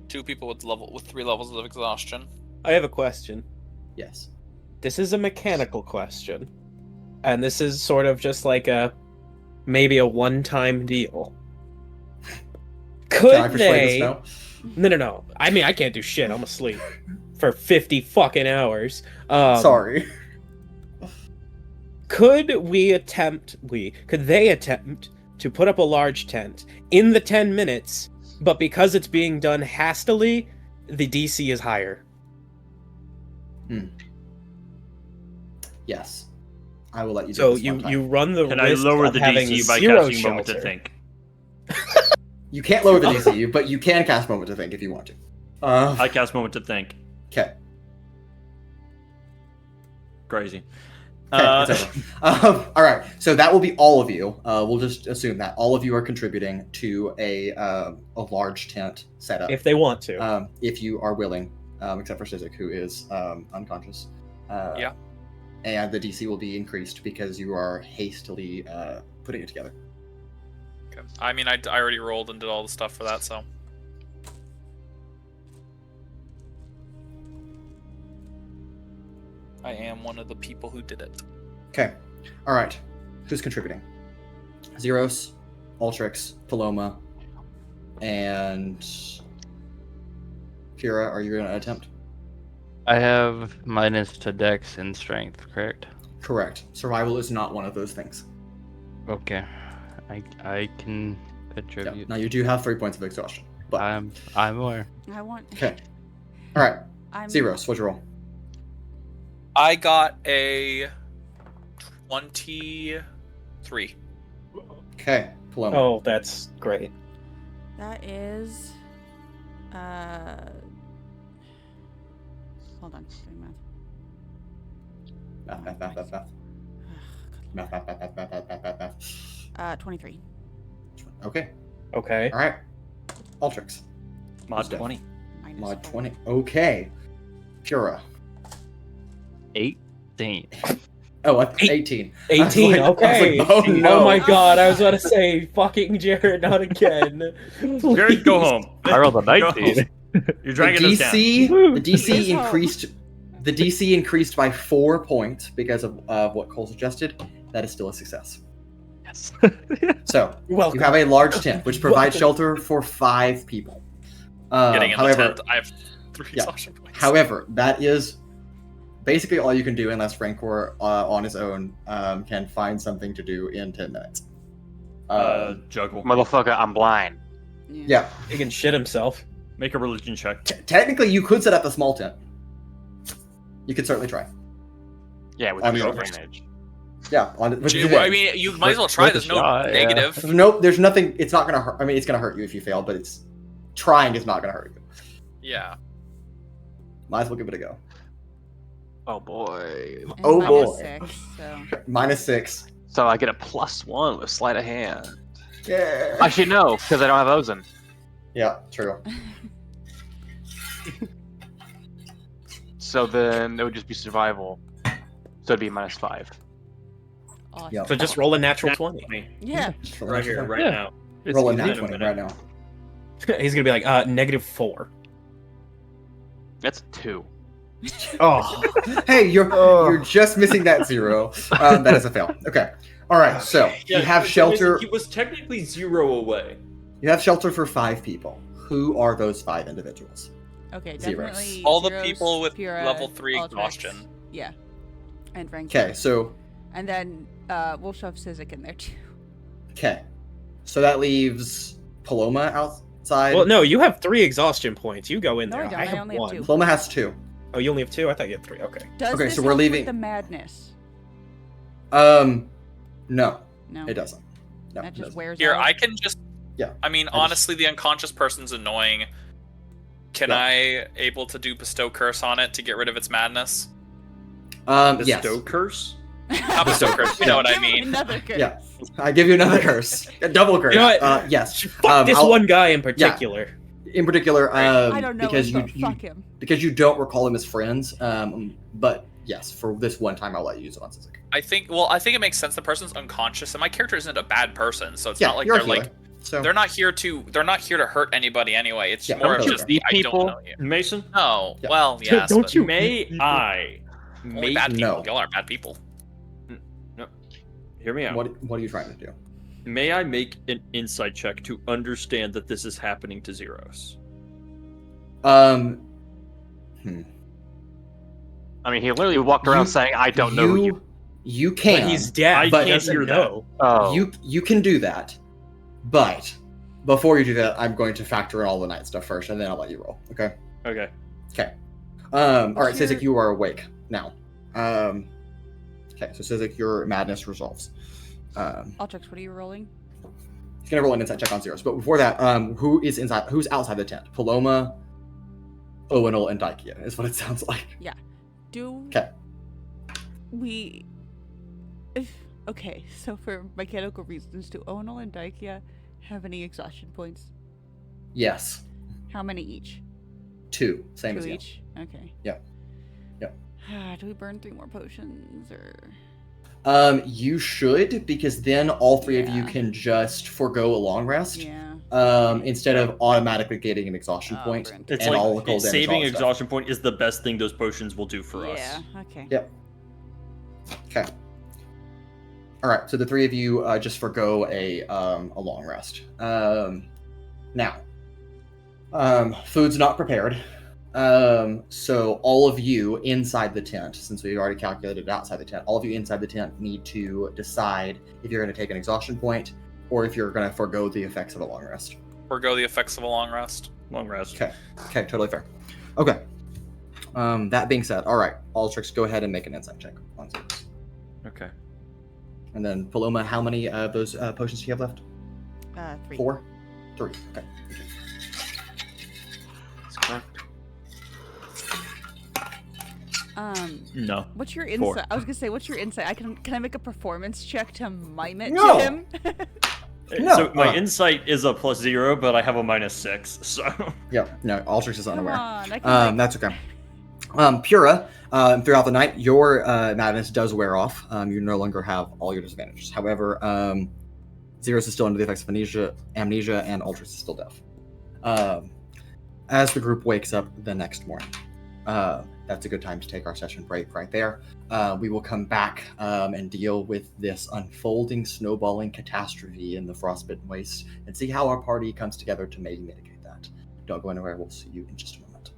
2 people with 3 levels of exhaustion. I have a question. Yes. This is a mechanical question, and this is sort of just like maybe a one-time deal. Could Can I persuade this they? now? No. I mean, I can't do shit. I'm asleep for 50 fucking hours. Sorry. Could they attempt to put up a large tent in the 10 minutes, but because it's being done hastily, the DC is higher? Yes. I will let you do So this one time. you run the Can I risk lower of the having DC by 0 casting Moment to shelter. Think? You can't lower the DC, but you can cast Moment to Think if you want to. I cast Moment to Think. Okay. Crazy. Okay, it's over. All right, so that will be all of you. We'll just assume that all of you are contributing to a large tent setup. If they want to. If you are willing, except for Sizik, who is unconscious. Yeah. And the DC will be increased because you are hastily putting it together. Okay. I mean, I already rolled and did all the stuff for that, so. I am one of the people who did it. Okay. All right. Who's contributing? Zeiros, Altrix, Paloma, and Pura. Are you going to attempt? I have minus to Dex and Strength, correct? Correct. Survival is not one of those things. Okay. I can Yeah. contribute. Now you do have 3 points of exhaustion. But I'm aware. I want. okay. All right. I'm. Zeiros, what'd you roll? I got a 23. Okay. Paloma. Oh, that's great. That is. Hold on. Doing math. Math. 23. Okay. Okay. All right. Altrix. Mod Steph. 20. Minus Mod 4. 20. Okay. Pura. 18. Oh, 18. 18, I was okay. like, oh, no. Oh my god, I was about to say, fucking Jared, not again. Jared, go Please. home. I rolled a Go 19. home. You're dragging us down. The DC Please help. increased. The DC increased by 4 points because of what Cole suggested. That is still a success. Yes. So You're welcome. you have a large tent, which provides Welcome. shelter for 5 people. Getting in the However, tent, I have 3 yeah. exhaustion points. However, that is basically all you can do unless Rancor on his own can find something to do in 10 minutes. Juggle. Motherfucker, I'm blind. Yeah, He can shit himself. Make a religion check. technically you could set up a small tent. You could certainly try. Yeah, with On the the advantage. Yeah, on with Gee, the well, I mean, you might as well try. Worth a There's no shot, yeah. negative. Nope, there's nothing. It's not gonna hurt. I mean, it's gonna hurt you if you fail, but it's trying is not gonna hurt you. Yeah. Might as well give it a go. Oh boy. And Oh, minus boy. 6, so. -6. So I get a +1 with sleight of hand. Yeah. Actually, no, because I don't have Ozen. Yeah, true. So then it would just be survival. So it'd be -5. Awesome. Yeah. So just roll a natural 20. Yeah. Right here, right Yeah. now. It's Roll a easy. nat 20 right now. He's gonna be like, -4. That's 2. Oh. Hey, you're just missing that 0. That is a fail. Okay. All right. So you have shelter. He was technically 0 away. You have shelter for 5 people. Who are those 5 individuals? Okay, Zeros. definitely. All the Zeros, people with Pura, level 3 Altrix. exhaustion. Yeah. And Rancor. Okay. So And then we'll shove Sizik in there too. okay. So that leaves Paloma out. side. Well, no, you have 3 exhaustion points. You go in No, there. I don't. I I have only have 1. 2. Paloma has 2. Oh, you only have 2? I thought you had 3. Okay. Does Okay, this so we're help with leaving- the madness? No, No. it doesn't. No, That it just doesn't. wears Here, out. I can just. Yeah, I mean, just- honestly, the unconscious person's annoying. Can Yeah. I able to do bestow curse on it to get rid of its madness? Yes. Bestow curse? Not bestow curse. You know what I Give me mean. Another curse. Yeah. I give you another curse. A double curse. You know what? Yes. Fuck this I'll- one guy in particular. In particular, I don't know. because Because you fuck him. because you don't recall him as friends. But yes, for this one time, I'll let you use it on Sizik. I think it makes sense. The person's unconscious, and my character isn't a bad person, so it's Yeah, not like you're a they're healer. like So they're not here to hurt anybody anyway. It's Yeah, more don't of you just beat I people? don't know you. Mason? No, Yeah. well, yes. Don't but you- May I Only make... bad people. No. Y'all are bad people. No. Hear me out. what are you trying to do? May I make an insight check to understand that this is happening to Zeiros? I mean, he literally walked around You- saying, "I don't know who you." You can. But he's dead. I He can't doesn't hear that. know. Oh, You can do that, but before you do that, I'm going to factor in all the night stuff first, and then I'll let you roll. Okay. Okay. Okay. All right, What's your- Sizik, you are awake now. Okay, so Sizik, your madness resolves. Altrix, what are you rolling? He's gonna roll an insight check on Zeiros, but before that, who's outside the tent? Paloma, Owunul, and Daikia is what it sounds like. Do Okay. we? Okay, so for mechanical reasons, do Owunul and Daikia have any exhaustion points? Yes, How many each? 2, same 2 as you. each. Okay. Yep. Yep. Do we burn 3 more potions or? You should, because then all 3 of you Yeah. can just forego a long rest. Yeah. Instead of automatically getting an exhaustion Oh, point. burn. It's And all the like cold damage, saving all that stuff. exhaustion point is the best thing those potions will do for us. Yeah. Okay. Yep. Okay. All right. So the 3 of you just forgo a long rest. Now, food's not prepared. So all of you inside the tent, since we already calculated outside the tent, all of you inside the tent need to decide if you're going to take an exhaustion point or if you're going to forgo the effects of a long rest. Forgo the effects of a long rest. Long rest. Okay. Okay, totally fair. Okay. That being said, all right, Altrix, go ahead and make an insight check on Zeiros. Okay. And then Paloma, how many of those potions do you have left? 3. 4? 3. Okay. that's correct. No. What's your 4. insight? I was gonna say, what's your insight? Can I make a performance check to mime it No. to him? No, So my insight is a +0, but I have a -6. So Yep. No, Altrix is Come unaware. on, I can That's okay. Pura, throughout the night, your madness does wear off. You no longer have all your disadvantages. However, Zeiros is still under the effects of amnesia, and Altrix is still deaf. As the group wakes up the next morning, that's a good time to take our session break right there. We will come back and deal with this unfolding, snowballing catastrophe in the Frostbitten Waste and see how our party comes together to maybe mitigate that. Don't go anywhere. We'll see you in just a moment.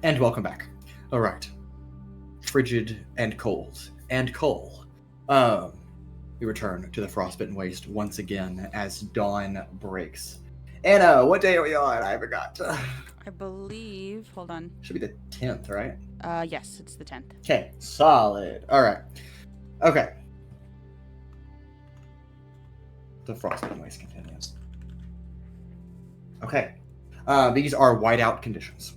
And welcome back. All right. Frigid and cold and coal. We return to the Frostbitten Waste once again as dawn breaks. Anna, what day are we on? I forgot. I believe. Hold on. Should be the 10th, right? Yes, it's the 10th. Okay, solid. All right. Okay. The Frostbitten Waste continues. Okay. These are whiteout conditions.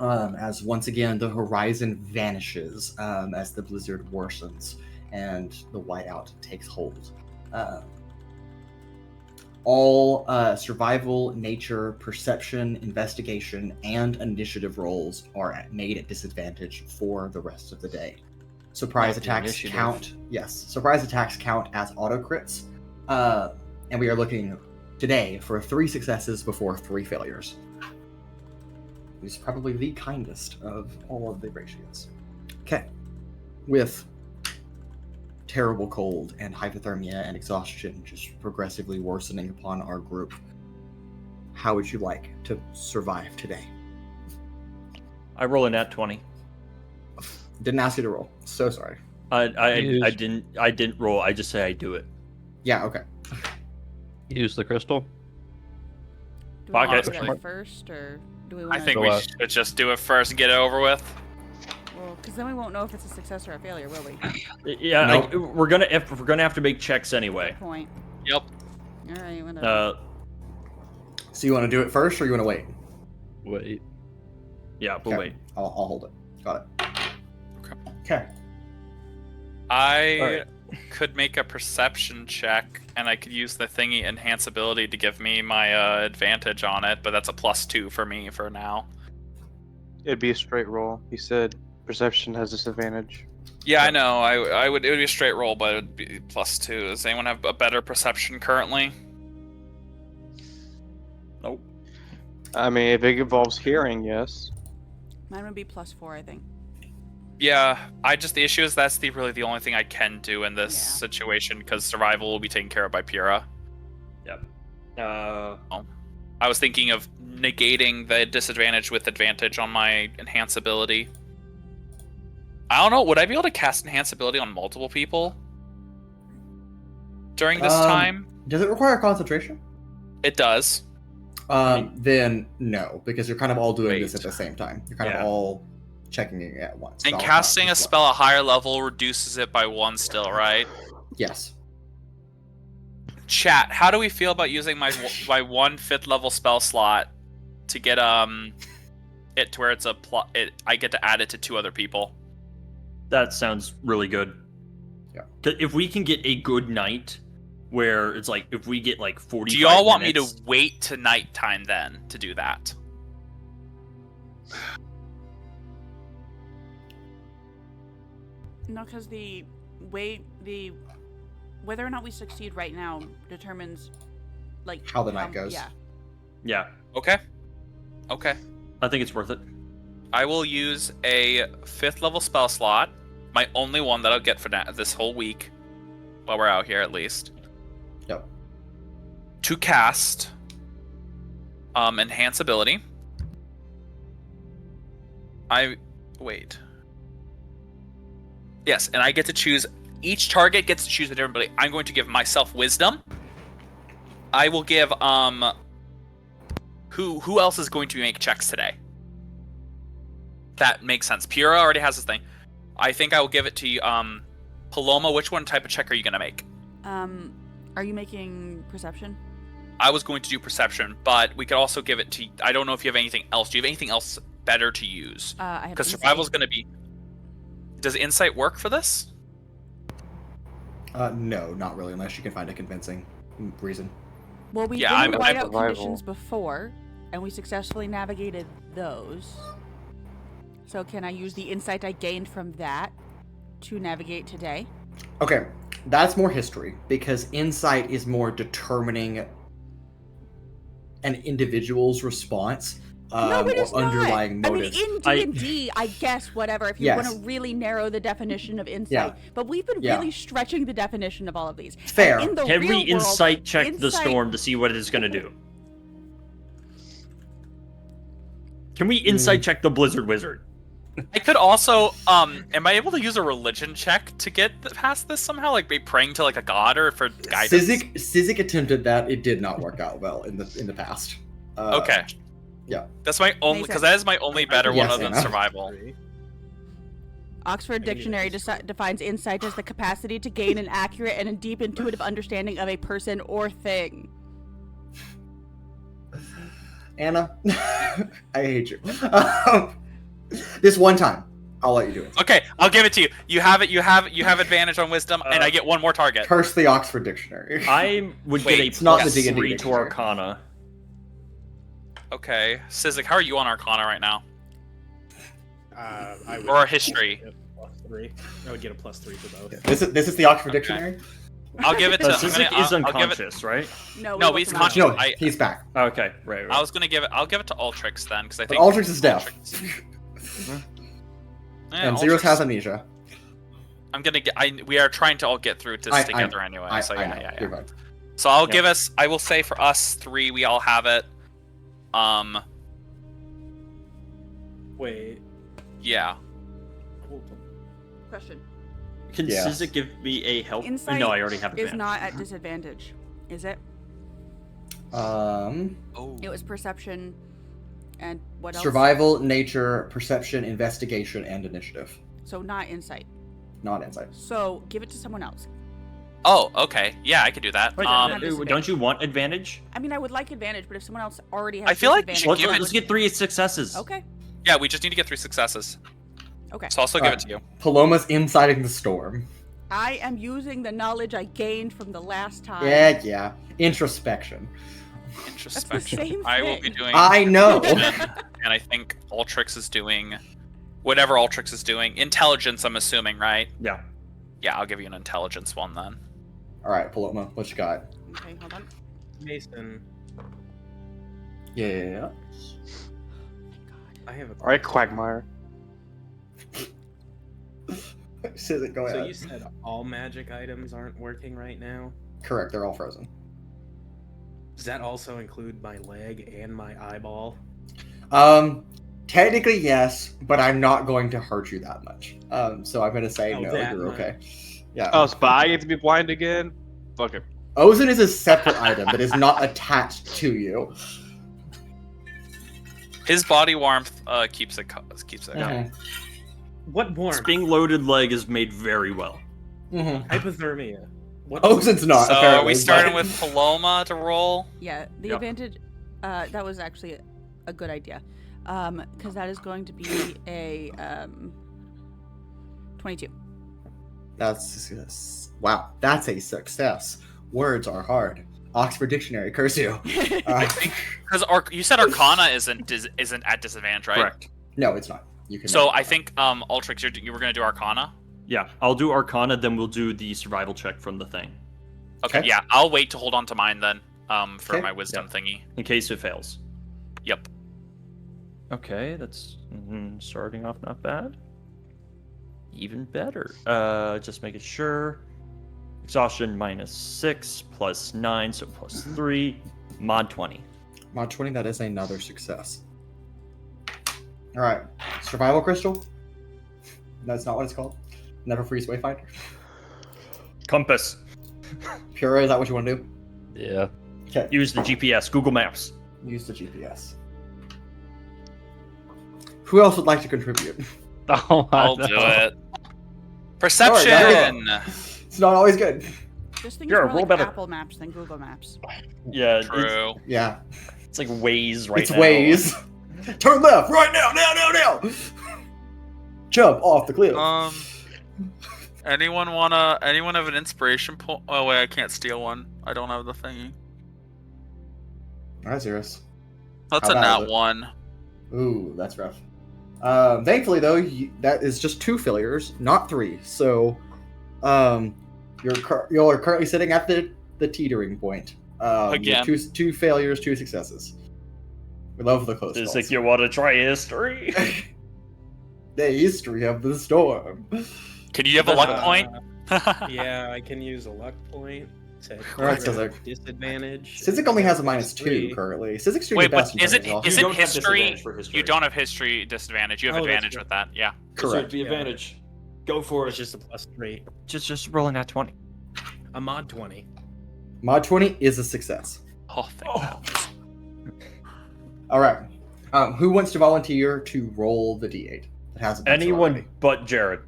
As once again the horizon vanishes as the blizzard worsens and the whiteout takes hold. All survival, nature, perception, investigation, and initiative rolls are made at disadvantage for the rest of the day. Surprise Not the attacks initiative. count. Yes, surprise attacks count as auto crits, and we are looking today for 3 successes before 3 failures. He's probably the kindest of all of the ratios. Okay. With terrible cold and hypothermia and exhaustion just progressively worsening upon our group, how would you like to survive today? I roll a nat 20. Didn't ask you to roll. So sorry. I didn't roll. I just say I do it. Yeah, okay. Use the crystal. Do we want Okay. to do that first, or do we want I to... think Go we out. should just do it first and get it over with. Well, because then we won't know if it's a success or a failure, will we? Yeah, Nope. we're gonna have to make checks anyway. Good point. Yep. All right, whatever. So you want to do it first or you want to wait? Wait. Yeah, we'll Okay. wait. I'll hold it. Got it. Okay. Okay. I Alright. could make a perception check, and I could use the thingy enhance ability to give me my advantage on it, but that's a +2 for me for now. It'd be a straight roll. He said perception has disadvantage. Yeah, I know. It would be a straight roll, but it would be +2. Does anyone have a better perception currently? Nope. I mean, if it involves hearing, yes. Mine would be +4, I think. Yeah, the issue is that's really the only thing I can do in this Yeah. situation, because survival will be taken care of by Pura. Yep. I was thinking of negating the disadvantage with advantage on my enhance ability. I don't know, would I be able to cast enhance ability on multiple people during this time? Does it require concentration? It does. Then no, because you're kind of all doing this Wait. at the same time. You're kind Yeah. of all checking it at once. And So I'll casting a count as spell well. at higher level reduces it by 1 still, right? Yes. Chat, how do we feel about using my 1 5th level spell slot to get it to where it's I get to add it to 2 other people? That sounds really good. Yeah. 'Cause if we can get a good night where it's like, if we get like 40. Do y'all want me to wait to nighttime then to do that? No, because whether or not we succeed right now determines, like, How the night goes. Yeah. Yeah, Okay. I think it's worth it. I will use a 5th level spell slot, my only one that I'll get for this whole week, while we're out here at least, Yep. to cast enhance ability. Yes, and I get to choose. Each target gets to choose a different ability. I'm going to give myself wisdom. I will give who else is going to make checks today? That makes sense. Pura already has this thing. I think I will give it to you. Paloma, which one type of check are you gonna make? Are you making perception? I was going to do perception, but we could also give it to. I don't know if you have anything else. Do you have anything else better to use? I have Because insight. survival's gonna be. Does insight work for this? No, not really, unless you can find a convincing reason. Well, we've Yeah, been in I'm whiteout survival. conditions before, and we successfully navigated those. So can I use the insight I gained from that to navigate today? Okay, that's more history, because insight is more determining an individual's response No, it or is not. underlying I mean, motives. in D&D, I guess, whatever, if you Yes. want to really narrow the definition of insight. Yeah. But we've been Yeah. really stretching the definition of all of these. And Fair. in the Can real we world, insight check the insight- storm to see what it's going to do? Can we insight check the Blizzard Wizard? I could also, am I able to use a religion check to get past this somehow? Like, be praying to like a god or for guidance? Sizik attempted that. It did not work out well in the past. Okay. Yeah. That's my only, because that is my only better one Yes, other than Anna. survival. Oxford Dictionary defines insight as the capacity to gain an accurate and a deep intuitive understanding of a person or thing. Anna, I hate you. This one time, I'll let you do it. Okay, I'll give it to you. You have it. You have advantage on wisdom, and I get one more target. Curse the Oxford Dictionary. I would Wait, get a it's not plus the D&D 3 to dictionary. Arcana. Okay, Sizik, how are you on Arcana right now? I would Or history? get a +3. I would get a +3 for both. This is the Oxford Okay. Dictionary. I'll give it to. Sizik is I'll give it. unconscious, right? No, No, we he's looked conscious. around. No, I- he's back. Okay, right. I was gonna give it. I'll give it to Altrix then, because I But think Altrix is deaf, Yeah, and Zeiros Altrix- has amnesia. I'm gonna get. We are trying to all get through this I together know. anyway. I So know. yeah. You're right. So I'll Yeah. give us. I will say for us three, we all have it. Wait. Yeah. Hold on. Question. Can Yeah. Sizik give me a help? Insight No, I already have is advantage. not at disadvantage, is it? Oh. It was perception and what else? Survival, nature, perception, investigation, and initiative. So not insight. Not insight. So give it to someone else. Oh, okay. Yeah, I could do that. Wait, don't you want advantage? I mean, I would like advantage, but if someone else already has I feel like you disadvantage, should give it- Let's get 3 successes. Okay. Yeah, we just need to get 3 successes. Okay. So I'll still give it to you. Paloma's inciting the storm. I am using the knowledge I gained from the last time. Yeah. Introspection. Introspection. same I will be thing. doing. I know. And I think Altrix is doing whatever Altrix is doing. Intelligence, I'm assuming, right? Yeah. Yeah, I'll give you an intelligence one then. All right, Paloma, what you got? Okay, hold on. Mason, Yeah. I have a All right, Quagmire. Sizik, go So ahead. you said all magic items aren't working right now? Correct, they're all frozen. Does that also include my leg and my eyeball? Technically yes, but I'm not going to hurt you that much. So I'm gonna say Oh, no, that you're much. okay. Yeah. Oh, Spy gets to be blind again? Fuck it. Ozin is a separate item that is not attached to you. His body warmth keeps it. Mhm. What warmth? Spring-loaded leg is made very well. Mhm. Hypothermia. What? Ozin's not. So are apparently, we starting but- with Paloma to roll? Yeah, the Yep. advantage. That was actually a good idea, because that is going to be a 22. That's wow. That's a success. Words are hard. Oxford Dictionary, curse you. Because you said Arcana isn't at disadvantage, right? Correct. No, it's not. You can. So I think Altrix, you were gonna do Arcana. Yeah, I'll do Arcana, then we'll do the survival check from the thing, Okay. Okay. Yeah, I'll wait to hold on to mine then. For Okay. my wisdom thingy. in case it fails. Yep. Okay, that's starting off not bad. Even better. Just making sure. Exhaustion -6 plus 9, so plus 3. Mod 20. Mod 20. That is another success. All right. Survival crystal. That's not what it's called. Never freeze wayfinder. Compass. Pura, is that what you want to do? Yeah. Okay. Use the GPS. Google Maps. Use the GPS. Who else would like to contribute? Oh, I'll do it. Perception. It's not always good. This thing Sure, is more roll like better. Apple Maps than Google Maps. Yeah, True. Yeah. it's like Waze right It's now. ways. Turn left right now. Jump off the cliff. Anyone have an inspiration point? Oh wait, I can't steal one. I don't have the thingy. All right, Zeiros. That's How a bad nat is it? 1. Ooh, that's rough. Thankfully, though, that is just 2 failures, not 3. So, you're currently sitting at the teetering point. Again. Two failures, 2 successes. We love the close It's calls. like you want to try history. The history of the storm. Can you have a luck point? Yeah, I can use a luck point. Alright, Sizik. Disadvantage. Sizik only has a -2 3. currently. Sizik's doing Wait, the best. but is it You is it don't have history? disadvantage for history. You don't have history disadvantage. You have Oh, that's advantage right. with that. Yeah. So Correct. it'd be Yeah. advantage. Go for It's it. just a +3. Just rolling that 20. A mod 20. Mod 20 is a success. Oh, thank God. All right. Who wants to volunteer to roll the D8? That has a Anyone but Jared.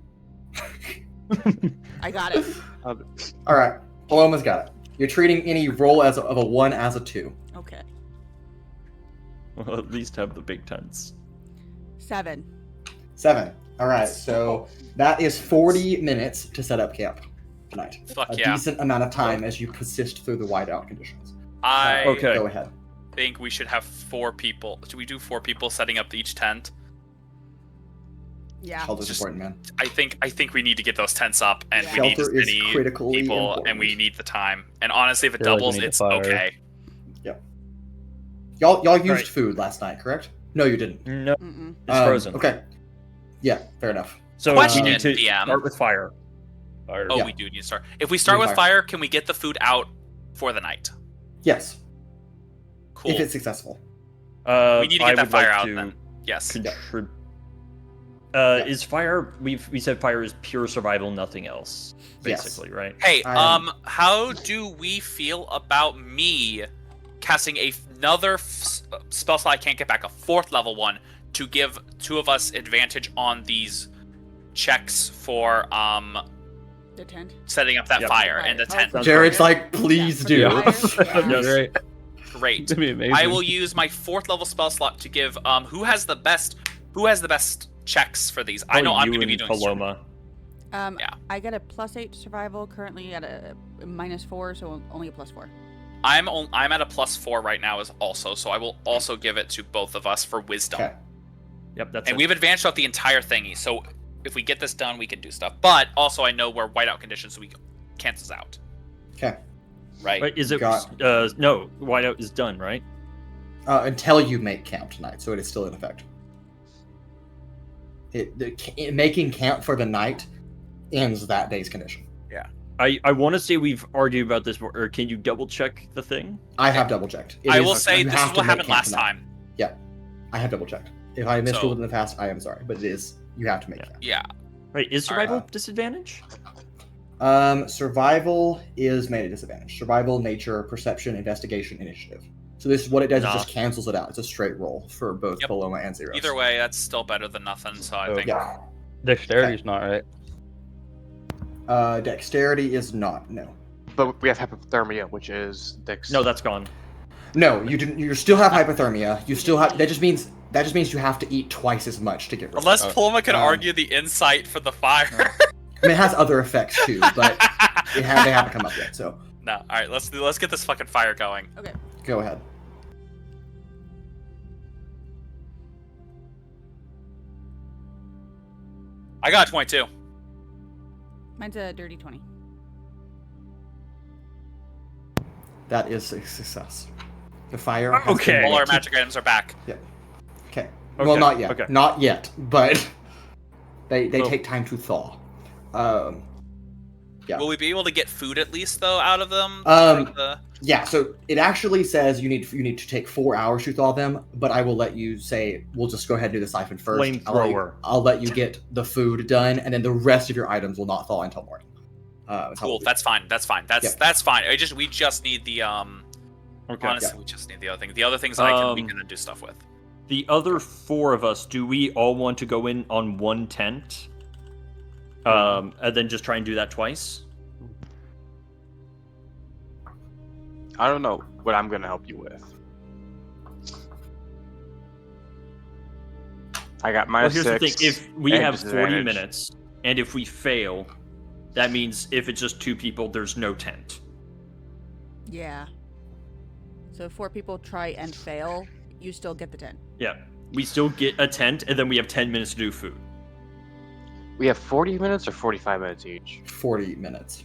I got it. All right. Paloma's got it. You're treating any roll of a 1 as a 2. Okay. Well, at least have the big tents. 7. 7. All right. So that is 40 minutes to set up camp tonight. Fuck A yeah. decent amount of time as you persist through the whiteout conditions. I Okay. Go ahead. think we should have 4 people. Should we do 4 people setting up each tent? Yeah. Shelter's Just- important, man. I think we need to get those tents up, and Yeah. we need as Shelter is many critically people, important. and we need the time. And honestly, if it Feel like we doubles, need to it's fire. okay. Y'all used Right. food last night, correct? No, you didn't. No, Mm-mm. it's frozen. Okay. Yeah, fair enough. So Question, we need to DM. start with fire. Fire. Oh, Yeah. we do need to start. If we start Need with fire. fire, can we get the food out for the night? Yes, Cool. if it's successful. We need to I get that would fire like out to then. Yes. contrib- Yeah. Is fire? We said fire is pure survival, nothing else. Yes. Basically, right? Hey, I'm- how do we feel about me casting another spell slot I can't get back, a 4th level one, to give 2 of us advantage on these checks for The tent. setting up that Yep. fire and the tent? Sounds Jared's great. like, please do. Yeah, for the fire, yeah. Yes. Great. Great. That'd be amazing. I will use my 4th level spell slot to give who has the best checks for these. I know I'm you going to be and doing Paloma. Yeah. I get a +8 to survival, currently at a -4, so only a +4. I'm at a +4 right now as also, so I will also give it to both of us for wisdom. Okay. Yep, that's And it. we've advanced out the entire thingy, so if we get this done, we can do stuff. But also, I know we're whiteout conditions, so we cancels out, Okay. right? Right, is it? Got- No, whiteout is done, right? Until you make camp tonight, so it is still in effect. Making camp for the night ends that day's condition. I want to say we've argued about this, or can you double check the thing? I have double checked. I will say this is what happened last time. I have double checked. If I missed So- it in the past, I am sorry, but it is. You have to make camp. Yeah. Right, is survival Alright. disadvantage? Survival is made a disadvantage. Survival, nature, perception, investigation, initiative. So this what it does. Nah. It just cancels it out. It's a straight roll for both Yep. Paloma and Zeiros. Either way, that's still better than nothing. So I Oh, think Yeah. Dexterity's not right. Dexterity is not. No. But we have hypothermia, which is dex. No, that's gone. No, you didn't. You still have hypothermia. You still have. That just means you have to eat twice as much to get rid of unless it. Paloma can Um, argue the insight for the fire. I mean, it has other effects too, but they haven't come up yet. So No. All right. Let's get this fucking fire going. Okay. go ahead. I got a 22. Mine's a dirty 20. That is a success. The fire. has Okay. been All our lit. magic items are back. Okay. Well, Okay, not yet. okay. Not yet. But they So- take time to thaw. Yeah. Will we be able to get food at least though out of them? Yeah. So it actually says you need to take 4 hours to thaw them, but I will let you say we'll just go ahead and do the siphon first. Flamethrower. I'll let you get the food done, and then the rest of your items will not thaw until morning. Cool. That's fine. That's fine. Yeah. That's fine. We just need the Okay. Honestly, we just need the other thing. The other things that we can do stuff with. The other 4 of us, do we all want to go in on one tent? And then just try and do that twice? I don't know what I'm gonna help you with. I got Well, minus here's 6. the thing. If we and have 40 disadvantage. minutes, and if we fail, that means if it's just 2 people, there's no tent. Yeah. So if 4 people try and fail, you still get the 10. Yeah. We still get a tent, and then we have 10 minutes to do food. We have 40 minutes or 45 minutes each. 40 minutes.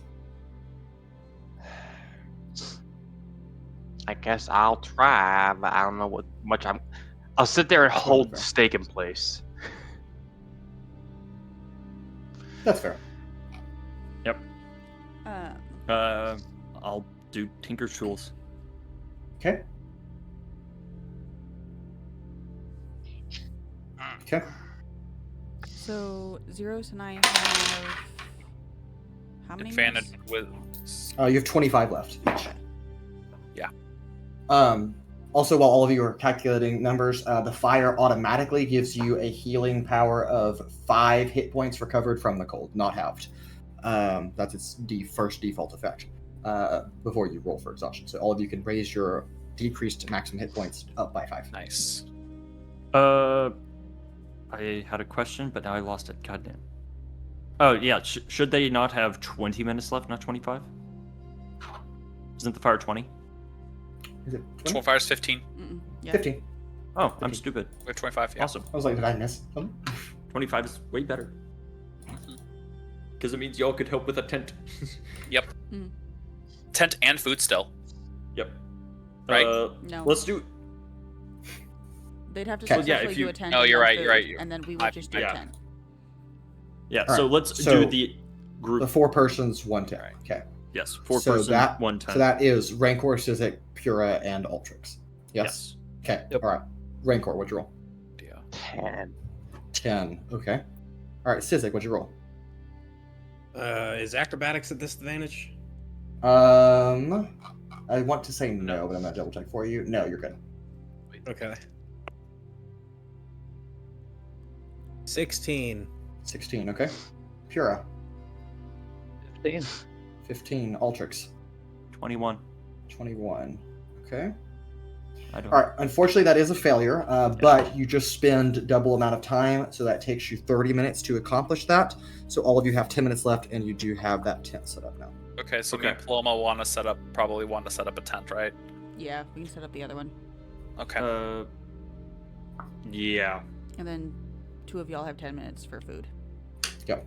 I guess I'll try, but I don't know what much I'll sit there and hold the fair. stake in place. That's fair. Um, I'll do Tinker's Tools. Okay. Okay. So Zeiros and I have how many? Advantage minutes? with. You have 25 left each. Yeah. Also, while all of you are calculating numbers, the fire automatically gives you a healing power of 5 hit points recovered from the cold, not halved. That's its first default effect before you roll for exhaustion. So all of you can raise your decreased maximum hit points up by 5. Nice. I had a question, but now I lost it. Goddamn. Oh, yeah. Should they not have 20 minutes left, not 25? Isn't the fire 20? Is it 12 fires 15. Yeah. 15. Oh, I'm stupid. We have 25. Yeah. Awesome. I was like, did I miss something? 25 is way better. Because it means y'all could help with a tent. Yep. Tent and food still. Yep. Right? No. Let's do... They'd have to Okay. specifically Yeah, if do you- a tent. No, and you're no right, you're food, right, And then we I- would just do yeah. a tent. Yeah, All so right, let's so do the group. The 4 persons, 1 10. Okay. Yes, 4 So person, that- 1 10. So that is Rancor, Sizik, Pura, and Altrix. Yes? Okay. Yep. All right. Rancor, what'd you roll? Yeah. 10. 10. Okay. All right, Sizik, what'd you roll? Is acrobatics at disadvantage? I want to say no, but I'm gonna double check for you. No, you're good. Okay. 16. 16. Okay. Pura, 15. 15. Altrix, 21. 21. Okay. I don't... All right. Unfortunately, that is a failure, but you just spend double amount of time, so that takes you 30 minutes to accomplish that. So all of you have 10 minutes left, and you do have that tent set up now. Okay, so me Okay. and Paloma probably want to set up a tent, right? Yeah, we can set up the other one. Okay. Yeah. And then 2 of y'all have 10 minutes for food. Yep.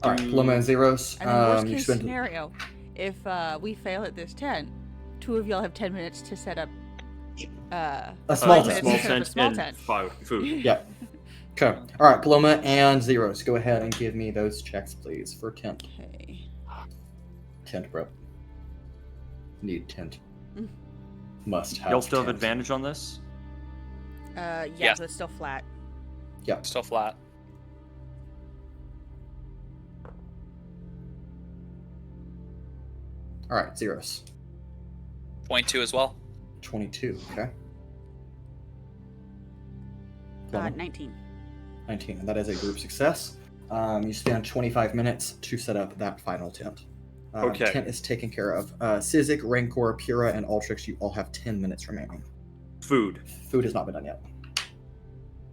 All right, Paloma and Zeiros. And then worst you case spend scenario, if we fail at this tent, 2 of y'all have 10 minutes to set up a small five tent. minutes to set up a tent small and tent. 5 food. Yeah. Okay. All right, Paloma and Zeiros, go ahead and give me those checks, please, for tent. Okay. Tent, bro. Need tent. Mm. Must have. Y'all still have tent. advantage on this? Yeah, Yes. but it's still flat. Yep. Still flat. All right, Zeiros. 0.2 as well. 22. Okay. Paloma? 19. 19. And that is a group success. You spend 25 minutes to set up that final tent. Okay. Tent is taken care of. Sizik, Rancor, Pura, and Altrix, you all have 10 minutes remaining. Food. Food has not been done yet.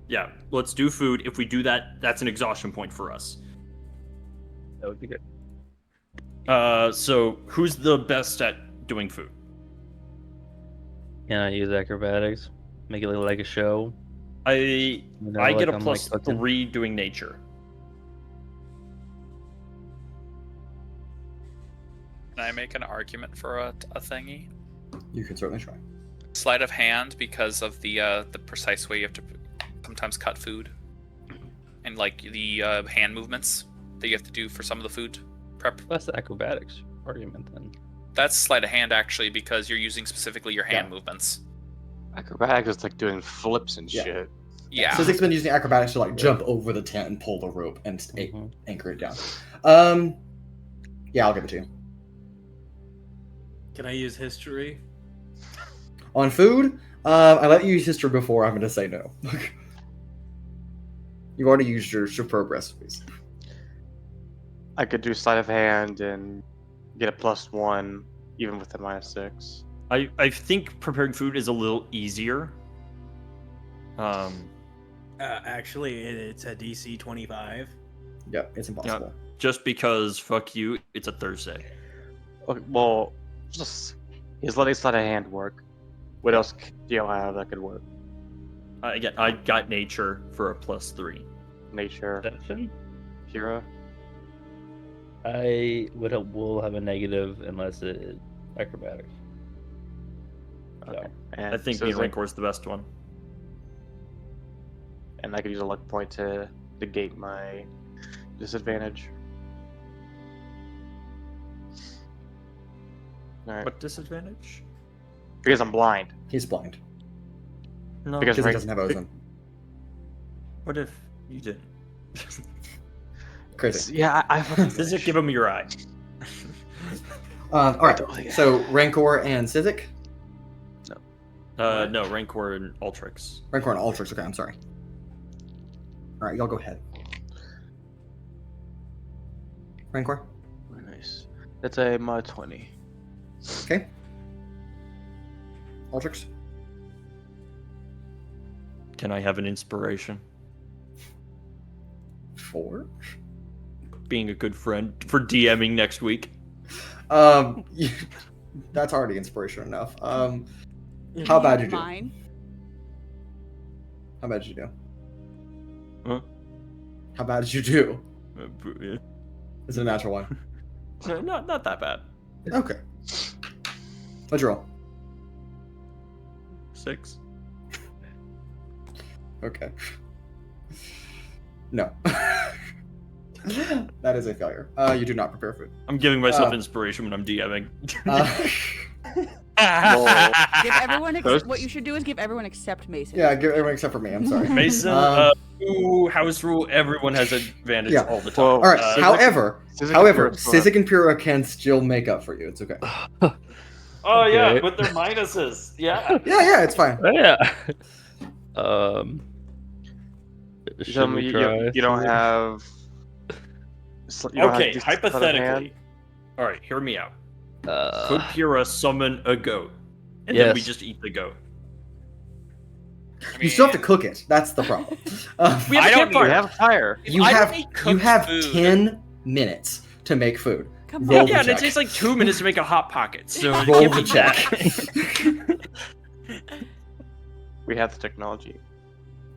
Yeah, let's do food. If we do that, that's an exhaustion point for us. That would be good. So who's the best at doing food? Can I use acrobatics? Make it look like a show? I You know, I like get a I'm, plus like, cooking? 3 doing nature. Can I make an argument for a thingy? You can certainly try. Sleight of hand because of the precise way you have to sometimes cut food, and like the hand movements that you have to do for some of the food prep. That's the acrobatics argument then. That's sleight of hand actually because you're using specifically your hand Yeah. movements. Acrobatics is like doing flips and Yeah. shit. Yeah. Sizik's been using acrobatics to like jump over the tent and pull the rope and Mhm. anchor it down. Yeah, I'll give it to you. Can I use history? On food, I let you use history before. I'm going to say no. You've already used your superb recipes. I could do sleight of hand and get a +1 even with a -6. I think preparing food is a little easier. Actually, it's a DC 25. Yep, it's impossible. Just because fuck you, it's a Thursday. Okay, well, just he's letting sleight of hand work. What else do you have that could work? I got nature for a +3. Nature, Perception? Pura. Will have a negative unless it acrobatics. Okay. So, And I think so me is and it- Rancor is the best one. and I could use a luck point to negate my disadvantage. Alright. What disadvantage? Because I'm blind. He's blind. No. Because Because he right- doesn't have Ozone. What if you didn't? Crazy. Yeah, I fucking Does it give him your eye? Alright, so Rancor and Sizik? No, Rancor and Altrix. Rancor and Altrix, okay, I'm sorry. Alright, y'all go ahead. Rancor? Nice. That's a mod 20. Okay. Altrix? Can I have an inspiration? 4? Being a good friend for DMing next week. That's already inspiration enough. How bad you do? Mine. How bad did you do? Huh? How bad did you do? Yeah. Is it a natural one? Not that bad. Okay. What'd you roll? 6. Okay. No. That is a failure. You do not prepare food. I'm giving myself inspiration when I'm DMing. Give everyone Those- what you should do is give everyone except Mason. Yeah, give everyone except for me. I'm sorry. Mason, house rule, everyone has advantage Yeah. all the time. Whoa. All right. Sizik- However, Pura- Sizik and Pura can still make up for you. It's okay. Oh yeah, Okay. with their minuses. Yeah. Yeah, it's fine. Oh, yeah. You tell should me we you, try you don't food? have. You don't have Okay, just out of hand? hypothetically. All right, hear me out. Could Pura summon a goat, and then we Yes. just eat the goat? You still have to cook it. That's the problem. We have a I don't campfire. We have a fire. you I have don't eat you cooked have food. 10 minutes to make food. Come Roll on. the Yeah, and it check. takes like 2 minutes to make a hot pocket. So it Roll can't the be check. that. We have the technology.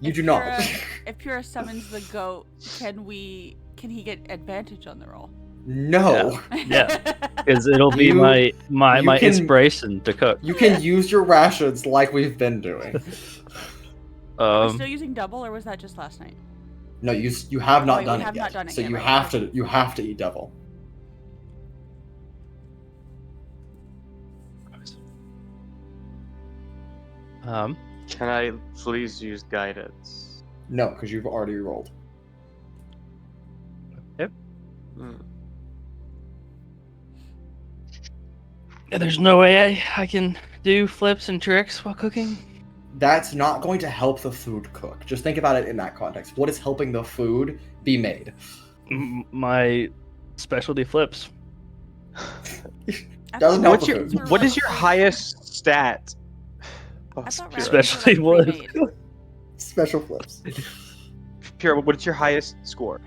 You If do not. Pura- If Pura summons the goat, can he get advantage on the roll? No. Yeah. Because it'll be You- my you can- inspiration to cook. You can use your rations like we've been doing. Are we still using double, or was that just last night? No, you have not you done have it not yet. done it So yet, you right. have to eat double. Can I please use guidance? No, because you've already rolled. Hmm. There's no way I can do flips and tricks while cooking. That's not going to help the food cook. Just think about it in that context. What is helping the food be made? My specialty flips. I Doesn't thought help What's the your food. what is your highest stat? I thought Pure. Especially rations were, like, wood. pre-made. Special flips. Pure, what's your highest score?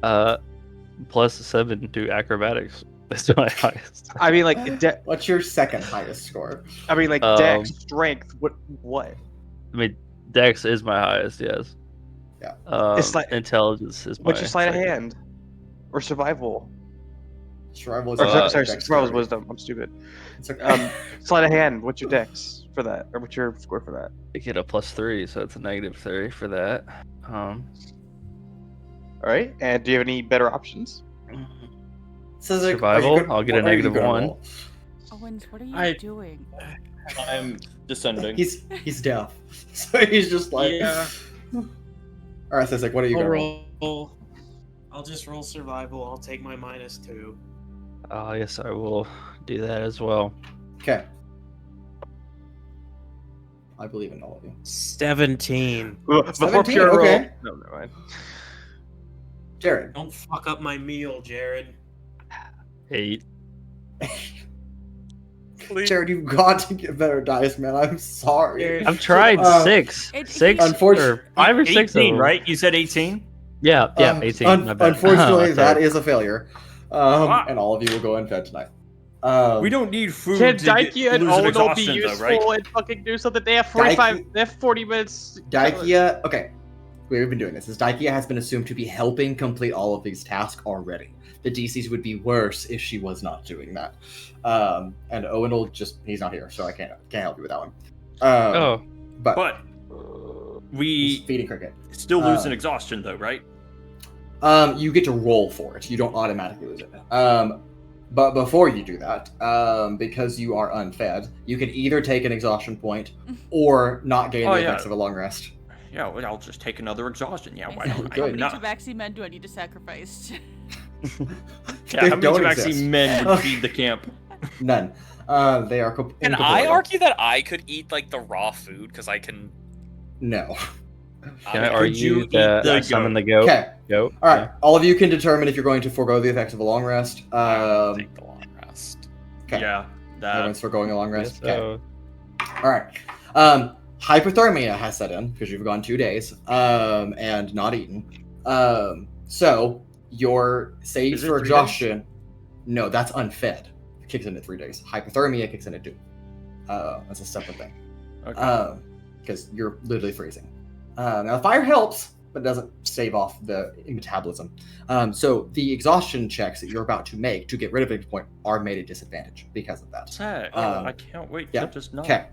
+7 to acrobatics. That's my highest. I mean, like, What's your second highest score? dex, strength. What? I mean, Dex is my highest. Yes. Yeah. It's like- Intelligence is my. What's your sleight of second. hand? Or survival? Survival is Or, a sorry, dexterity. survival is wisdom. I'm stupid. It's okay. Sleight of hand. What's your dex for that? Or what's your score for that? I get a +3, so it's a -3 for that. All right. And do you have any better options? So, like, Survival, are you I'll get a what are you -1. gonna roll? Owens, what are you I- doing? I'm descending. He's deaf, so he's just like. Yeah. All right, so it's like, what are you I'll gonna roll? roll. I'll just roll survival. I'll take my -2. Oh, yes, I will do that as well. Okay. I believe in all of you. 17. Before 17, pure roll. okay. No, never mind. Jared. Don't fuck up my meal, Jared. 8. Jared, you've got to get better dice, man. I'm sorry. Jared, I've tried Uh, 6. it- 6 Unfortunate- or 5 or 6 of 18, them. right? You said 18? Yeah, 18. my bad. Unfortunately, that Sorry. is a failure. Ah. And all of you will go in bed tonight. We don't need food Can to get, Daikia and lose an Owunul be exhaustion, useful though, right? and fucking do something? They have 45. Daikia- They have 40 minutes. Daikia, okay. We've been doing this. Daikia has been assumed to be helping complete all of these tasks already. The DCs would be worse if she was not doing that. And Owunul he's not here, so I can't help you with that one. Oh, But But he's we feeding cricket. still lose an exhaustion, though, right? You get to roll for it. You don't automatically lose it. But before you do that, because you are unfed, you can either take an exhaustion point or not gain the effects of a long rest. Yeah, well, I'll just take another exhaustion. Yeah, why don't I? Good. How many tabaxi men do I need to sacrifice? Yeah, how many don't tabaxi exist. men would feed the camp? None. They are Can I argue that I could eat like the raw food because I can? No. Can I Could you argue eat that the I summon the goat? goat? Okay. Goat. All right. All of you can determine if you're going to forego the effects of a long rest. I'll take the long rest. Okay. Yeah, Everyone's foregoing a long Yeah. rest. So, All right. Hypothermia has set in because you've gone 2 days and not eaten. So your saves Is it for 3 days? exhaustion. No, that's unfed. It kicks in at 3 days. Hypothermia kicks in at 2. That's a separate thing. Okay. Because you're literally freezing. Now, fire helps, but doesn't stave off the metabolism. So the exhaustion checks that you're about to make to get rid of a point are made at disadvantage because of that. Sick. Um, I can't wait yeah. to just know. Okay.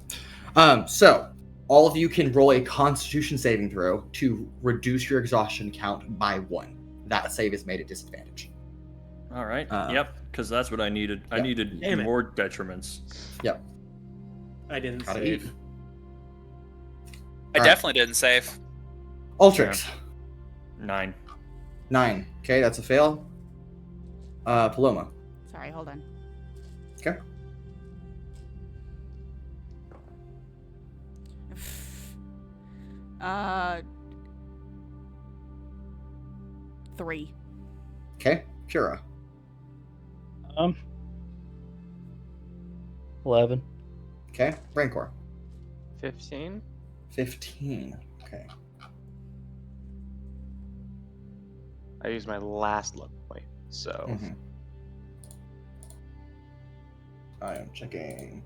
So all of you can roll a Constitution saving throw to reduce your exhaustion count by 1. That save is made at disadvantage. All right. Uh, Yep. Because that's what I needed. I yep. needed Damn it. more detriments. Yep. I didn't Gotta save. eat. I All right. definitely didn't save. Altrix. 9. 9. Okay, that's a fail. Paloma. Sorry, hold on. Okay. Uh, 3. Okay. Pura. 11. Okay. Rancor. 15. 15. Okay. I used my last luck point, so Mhm. I am checking.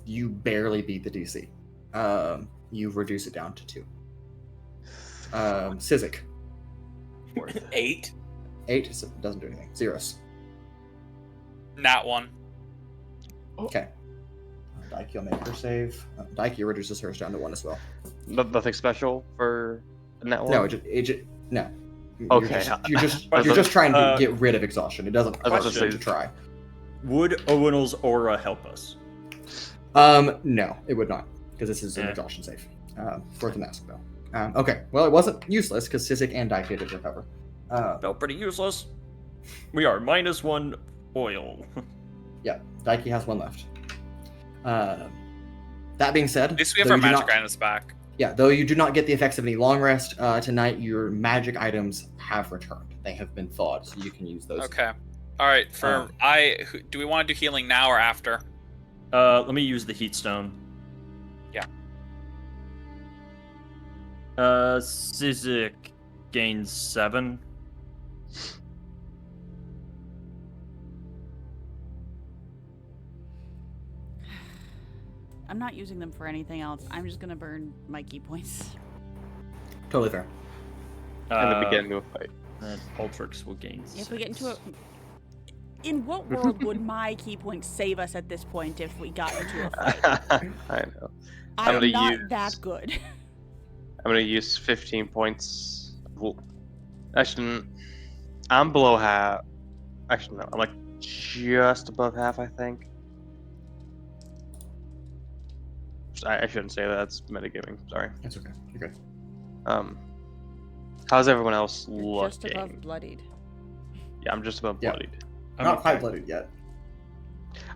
You barely beat the DC. You reduce it down to 2. Sizik. 8. 8 so it doesn't do anything. Zeiros. Nat 1. Okay. Daiki will make her save. Daiki reduces hers down to 1 as well. nothing special for net one. No, no. Okay. You're just trying to get rid of exhaustion. It doesn't I was cost gonna you say- to try. Would Owunul's aura help us? No, it would not, because this is an Eh. exhaustion save. Worth an ask though. Okay, well it wasn't useless because Sizik and Daiki did recover. Felt pretty useless. We are -1 oil. Yeah, Daiki has 1 left. That being said, At least we have though our you do magic not- items back. Yeah, though you do not get the effects of any long rest tonight, your magic items have returned. They have been thawed, so you can use those. Okay. All right. Do we want to do healing now or after? Let me use the heat stone. Yeah. Sizik gains 7. I'm not using them for anything else. I'm just gonna burn my key points. Totally fair. In the beginning of a fight. And Altrix will gain If 6. we get into a... In what world would my key points save us at this point if we got into a fight? I know. I'm gonna not use- that good. I'm gonna use 15 points. Well, actually, I'm below half. Actually, no, I'm like just above half, I think. I shouldn't say that. That's metagaming. Sorry. It's okay. You're good. How's everyone else You're just looking? above bloodied. Yeah, I'm just above Yeah. bloodied. I'm Not okay. quite blooded yet.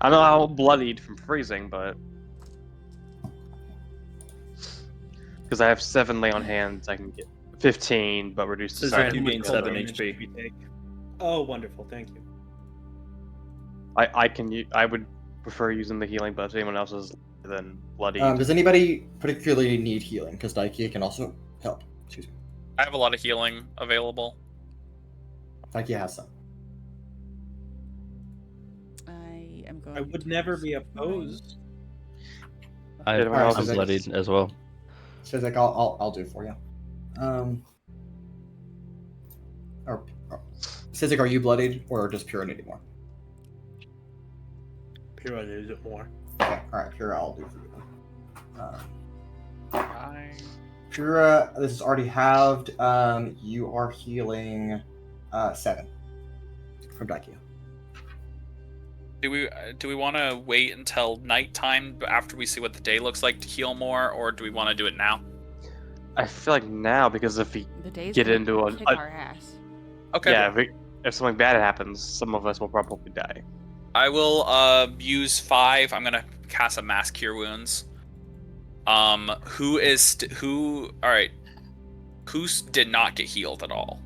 I know how bloodied from freezing, but because I have 7 lay on hands, I can get 15, but reduce to Sizik, 7. you gain Cold 7 damage HP. we take. Oh, wonderful. Thank you. I would prefer using the healing, but if anyone else is then bloodied. Does anybody particularly need healing? Because Daiki can also help. Excuse me. I have a lot of healing available. Daiki has some. I am going I would to never use be mine. opposed. I'm Alright, so bloodied as well. Sizik, I'll do it for you. Sizik, are you bloodied or just Pura need more? Pura needs it more. Okay, all right, Pura, I'll do for you. Pura, this is already halved. You are healing 7 from Daikya. Do we want to wait until nighttime after we see what the day looks like to heal more, or do we want to do it now? I feel like now, because if we The day's get gonna into kick our ass. Okay. yeah, if something bad happens, some of us will probably die. I will use 5. I'm gonna cast a mass cure wounds. Who did not get healed at all?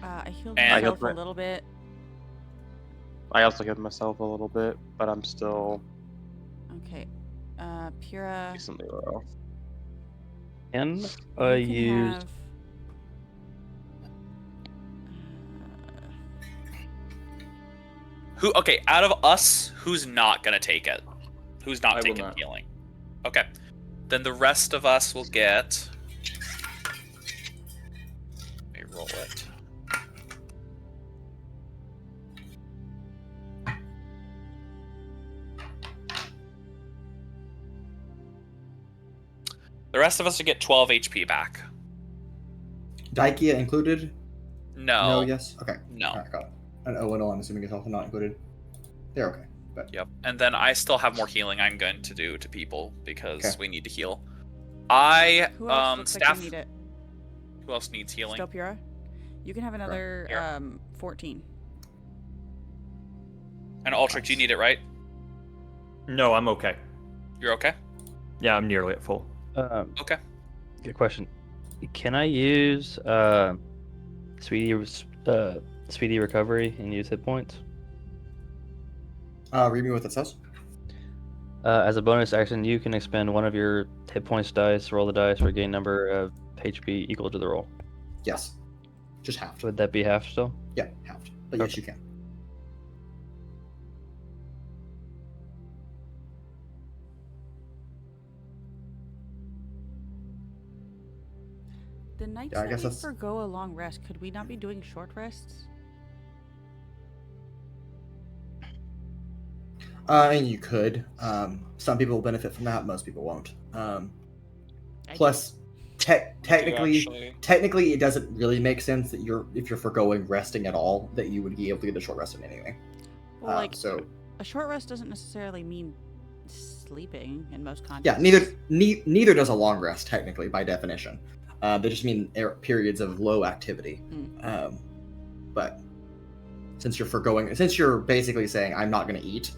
I healed And- myself a little bit. I also healed myself a little bit, but I'm still Okay. Pura. decently low. Can you I can use? have, Okay, out of us, who's not gonna take it? Who's not I will taking not. healing? Okay. Then the rest of us will get. Let me roll it. The rest of us will get 12 HP back. Daikya included? No. No, yes? Okay. No. Alright, got it. And Owunul, I'm assuming, is also not included. They're okay. But Yep. And then I still have more healing I'm going to do to people because Okay. we need to heal. who else looks Staff. like they need it? Who else needs healing? Still Pura? You can have another Here. 14. And Altrix, you need it, right? No, I'm okay. You're okay? Yeah, I'm nearly at full. Okay. Good question. Can I use speedy recovery and use hit points? read me what it says. As a bonus action, you can expend one of your hit points dice, roll the dice, or gain number of HP equal to the roll. Yes. Just halved. Would that be half still? Yeah, halved. But yes, you can. The nights Yeah, I that guess we that's- forgo a long rest, could we not be doing short rests? And you could. Some people will benefit from that. Most people won't. Plus, technically, it doesn't really make sense that if you're foregoing resting at all, that you would be able to get a short rest in anyway. Well, So a short rest doesn't necessarily mean sleeping in most contexts. yeah, neither does a long rest technically by definition. They just mean periods of low activity. But since you're basically saying I'm not going to eat,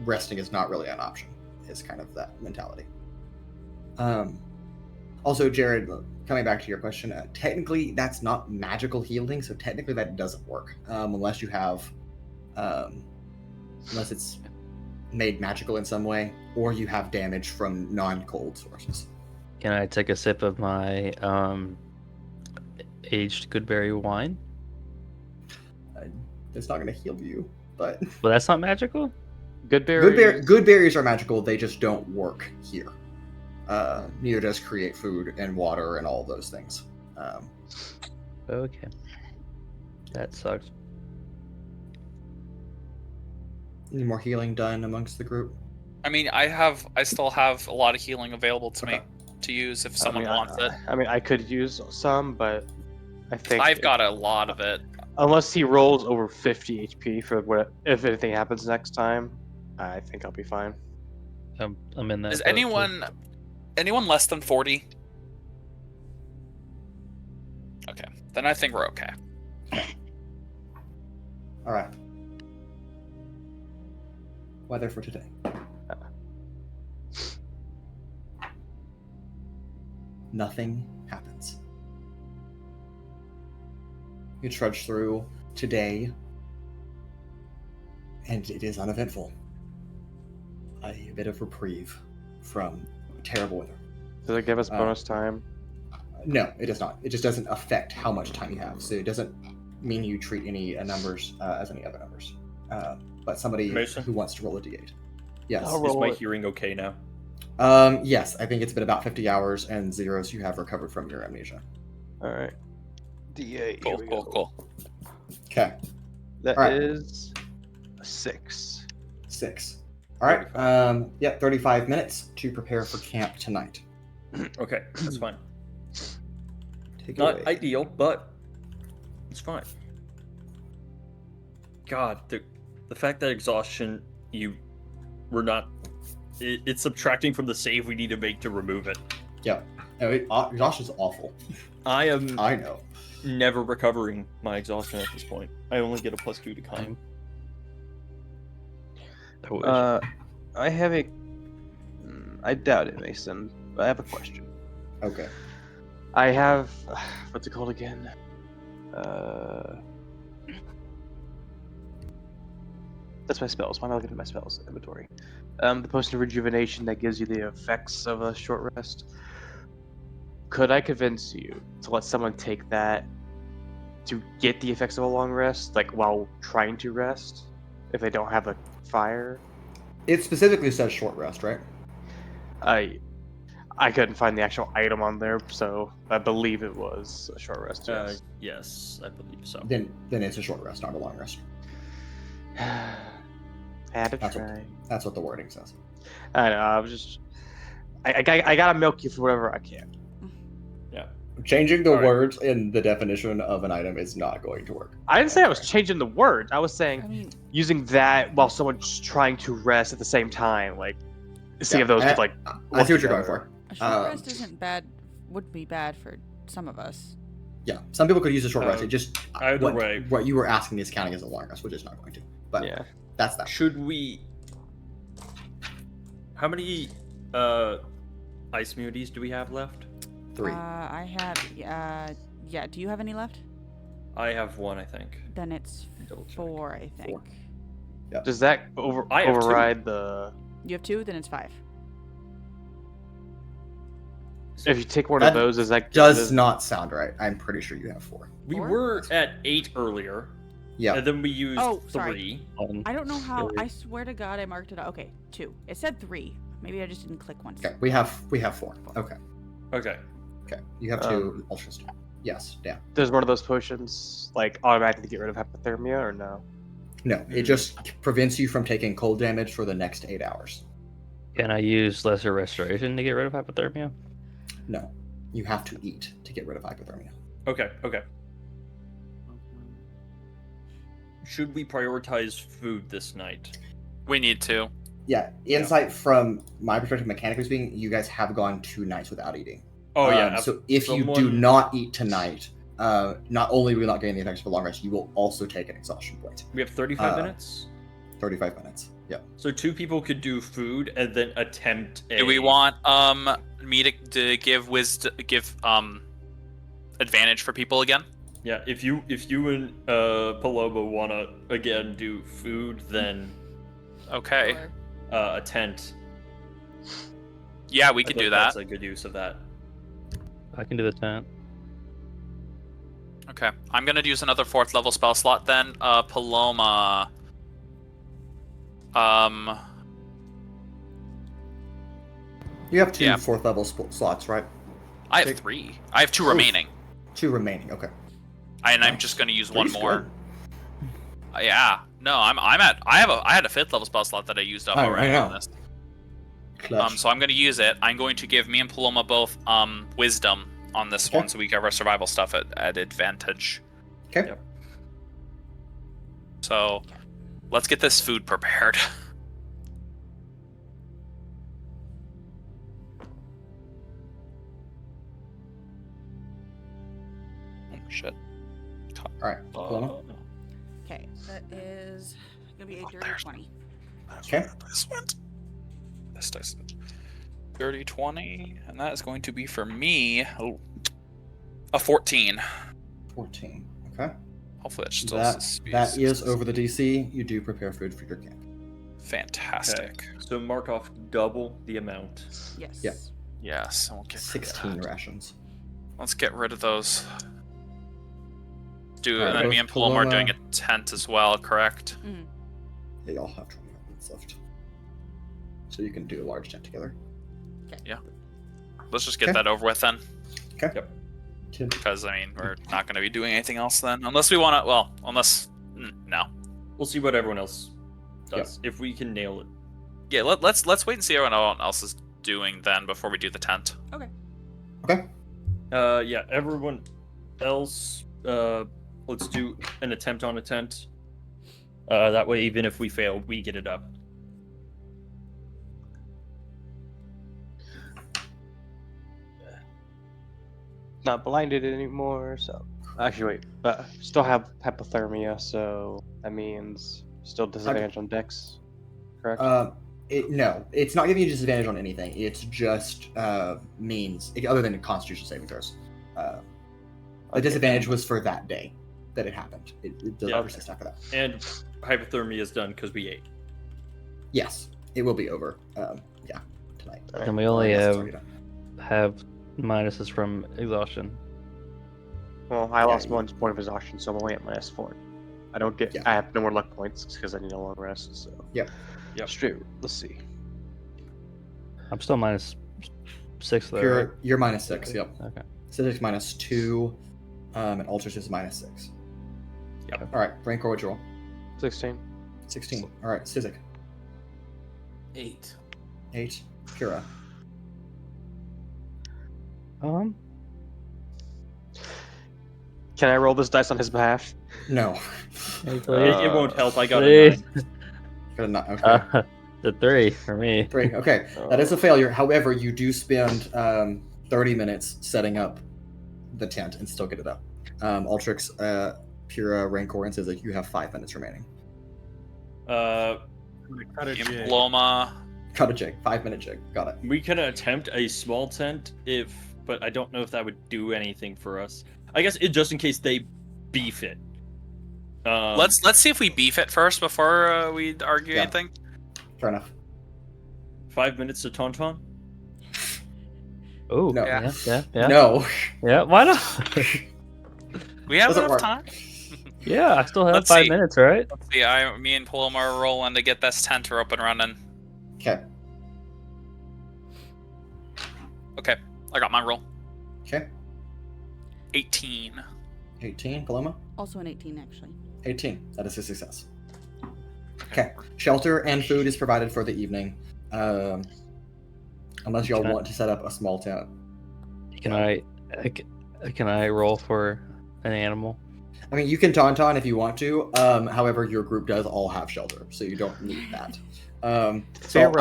resting is not really an option. Is kind of that mentality. Also, Jared, coming back to your question, technically that's not magical healing, so technically that doesn't work unless you have, unless it's made magical in some way, or you have damage from non-cold sources. Can I take a sip of my aged goodberry wine? It's not going to heal you, but Well, that's not magical? Good berries. good berries are magical. They just don't work here. Neither does create food and water and all those things. Okay. That sucks. Any more healing done amongst the group? I mean, I still have a lot of healing available to me Okay. to use if someone wants it. I mean, I could use some, but I think I've got a lot of it. unless he rolls over 50 HP for if anything happens next time, I think I'll be fine. I'm in that. Is boat, too. anyone less than 40? Okay, then I think we're okay. All right. Weather for today. Nothing happens. You trudge through today, and it is uneventful. A bit of reprieve from terrible weather. Does it give us bonus time? No, it does not. It just doesn't affect how much time you have. So it doesn't mean you treat any numbers as any other numbers. But somebody Mason? who wants to roll a d8. Yes. I'll Is roll my it. hearing okay now? Yes, I think it's been about 50 hours, and Zeiros, you have recovered from your amnesia. All right. D8. Cool. Okay, That All right. is a 6. 6. All right. 35 minutes to prepare for camp tonight. Okay, that's fine. Take it Not away. ideal, but it's fine. God, the fact that exhaustion, we're not. It's subtracting from the save we need to make to remove it. Yeah. Exhaustion's awful. I am I know. never recovering my exhaustion at this point. I only get a +2 to con. I wish. I have a. I doubt it, Mason. But I have a question. Okay. I have. What's it called again? That's my spells. Why am I looking at my spells inventory? The potion of rejuvenation that gives you the effects of a short rest. Could I convince you to let someone take that to get the effects of a long rest, like while trying to rest, if they don't have a fire? It specifically says short rest, right? I couldn't find the actual item on there, so I believe it was a short rest. Yes. Yes, I believe so. Then it's a short rest, not a long rest. Had to That's try. That's what the wording says. I know. I was just. I gotta milk you for whatever I can. Yeah. Changing the All right. words in the definition of an item is not going to work. I didn't say I was changing the words. I was saying I mean, using that while someone's trying to rest at the same time. Like, see if those could like. I see what you're going together. for. a short rest isn't bad. Would be bad for some of us. Yeah, some people could use a short rest. It just Either way. what you were asking is counting as a long rest, which is not going to. But Yeah. that's that. Should we? How many ice immunities do we have left? 3. I have. Yeah. Do you have any left? I have 1, I think. Then it's Double check. 4, I think. 4. Does that I have 2. override the? You have 2. Then it's 5. If you take one That of those, is that Does not sound right. I'm pretty sure you have 4. We 4? were at 8 earlier, Yeah. and then we used Oh, 3. sorry. Um, I don't know how. Sorry. I swear to God, I marked it out. Okay, 2. It said 3. Maybe I just didn't click once. Okay. We have 4. Okay. Okay. Okay. You have 2 ultras. Yes. Yeah. Does one of those potions like automatically get rid of hypothermia or no? No. It just prevents you from taking cold damage for the next 8 hours. Can I use lesser restoration to get rid of hypothermia? No. You have to eat to get rid of hypothermia. Okay. Should we prioritize food this night? We need to. Yeah. Insight from my perspective, mechanically speaking, you guys have gone 2 nights without eating. Oh yeah. So if you do someone- not eat tonight, not only will you not gain the effects for long rest, you will also take an exhaustion point. We have 35 minutes. 35 minutes. Yeah. So 2 people could do food and then attempt a... Do we want me to give advantage for people again? Yeah, if you and Paloma wanna again do food, then Okay. Or- a tent. Yeah, we I could think do that. That's a good use of that. I can do the tent. Okay. I'm gonna use another 4th level spell slot then. Paloma. You have 2 Yeah. 4th level slots, right? I have Take- 3. I have 2 Oof. remaining. 2 remaining. Okay. And I'm just gonna use 1 Three's more. good. Yeah. No, I had a 5th level spell slot that I used up I already know. on this. Clutch. So I'm gonna use it. I'm going to give me and Paloma both wisdom on this Okay. one, so we have our survival stuff at advantage. Okay. Yep. So let's get this food prepared. Oh shit. All right. Paloma? Okay, that is gonna be a dirty 20. Okay. This went. This dice. Dirty 20, and that is going to be for me. Oh, a 14. 14. Okay. Hopefully that's still That is over the DC. You do prepare food for your camp. Fantastic. Okay. So mark off double the amount. Yes. Yeah. Yes, and we'll get rid of 16 that. rations. Let's get rid of those. And Alright, then me both and Paloma are doing a Paloma- tent as well, correct? They all have 25 minutes left. So you can do a large tent together. Let's just get Okay. that over with then. Okay. Yep. Ten- Because, I mean, we're not going to be doing anything else then. Unless we want to, no. We'll see what everyone else does. If we can nail it, Yeah, let's wait and see what everyone else is doing then before we do the tent. Okay. Okay. Yeah, everyone else, let's do an attempt on a tent. That way, even if we fail, we get it up. Not blinded anymore, so actually wait, but still have hypothermia, so that means still disadvantage on dex, correct? No, it's not giving you disadvantage on anything. It's just means other than Constitution saving throws. The disadvantage was for that day that it happened. It doesn't persist after that. And hypothermia is done because we ate. Yes, it will be over. Tonight. And we only have minuses from exhaustion. Well, I lost 1 point of exhaustion, so I'm only at -4. I don't get. Yeah. I have no more luck points because I need a long rest. So. Yep. Straight. Let's see. I'm still -6 though. You're -6. Yep. Okay. Sizik's -2, and Altrix is -6. Yep. All right, Rancor, what'd you roll? 16. 16. All right, Sizik. 8. 8. Pura. Can I roll this dice on his behalf? No. It won't help. I got a 9. Got a 9. Okay. The 3 for me. 3. Okay, that is a failure. However, you do spend 30 minutes setting up the tent and still get it up. Altrix, Pura, Rancor, and Sizik, you have 5 minutes remaining. Paloma. Cut a jig. 5-minute jig. Got it. We can attempt a small tent but I don't know if that would do anything for us. I guess just in case they beef it. Let's see if we beef it first before we argue anything. Fair enough. 5 minutes to Tauntaun? Oh, No. yeah. No. Yeah, why not? We have Doesn't enough work. time. Yeah, I still have Let's 5 see. minutes, right? Let's see. Me and Paloma are rolling to get this tent up and running. Okay. Okay, I got my roll. Okay. 18. 18. Paloma? Also an 18, actually. 18. That is a success. Okay. Shelter and food is provided for the evening. Unless y'all want to set up a small tent. Can I roll for an animal? I mean, you can tauntaun if you want to. However, your group does all have shelter, so you don't need that. So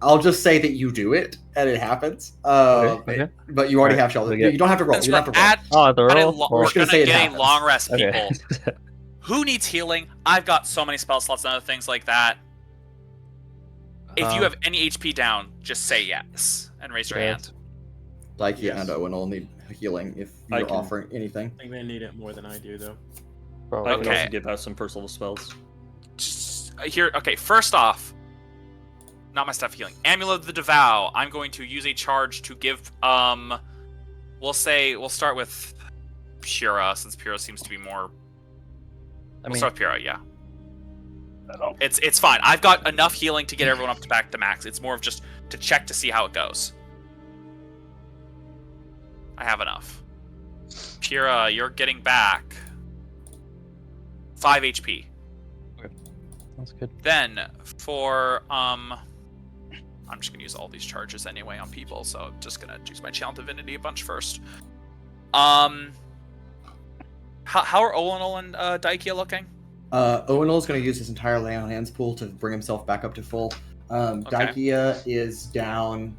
I'll just say that you do it and it happens. Okay. But you already have shelter. You don't have to roll. You don't have to roll. Oh, the roll? We're just gonna gonna say it get a happens. long rest, people. Okay. Who needs healing? I've got so many spell slots and other things like that. If you have any HP down, just say yes and raise your hand. Like, and Owunul need healing if I you're can- offering anything. I think they need it more than I do, though. Probably. I can Okay. also give out some first level spells. Just here. Okay, first off, not my stuff healing. Amulet of the Devow. I'm going to use a charge to give. We'll start with Pura since Pura seems to be more. We'll start with Pura, yeah. It's fine. I've got enough healing to get everyone up to back to max. It's more of just to check to see how it goes. I have enough. Pura, you're getting back 5 HP. That's good. Then for I'm just gonna use all these charges anyway on people, so I'm just gonna use my Channel Divinity a bunch first. How are Owunul and Daikia looking? Owunul is going to use his entire lay on hands pool to bring himself back up to full. Daikia is down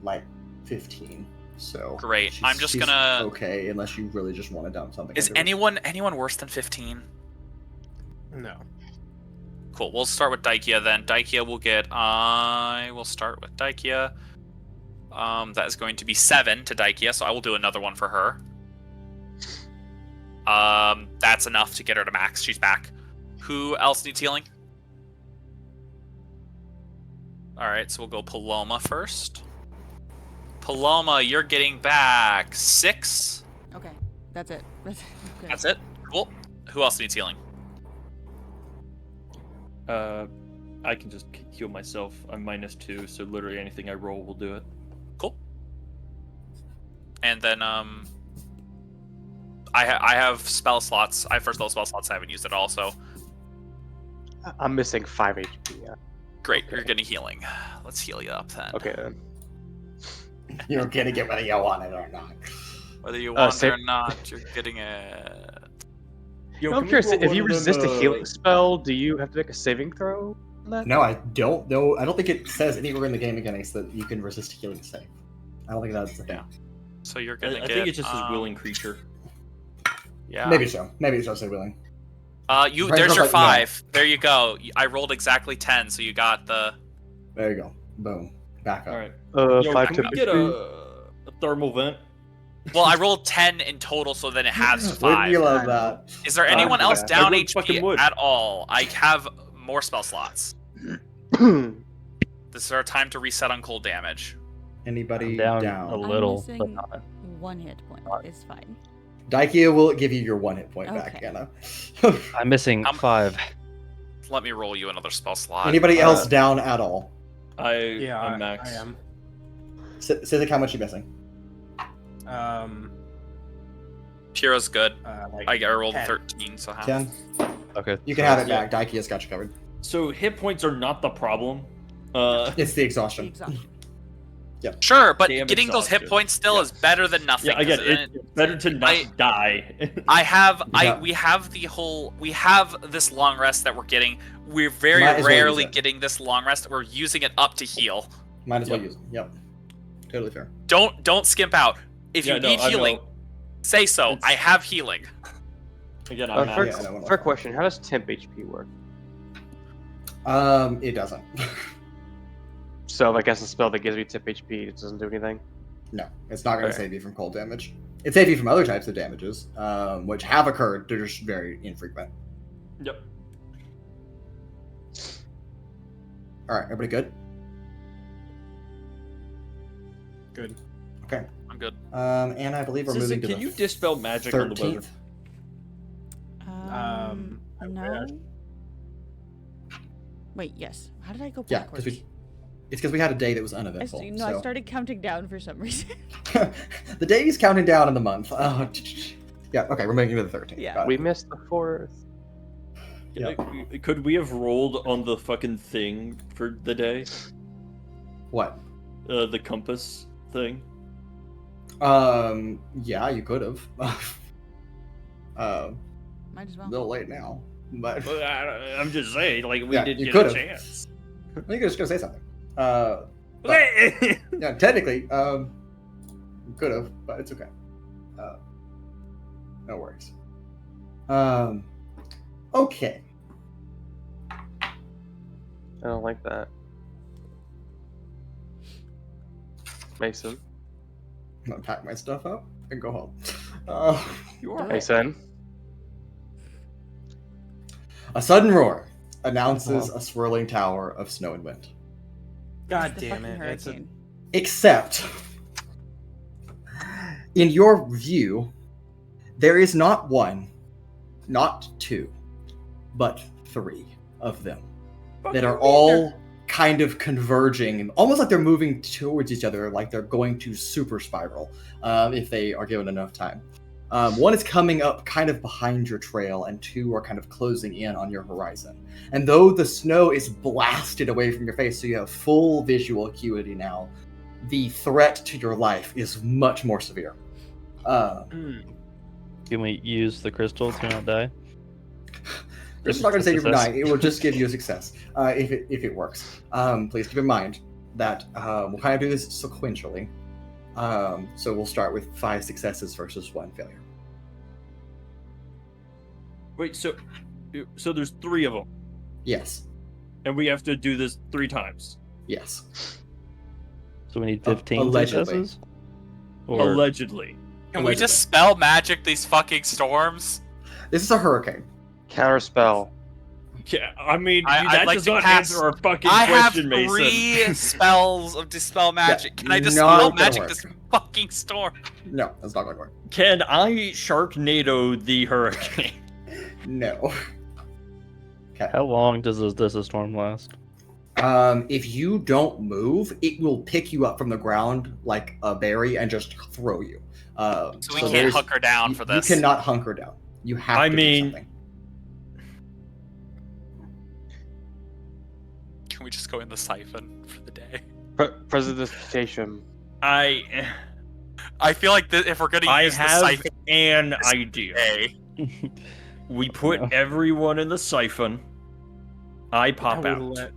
like 15. So Great. I'm just she's gonna. okay, unless you really just want to dump something. Is into her. anyone worse than 15? No. Cool. We'll start with Daikia then. Daikia will get. I will start with Daikia. That is going to be 7 to Daikia, so I will do another one for her. That's enough to get her to max. She's back. Who else needs healing? Alright, so we'll go Paloma first. Paloma, you're getting back 6. Okay, that's it. Okay. That's it? Cool. Who else needs healing? I can just heal myself. I'm -2, so literally anything I roll will do it. Cool. And then, I have spell slots. I have first level spell slots. I haven't used it all, so I'm missing 5 HP. Yeah. Great, you're getting healing. Let's heal you up then. Okay then. You're gonna get whether you want it or not. Whether you want it save- or not, you're getting it. Yo, I'm can we curious, roll if one you of them, resist a healing spell, do you have to make a saving throw on that? No, I don't know. I don't think it says anywhere in the game mechanics that you can resist healing save. I don't think that's the thing. So you're I gonna get. think it's just his willing creature. Yeah. Maybe so. Maybe it's just willing. There's Rancor's your like, no. 5. There you go. I rolled exactly 10, so you got the. There you go. Boom. Back up. All right. 5 can to we get a thermal vent? Well, I rolled 10 in total, so then it halves to Wouldn't 5. you love that? Is there anyone yeah. else down I rolled fucking HP wood. at all? I have more spell slots. Hmm. This is our time to reset on cold damage. Anybody down, down? a little, missing- but not. 1 hit point is fine. Daikia will give you your 1 hit point back, Okay. Anna. I'm missing I'm- 5. Let me roll you another spell slot. Anybody else down at all? I'm max. I am. Sizik, how much you missing? Pura's good. Like I rolled 10. 13, so half. 10? Okay. You can have it Yeah. back. Daikia's got you covered. So hit points are not the problem. It's the The exhaustion. exhaustion. Sure, but Damn getting those hit exhaustion. points still Yeah. is better than nothing. Yeah, I get 'cause it. It's better to not die. Yeah. we have this long rest that we're getting. We're very Might as well rarely use it. getting this long rest. We're using it up to heal. Might as well Yep. use them. Yep. Totally fair. Don't skimp out. If Yeah, you no, need I know. healing, say so. It's- I have healing. Again, I'm Fair, max. Yeah, I know. fair question. How does temp HP work? It doesn't. So I guess a spell that gives me temp HP doesn't do anything. No, it's not going to Okay. save you from cold damage. It saves you from other types of damages, which have occurred. They're just very infrequent. Yep. All right, everybody good? Good. Okay. I'm good. And I believe we're moving Sizik, to can the you dispel magic on the weather? 13th. No. Wait, yes. How did I go Yeah, backwards? because it's because we had a day that was I uneventful. I started counting down for some reason. The day is counting down in the month. Yeah, okay, we're moving to the 13th. Yeah. Got it. We missed the 4th. Yeah. Could we have rolled on the fucking thing for the day? What? The compass thing? Yeah, you could have. Might as A well. little late now, but Well, I'm just saying, like, we Yeah, didn't you get could've. a chance. I think I was just gonna say something. Yeah, technically, could have, but it's okay. No worries. Okay. I don't like that. Mason. I'm gonna pack my stuff up and go home. You are. Mason. A sudden roar announces a swirling tower of snow and wind. God The damn fucking it. It's a, hurricane. Except, in your view, there is not one, not two, but 3 of them that are all kind of converging, almost like they're moving towards each other, like they're going to super spiral if they are given enough time. One is coming up kind of behind your trail, and 2 are kind of closing in on your horizon. And though the snow is blasted away from your face, so you have full visual acuity now, the threat to your life is much more severe. Can we use the crystal to not die? This is not going to save you from Success. dying. It will just give you a success if it works. Please keep in mind that we'll kind of do this sequentially. So we'll start with 5 successes versus 1 failure. Wait, so there's 3 of them, Yes. and we have to do this 3 times. Yes. So we need 15 allegedly. successes? Or Allegedly. Can we Allegedly. just spell magic these fucking storms? This is a hurricane. Counterspell. Yeah, I mean, I'd that like does to not cast- answer our fucking I have question, Mason. 3 spells of dispel magic. Can I just not spell gonna magic work. this fucking storm? No, that's not going to work. Can I Sharknado the hurricane? No. how long does the storm last? If you don't move, it will pick you up from the ground like a berry and just throw you. So we can't there's- hunker down for this. You cannot hunker down. You have I to mean- do something. Can we just go in the siphon for the day? Presentation. I feel like if we're gonna use the have siphon, an idea. day, We put No. everyone in the siphon. I pop I out. will let-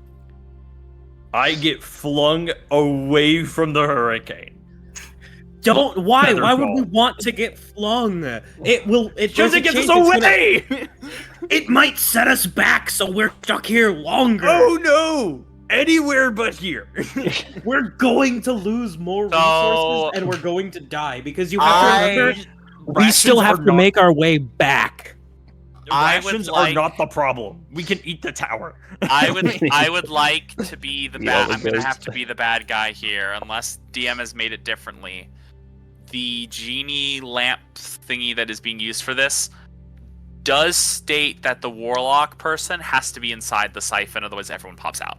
I get flung away from the hurricane. Don't. Why? Feather Why would we fall. want to get flung? It will. It Because there's it a gets us chance it's gonna- away! It might set us back, so we're stuck here longer. Oh no! Anywhere but here. We're going to lose more So- resources, and we're going to die because you have to remember we Rations still have are to not- make our way back. I would Rations like- are not the problem. We can eat the tower. I would like to be the The bad. other I'm gonna ghost. have to be the bad guy here, unless DM has made it differently. The genie lamp thingy that is being used for this does state that the warlock person has to be inside the siphon, otherwise everyone pops out.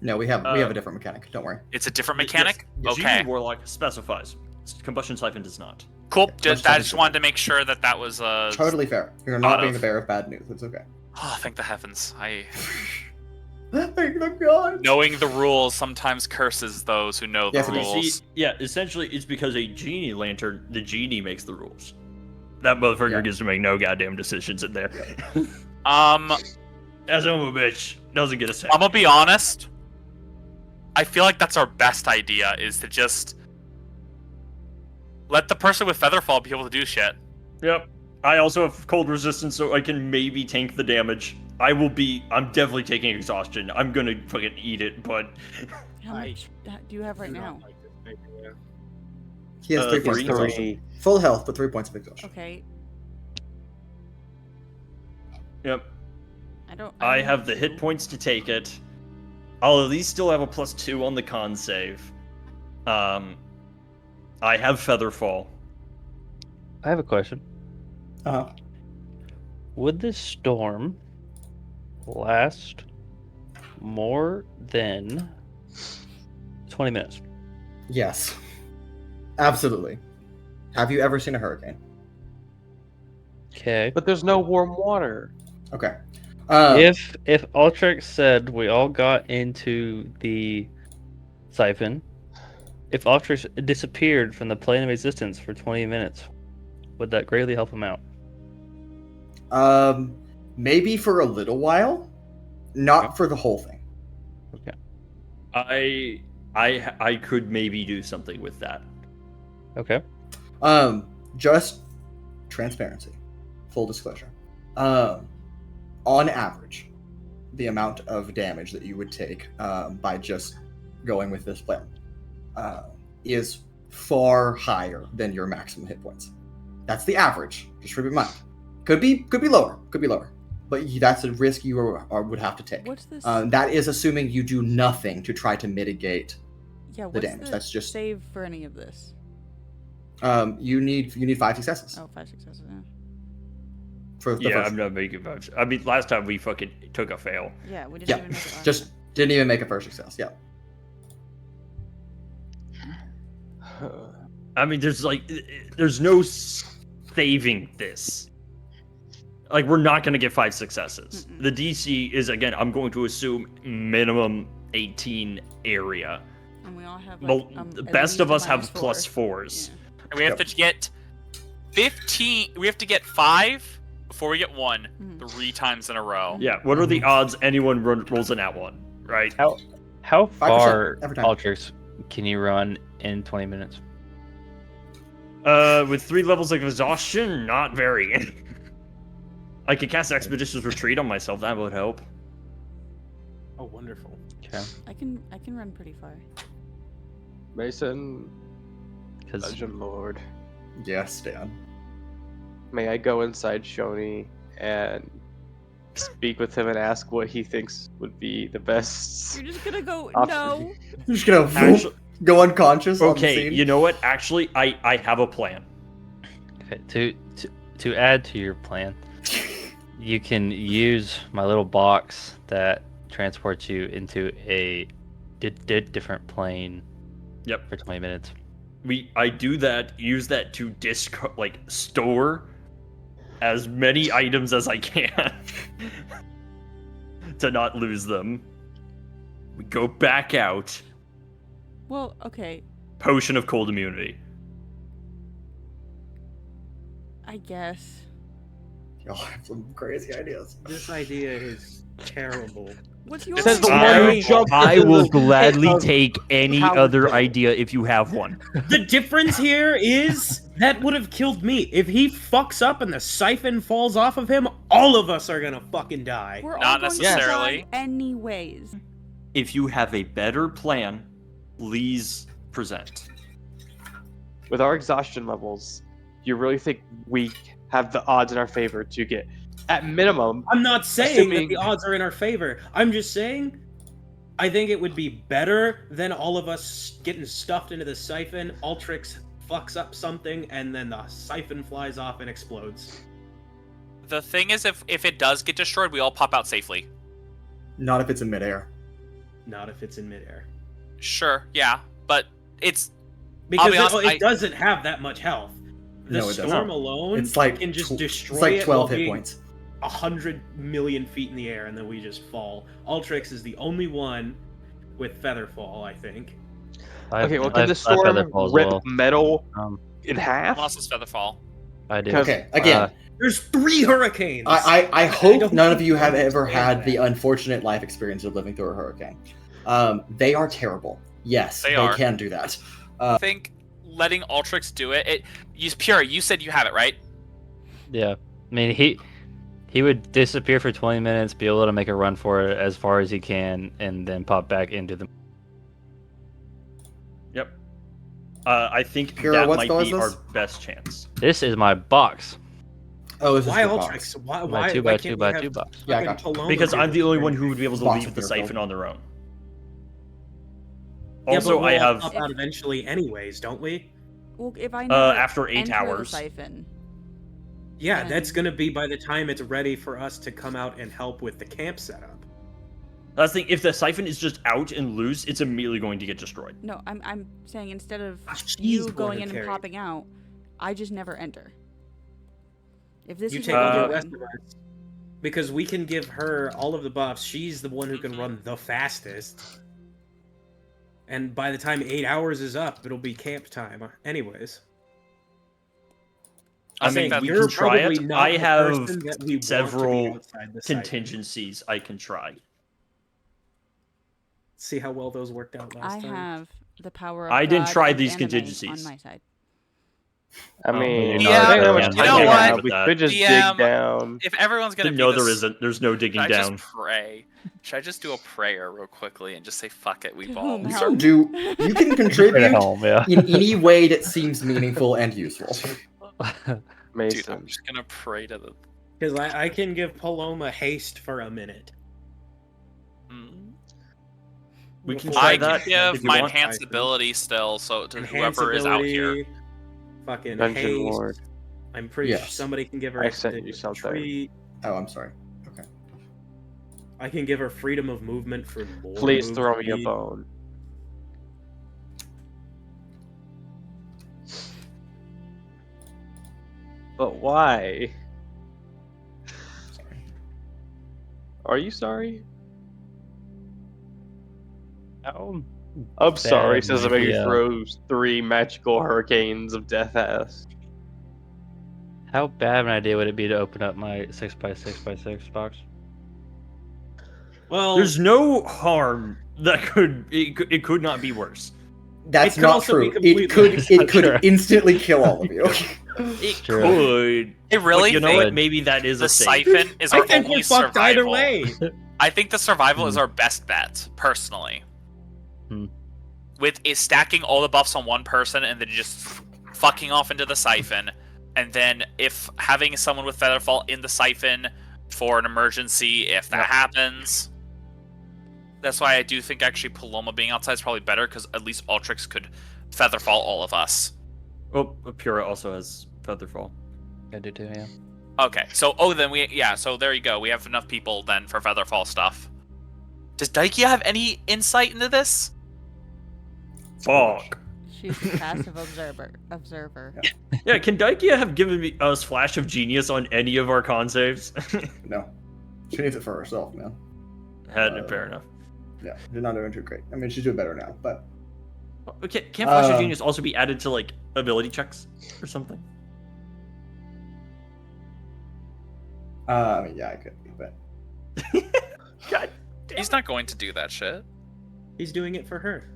No, we have a different mechanic. Don't worry. It's a different mechanic. Yes, the Okay, Genie Warlock specifies. Combustion Siphon does not. cool. Let's I try just this. wanted to make sure that was Totally fair. You're Thought not being of. the bearer of bad news. It's okay. Oh, thank the heavens! Thank the God. Knowing the rules sometimes curses those who know the Yes, it does. rules. See, yeah, essentially, it's because a genie lantern, the genie makes the rules. That motherfucker Yeah. gets to make no goddamn decisions in there. Um, As a bitch, doesn't get a say. I'm gonna be honest. I feel like that's our best idea is to just let the person with Featherfall be able to do shit. Yep. I also have cold resistance, so I can maybe tank the damage. I'm definitely taking exhaustion. I'm gonna fucking eat it, but How much do you have right now? He has 3 points of 3. exhaustion. Full health, but 3 points of exhaustion. Okay, yep. I don't. I have the hit points to take it. I'll at least still have a +2 on the con save. I have Featherfall. I have a question. Uh-huh. Would this storm last more than 20 minutes? Yes. Absolutely. Have you ever seen a hurricane? Okay. But there's no warm water. Okay. If Altrix said we all got into the siphon, if Altrix disappeared from the plane of existence for 20 minutes, would that greatly help him out? Maybe for a little while, not for the whole thing. Okay. I could maybe do something with that. Okay. Just transparency, full disclosure. On average, the amount of damage that you would take by just going with this plan is far higher than your maximum hit points. That's the average. Just keep in mind. Could be lower. But that's a risk you would have to take. What's this? That is assuming you do nothing to try to mitigate. yeah, what's damage, the that's just- save for any of this? You need 5 successes Oh, 5 successes. Yeah. for the Yeah, first. I'm not making much. I mean, last time we fucking took a fail. Yeah, we didn't Yeah, even make it last just time. didn't even make a first success. Yeah. I mean, there's no saving this. Like, we're not going to get 5 successes. Mm-mm. The DC is, again, I'm going to assume minimum 18 area. And we all have. Well, Like, the at best of least us a have -4. +4s. Yeah. And we have to get 15. We have to get 5 before we get 1 Mhm. 3 times in a row. Yeah, what are the odds anyone rolls an @1, right? How 5% far, every time. Altrix, can you run in 20 minutes? With 3 levels of exhaustion, not very. I could cast Expeditious Retreat on myself, that would help. Oh, wonderful. Okay. I can run pretty far. Mason, Because Dungeon Lord, Yes, Dan. may I go inside Shoni and speak with him and ask what he thinks would be the best? You're just gonna go. Option. No. You're just gonna Actu- go unconscious on the Okay, scene? you know what? Actually, I have a plan. okay, to add to your plan, you can use my little box that transports you into a different plane Yep. for 20 minutes. I do that, use that to store as many items as I can to not lose them. We go back out. Well, okay, Potion of cold immunity. I guess. Y'all have some crazy ideas. This idea is terrible. What's yours? Says the one who jumped I into will the gladly pit of take any Howard other Pit. idea if you have one. The difference here is that would have killed me. If he fucks up and the siphon falls off of him, all of us are gonna fucking die. We're all Not going to necessarily. die anyways. If you have a better plan, please present. With our exhaustion levels, you really think we have the odds in our favor to get, at minimum, I'm not saying that Assuming- the odds are in our favor. I'm just saying I think it would be better than all of us getting stuffed into the siphon. Altrix fucks up something, and then the siphon flies off and explodes. The thing is, if it does get destroyed, we all pop out safely. Not if it's in midair. Not if it's in midair. Sure, yeah, but it's Because be honest, it doesn't have that much health. The No, it doesn't. storm alone It's like can just destroy it's like it 12 while hit being points. 100 million feet in the air, and then we just fall. Altrix is the only one with Featherfall, I think. okay, well, can the storm rip metal in half? unless it's Featherfall. I do. Okay, again, There's 3 hurricanes! I hope don't none of think you you have ever understand had the that. unfortunate life experience of living through a hurricane. They are terrible. Yes, They they are. can do that. I think letting Altrix do it. Use Pura. You said you have it, right? Yeah. I mean, he would disappear for 20 minutes, be able to make a run for it as far as he can, and then pop back into the. Yep. I think Pura, that what might spell be is our this? best chance. This is my box. Oh, this Why is the Altrix? box. Why, My 2 why by can't 2 we by have 2 box. Yeah, I fucking got you. Paloma Because do I'm the it? only one who would be able to Box leave the of Pura. siphon on their own. Yeah, Also, but I we'll all have pop out eventually anyways, don't we? Well, if I never after 8 enter the hours. siphon, Yeah, And- that's gonna be by the time it's ready for us to come out and help with the camp setup. That's the thing. If the siphon is just out and loose, it's immediately going to get destroyed. no, I'm saying instead of She's you the going one in who and carried. popping out, I just never enter. If this You is take what over we're the doing, rest of us. Because we can give her all of the buffs. She's the one who can run the fastest. And by the time 8 hours is up, it'll be camp time. Anyways. I I mean, think we that's can try probably it. not I the have person that we want to be several outside the siphon. contingencies I can try. See how well those worked out last I time. have the power of I didn't God try and these anime contingencies. on my side. I mean, Yeah, depending on how much you time know we what? have, we With could just DM, dig down. If everyone's gonna No, be there this, isn't. There's no digging should I down. just pray? Should I just do a prayer real quickly and just say fuck it, we To ball? whom? You Help. you can Right contribute at home, yeah. in any way that seems meaningful and useful. Dude, Mason. I'm just gonna pray to the. Because I can give Paloma haste for a minute. Mm. We can Before try I that can if give you my want. enhanced ability still, so to Enhance whoever is out here. ability, Fucking Dungeon haste. Lord. I'm pretty sure Yes. somebody can give her. I sent you something. Retreat. Oh, I'm sorry. Okay. I can give her freedom of movement for more Please move throw me a speed. bone. But why? Sorry. Are you sorry? How I'm sorry, Bad says the man who idea. throws 3 magical hurricanes of death at us. bad of an idea would it be to open up my 6x6x6 box? Well, There's no harm that it could not be worse. That's could not also be true. It completely- could Sure. instantly kill all of you. It True. could. I really But you know think what? Maybe that is the a safe. siphon is I our think only we're fucked survival. either way. I think the survival is our best bet, personally. Hmm. With it stacking all the buffs on one person and then just fucking off into the siphon, and then if having someone with Featherfall in the siphon for an emergency, if that happens. That's why I do think actually Paloma being outside is probably better, because at least Altrix could Featherfall all of us. Oh, Pura also has Featherfall. I do too, yeah. Okay, so so there you go. We have enough people then for Featherfall stuff. Does Daikia have any insight into this? Fuck. She's a passive observer. Yeah, can Daikia have given us Flash of Genius on any of our con saves? No. She needs it for herself, man. Fair enough. Yeah, she's not doing too great. I mean, she's doing better now, but Okay, can't Flash of Genius also be added to like ability checks or something? I mean, yeah, I could be, but God damn. He's not going to do that shit. He's doing it for her.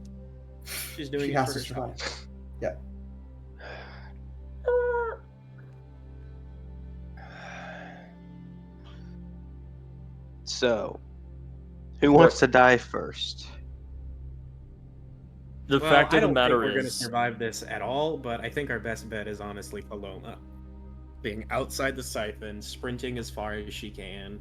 She's doing she it has for to herself. survive. Yeah. So, who wants to die first? The Well, fact I of the don't matter think we're going to is, survive this at all, but I think our best bet is honestly Paloma. Being outside the siphon, sprinting as far as she can.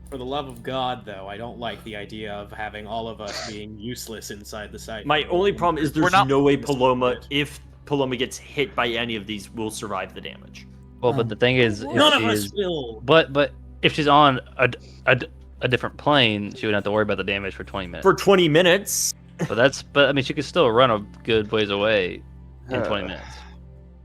For the love of God, though, I don't like the idea of having all of us being useless inside the siphon. my only problem is there's not- no way Paloma, if Paloma gets hit by any of these, will survive the damage. Well, but the thing is, if None of she us is- will. but if she's on a different plane, she wouldn't have to worry about the damage for 20 minutes. For 20 minutes, But I mean, she could still run a good ways away in 20 minutes.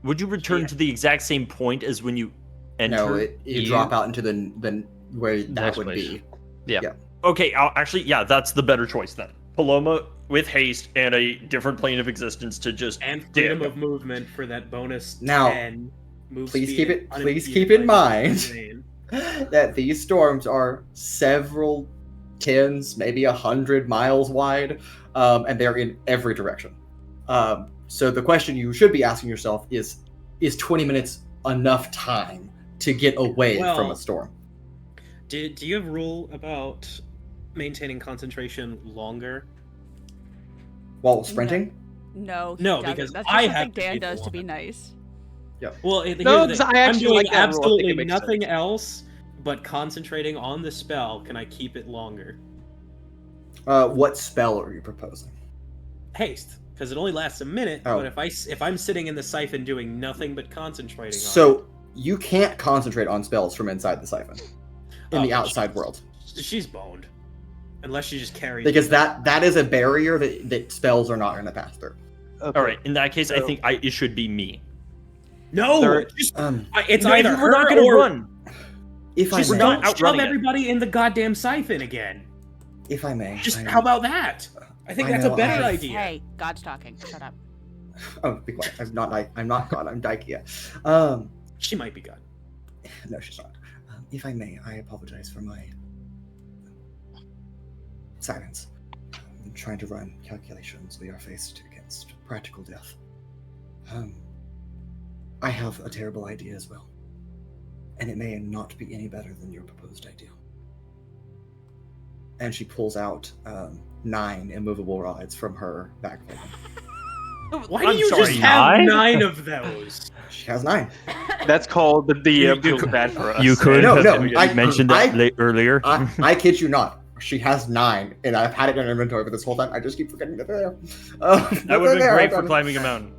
would you return to the exact same point as when you enter? No, you drop out into the where that Next would place. be. Yeah. Okay, actually, yeah, that's the better choice then. Paloma with haste and a different plane of existence to just And freedom damn. of movement for that bonus Now, 10. Move please speed keep and it- please unimpeded keep in by mind. insane. That these storms are several tens, maybe 100 miles wide, and they're in every direction. So the question you should be asking yourself is 20 minutes enough time to get away from Well, a storm? Do you have a rule about maintaining concentration longer? While sprinting? No, he No, doesn't. because that's I just have something to Dan be the does to be one. nice. Well, No, here's 'cause the thing. I I'm actually doing like that rule. I think it absolutely makes nothing sense. else but concentrating on the spell. Can I keep it longer? What spell are you proposing? Haste, because it only lasts a minute. Oh. But if I'm sitting in the siphon doing nothing but concentrating, So you can't concentrate on spells from inside the siphon in Oh, the but outside she's- world, she's boned, unless she just carries. because me. that is a barrier that spells are not going to pass through. Okay. All right, in that case, I So- think it should be me. No, There- just, Um, it's No, either we're not her gonna or run. if I just may, not don't shove outrunning it. everybody in the goddamn siphon again. if I may, Just I how about that? I think I that's know, a better I- idea. Hey, God's talking. Shut up. Oh, be quiet. I'm not God. I'm Daikia. She might be good. No, she's not. If I may, I apologize for my silence. I'm trying to run calculations. We are faced against practical death. I have a terrible idea as well. And it may not be any better than your proposed idea. And she pulls out 9 immovable rods from her backpack. Why I'm do you sorry, just have 9? 9 of those? She has 9. That's called the You DM feels could- bad for us. You could No, have no, I mentioned that I- earlier. I kid you not. She has 9, and I've had it in inventory for this whole time. I just keep forgetting that they're there. That would have been great for climbing a mountain.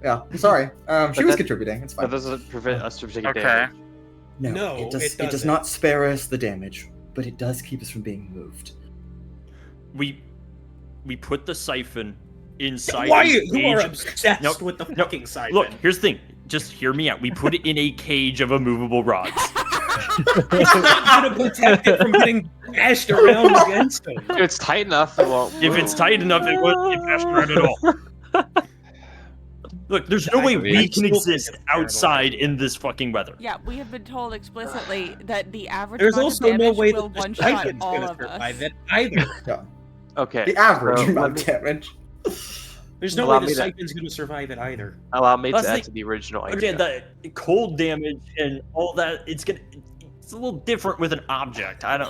Yeah, I'm sorry. She was that- contributing. It's fine. That doesn't prevent us from taking Okay. damage. No, it does. it It does doesn't. not spare us the damage, but it does keep us from being moved. We put the siphon inside. Why a you are cage. obsessed Nope, with the nope. fucking siphon? Look, here's the thing. Just hear me out. We put it in a cage of immovable rods. It's not gonna protect it from getting bashed around against him. If it's tight enough, it won't. If it's tight enough, it won't get bashed around at all. Look, there's no way we can exist outside in this fucking weather. Yeah, we have been told explicitly that the average There's amount also of no damage way will that the one-shot siphon's all gonna of us. survive it either. Okay. The average so let amount me- of damage. There's no Allow way the me to- siphon's gonna survive it either. Allow me to That's add like- to the original Okay, idea. the cold damage and all that, it's a little different with an object. I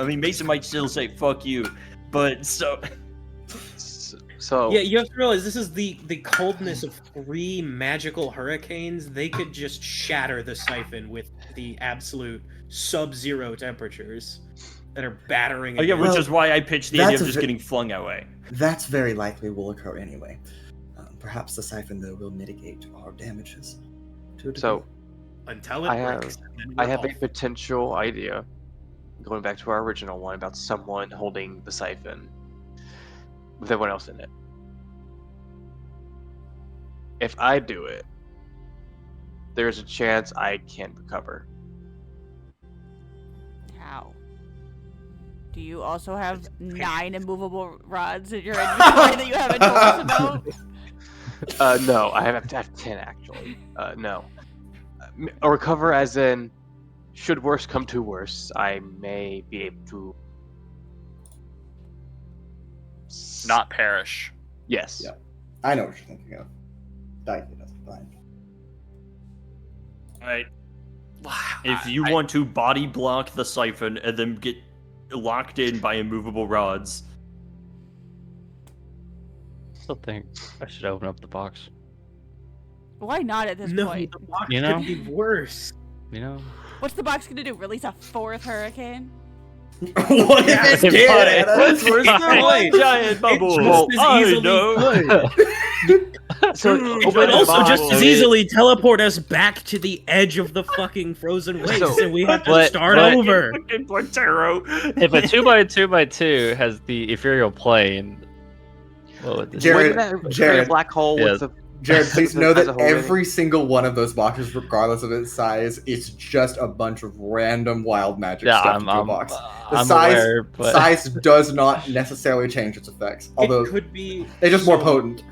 mean, Mason might still say "fuck you," but so So Yeah, you have to realize this is the coldness of 3 magical hurricanes. They could just shatter the siphon with the absolute sub-zero temperatures that are battering. oh yeah, which Well, is why I pitched the idea that's of a just ve- getting flung away. That's very likely will occur anyway. Perhaps the siphon, though, will mitigate our damages to a degree. So until it I have- breaks. and then I we're have a off. potential idea, going back to our original one about someone holding the siphon with everyone else in it. If I do it, there's a chance I can recover. How? Do you also have 9 immovable rods in your inventory that you haven't told us about? No, I have 10 actually. No. Recover as in, should worse come to worse, I may be able to... Not perish. Yes. Yeah. I know what you're thinking of. That's fine. Alright. If you want to body block the siphon and then get locked in by immovable rods. Still think I should open up the box. Why not at this No, point? the box You know? could be worse. You know? What's the box gonna do? Release a 4th hurricane? What if it's dead? What's worse than one giant bubble? just as I easily know. So, It open would the also box. just as easily teleport us back to the edge of the fucking frozen waste, and we have to but- start but- over. Fucking Portero. If a 2x2x2 has the ethereal plane, what would this Jared, Wouldn't that Jared. create a black hole Yeah. with the... Jared, please know As that a whole, really? every single one of those boxes, regardless of its size, is just a bunch of random wild magic Yeah, stuff I'm, into a I'm, box. The I'm size, aware, but size does not necessarily change its effects, although It could be. they're just more so- potent.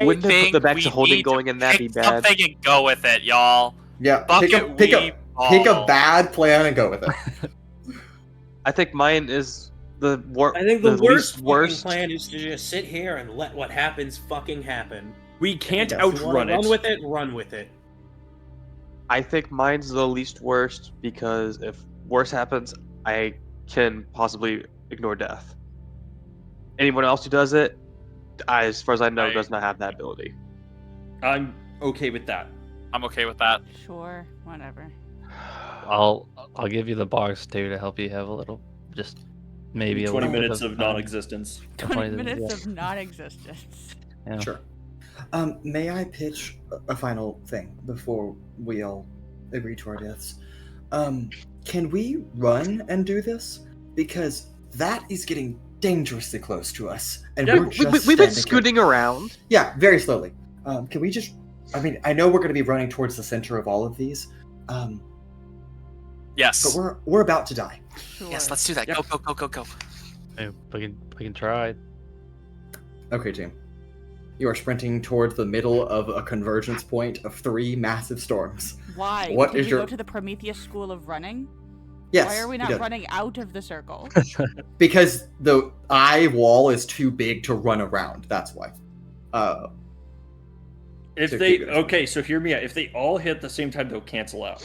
Wouldn't I the think back we to holding need going in that be pick bad? something and go with it, y'all. Yeah, Bucket pick weave a ball. bad plan and go with it. I think mine is the I think the worst least worst. plan is to just sit here and let what happens fucking happen. We can't Yes. If you wanna outrun it. Run with it. Run with it. I think mine's the least worst because if worse happens, I can possibly ignore death. Anyone else who does it, as far as I know, Right. does not have that ability. I'm okay with that. I'm okay with that. Sure, whatever. I'll give you the box too to help you have a little, just maybe a 20 little bit minutes of time. non-existence. 20 minutes, minutes of non-existence. Yeah. Sure. May I pitch a final thing before we all agree to our deaths? Can we run and do this? Because that is getting dangerously close to us, and Yeah, we're just We've been standing here. scooting around. Yeah, very slowly. Can we just? I mean, I know we're going to be running towards the center of all of these, Yes. but we're about to die. Sure. Yes, let's do that. Yep. Go. Maybe we can try. Okay, team. You are sprinting towards the middle of a convergence point of 3 massive storms. Why? What Did is we your- go to the Prometheus School of Running? Yes. Why are we you not did. running out of the circle? Because the eye wall is too big to run around. That's why. If So they keep it as okay, so hear me out. If they all hit at the same time, they'll cancel out.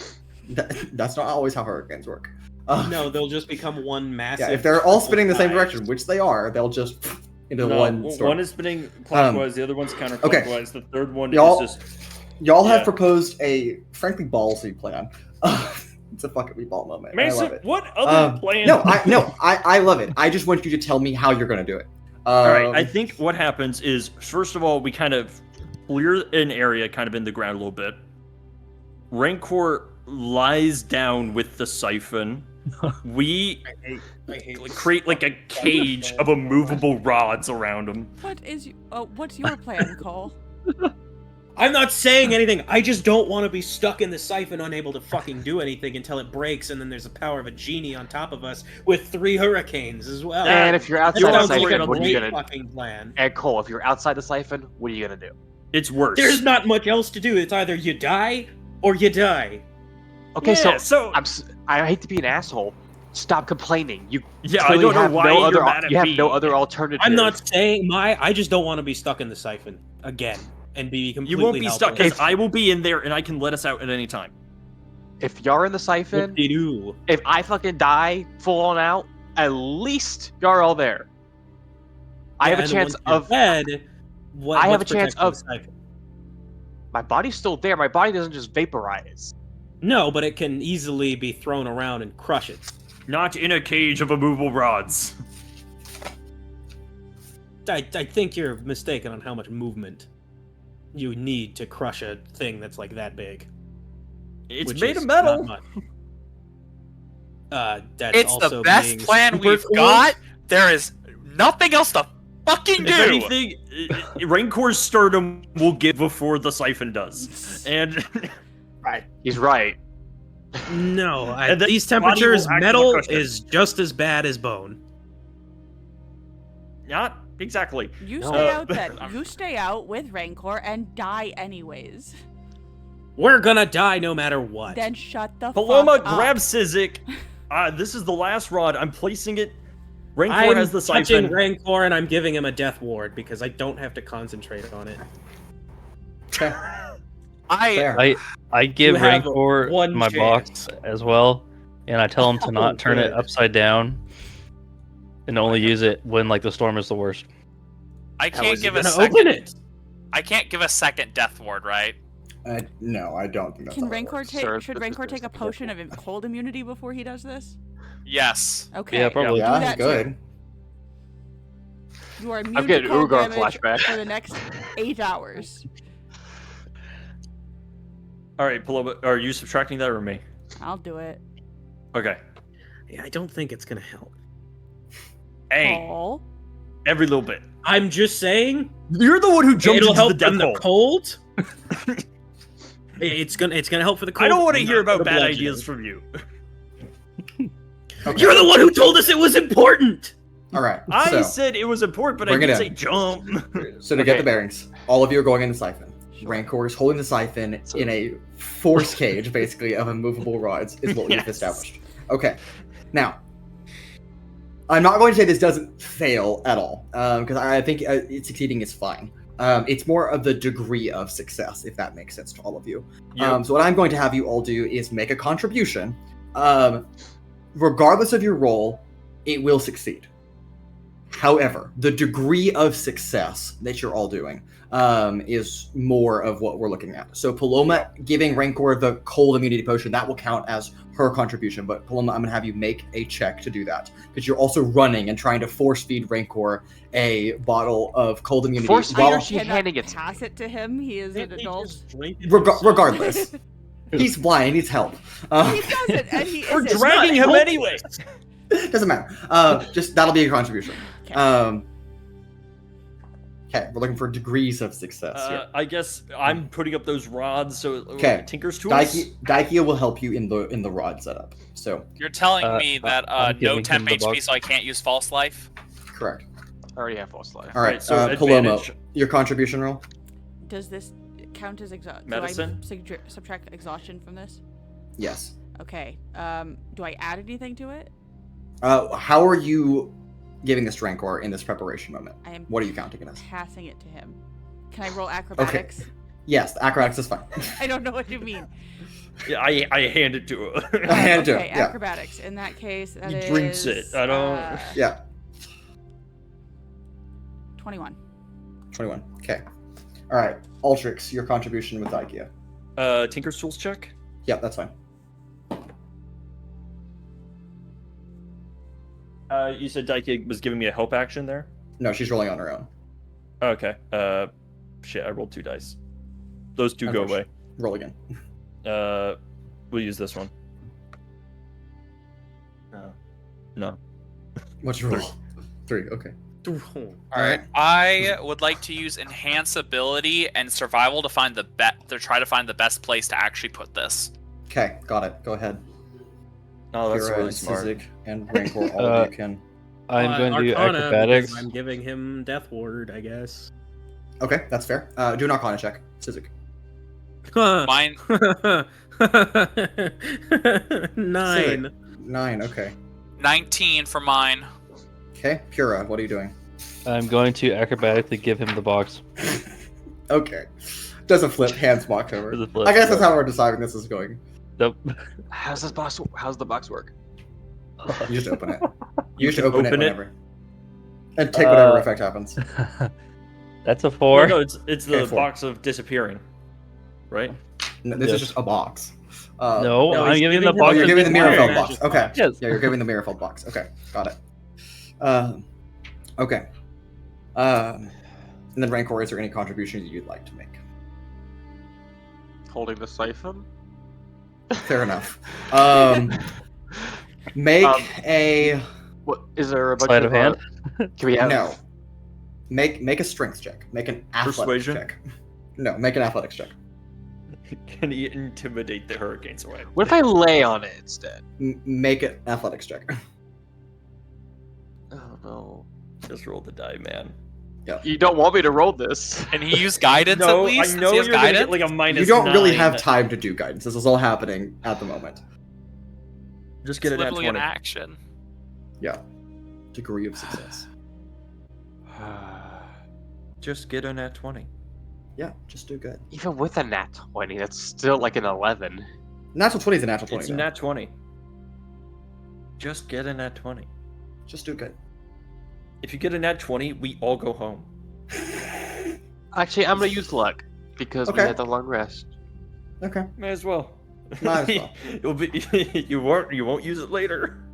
That's not always how hurricanes work. No, they'll just become one massive. Yeah, if they're all spinning the same triple direction, which they are, they'll just into No, one storm. one is spinning clockwise, the other one's counterclockwise. The third one Y'all- is just Y'all have yeah. proposed a frankly ballsy plan. It's a fucking we ball moment. I love Mason. it. What other plan? I love it. I just want you to tell me how you're gonna do it. All right, I think what happens is, first of all, we kind of clear an area kind of in the ground a little bit. Rancor lies down with the siphon. We I hate create like a cage of immovable rods around him. What's your plan, Cole? I'm not saying anything. I just don't want to be stuck in the siphon, unable to fucking do anything until it breaks, and then there's the power of a genie on top of us with 3 hurricanes as well. And if you're that outside the sounds like a siphon, what are you great gonna? fucking plan. And Cole, if you're outside the siphon, what are you gonna do? It's worse. There's not much else to do. It's either you die or you die. Okay, Yeah, so I hate to be an asshole. Stop complaining. You Yeah, I clearly don't know have why no you're other. mad at You have me. no other alternative. I'm not saying I just don't want to be stuck in the siphon again and be You completely won't be stuck helpless. because I will be in there and I can let us out at any time. If you're in the siphon, Whoop-de-doo. if I fucking die full on out, at least you're all there. I have a and chance once you're of. dead, I have what's a chance protecting of- the siphon? My body's still there. My body doesn't just vaporize. No, but it can easily be thrown around and crush it. Not in a cage of immovable rods. I think you're mistaken on how much movement you need to crush a thing that's like that big. It's which made is of metal. not much. That's It's also the best being plan super we've cool. got. There is nothing else to fucking do. If anything, Rancor's sternum will give before the siphon does. And He's right. No, And at then these body will temperatures, act as a metal cushion. is just as bad as bone. Not exactly. You No. stay out then. You stay out with Rancor and die anyways. We're gonna die no matter what. Then shut the Paloma, fuck up. grab Sizik. This is the last rod. I'm placing it. Rancor I'm has the touching siphon. Rancor and I'm giving him a death ward because I don't have to concentrate on it. Okay. I Fair. I give You have Rancor one my chance. box as well, and I tell him to not turn it good. upside down, and only use it when like the storm is the worst. I How can't is he give a gonna second. open it? I can't give a second death ward, right? No, I don't think that's Can how that Rancor works. take? Sir, Should this Rancor is take a just potion of cold immunity before he does this? Yes. Okay. Yeah, probably. Do Yeah, that good. too. You are immune I'm to getting cold Ugar damage flashback. for the next 8 hours. All right, Paloma, are you subtracting that or me? I'll do it. Okay. Yeah, I don't think it's gonna help. Hey, Oh. every little bit. I'm just saying You're the one who jumped it'll into help the death from the hole. cold. It's gonna help for the cold. I don't want to not hear for about the bad bludgeoning. ideas from you. Okay. You're the one who told us it was important. All right. I so, said it was important, but I Bring it didn't in. say jump. So to get Okay. the bearings, all of you are going in the siphon. Rancor is holding the siphon in a force cage, basically, of immovable rods, is what we've Yes. established. Okay. Now, I'm not going to say this doesn't fail at all, because I think it succeeding is fine. It's more of the degree of success, if that makes sense to all of you. Yep. So what I'm going to have you all do is make a contribution. Regardless of your role, it will succeed. However, the degree of success that you're all doing is more of what we're looking at. So Paloma giving Rancor the cold immunity potion, that will count as her contribution. But Paloma, I'm going to have you make a check to do that. Because you're also running and trying to force feed Rancor a bottle of cold immunity. Force feed while- or she cannot handing it to pass it to him. He is an Can't they adult. just drink it regardless. He's blind, he needs help. He doesn't, and he We're isn't. dragging him anyway. Doesn't matter. Just that'll be your contribution. Okay. Okay, we're looking for degrees of success here. I guess I'm putting up those rods, so Okay. Tinker's tools. Daikia will help you in the rod setup. So You're telling me that I'm no giving temp him the HP, box. so I can't use false life. correct. I already have false life. All right, Right, so Paloma, advantage. your contribution roll. Does this count as exhaustion? Medicine? Do I subtract exhaustion from this? Yes. Okay. Do I add anything to it? How are you giving this to Rancor in this preparation moment? I am What are you counting it as? passing it to him. Can I roll acrobatics? Yes, acrobatics is fine. I don't know what you mean. Yeah, I hand it to her. I hand it to Okay, him. Yeah. acrobatics. In that case, that He is, drinks it. I don't- Yeah. 21. 21. Okay. All right, Altrix, your contribution with Daikia. Tinker's tools check. Yeah, that's fine. You said Daiki was giving me a help action there. No, she's rolling on her own. Okay. Shit, I rolled 2 dice. Those 2 go away. Unfortunately. Roll again. We'll use this one. No. What's your roll? 3. Okay. All right. I would like to use enhance ability and survival to find to try to find the best place to actually put this. Okay, got it. Go ahead. Oh, that's Pura really and smart. Sizik and Rancor, all of you can. I'm going to do Arcana, acrobatics. because I'm giving him death ward, I guess. Okay, that's fair. Do an Arcana check, Sizik. Mine. 9. 9. Okay. 19 for mine. Okay, Pura, what are you doing? I'm going to acrobatically give him the box. Okay. Doesn't flip, hands walk over. Doesn't flip, I guess that's yeah. how we're deciding this is going. Nope. How's the box work? You just open it. You You just can open it open it? whenever. And take whatever Uh, effect happens. That's a 4. No, it's the Okay, 4. box of disappearing, right? No, this yes. is just a box. No, no, I'm he's giving the giving him Oh, box. you're to giving the the Mirrorfeld Fire box. Magic's Okay. box. Yes. Yeah, you're giving the Mirrorfeld box. Okay, got it. Okay. And then Rancor, is there any contributions you'd like to make? Holding the siphon? Fair enough. Make a What is there a bunch Sleight of hand? Can we have no. Make a strength check. Make an athletics Persuasion? check. No, make an athletics check. Can he intimidate the hurricanes away? What if I lay on it instead? Make an athletics check. Oh no. Just roll the die, man. You don't want me to roll this. Can he use guidance No, at least? I know Does he have you're gonna get guidance? like a minus. You don't really 9. have time to do guidance. This is all happening at the moment. Just get It's it at literally 20. an action. Yeah. Degree of success. Just get an at 20. Yeah, just do good. Even with a nat 20, that's still like an 11. Natural 20 is a natural 20. It's a though. nat 20. Just get a nat 20. Just do good. If you get a nat 20, we all go home. Actually, I'm gonna use luck because we Okay. had the long rest. Okay. May as well. Might as well. You'll be, you won't use it later.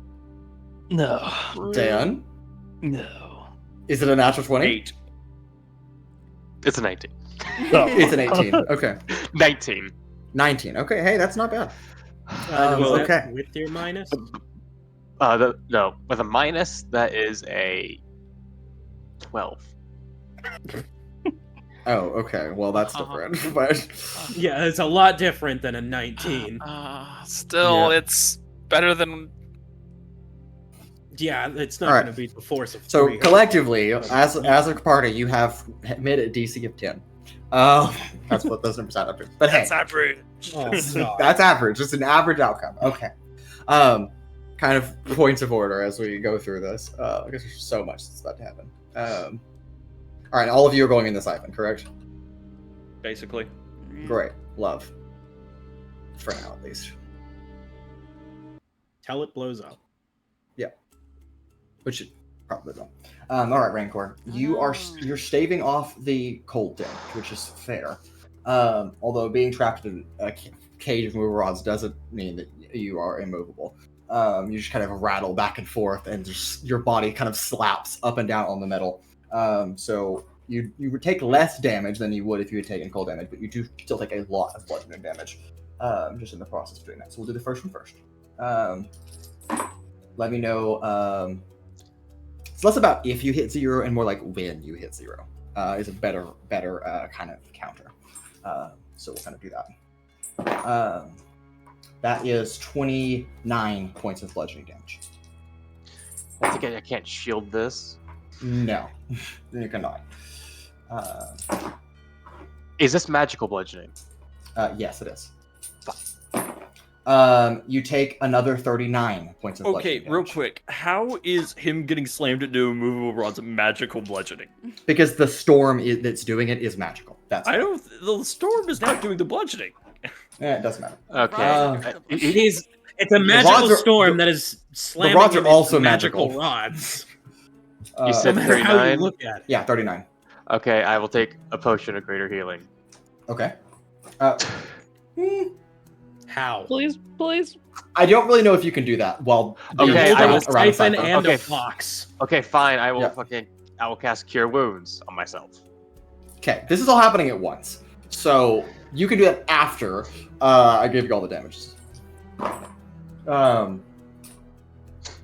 No. Dan, No. is it a natural 20? 8. It's a 19. It's an 18. Okay. 19. 19. Okay, hey, that's not bad. Was that okay. with your minus? No, with a minus, that is a 12. Oh, okay. Well, that's different. But Yeah, it's a lot different than a 19. Still, Yeah. it's better than. Yeah, it's not Alright. going to be the force of so 3. collectively, as a party, you have made a DC of 10. That's what those numbers add up to. But hey, That's average. Oh, God. that's average. Just an average outcome. Okay. Kind of points of order as we go through this. Because there's so much that's about to happen. All right, all of you are going in the siphon, correct? Basically. Great. Love. For now, at least. Till it blows up. Which it probably don't. All right, Rancor. You're staving off the cold damage, which is fair. Although being trapped in a cage of move rods doesn't mean that you are immovable. You just kind of rattle back and forth, and just your body kind of slaps up and down on the metal. So you would take less damage than you would if you had taken cold damage, but you do still take a lot of bludgeoning damage. Just in the process of doing that. So we'll do the first one first. Let me know. It's less about if you hit 0 and more like when you hit 0 is a better kind of counter. So we'll kind of do that. That is 29 points of bludgeoning damage. I think I can't shield this. No, you cannot. Is this magical bludgeoning? Yes, it is. You take another 39 points of Okay, bludgeoning real damage. quick. How is him getting slammed into immovable rods magical bludgeoning? Because the storm that's doing it is magical. That's I don't. The storm is not doing the bludgeoning. It doesn't matter. Okay. It's a rods magical are- storm that is slamming rods are him into also magical magical. rods. You said No matter how you 39? look at it. Yeah, 39. Okay, I will take a potion of greater healing. Okay. How? Please, please. I don't really know if you can do that while being Okay, Hold trapped I a will- around a siphon siphon. and Okay. a box. Okay, fine. I will Yeah. I will cast Cure Wounds on myself. Okay, this is all happening at once. So you can do that after I give you all the damages.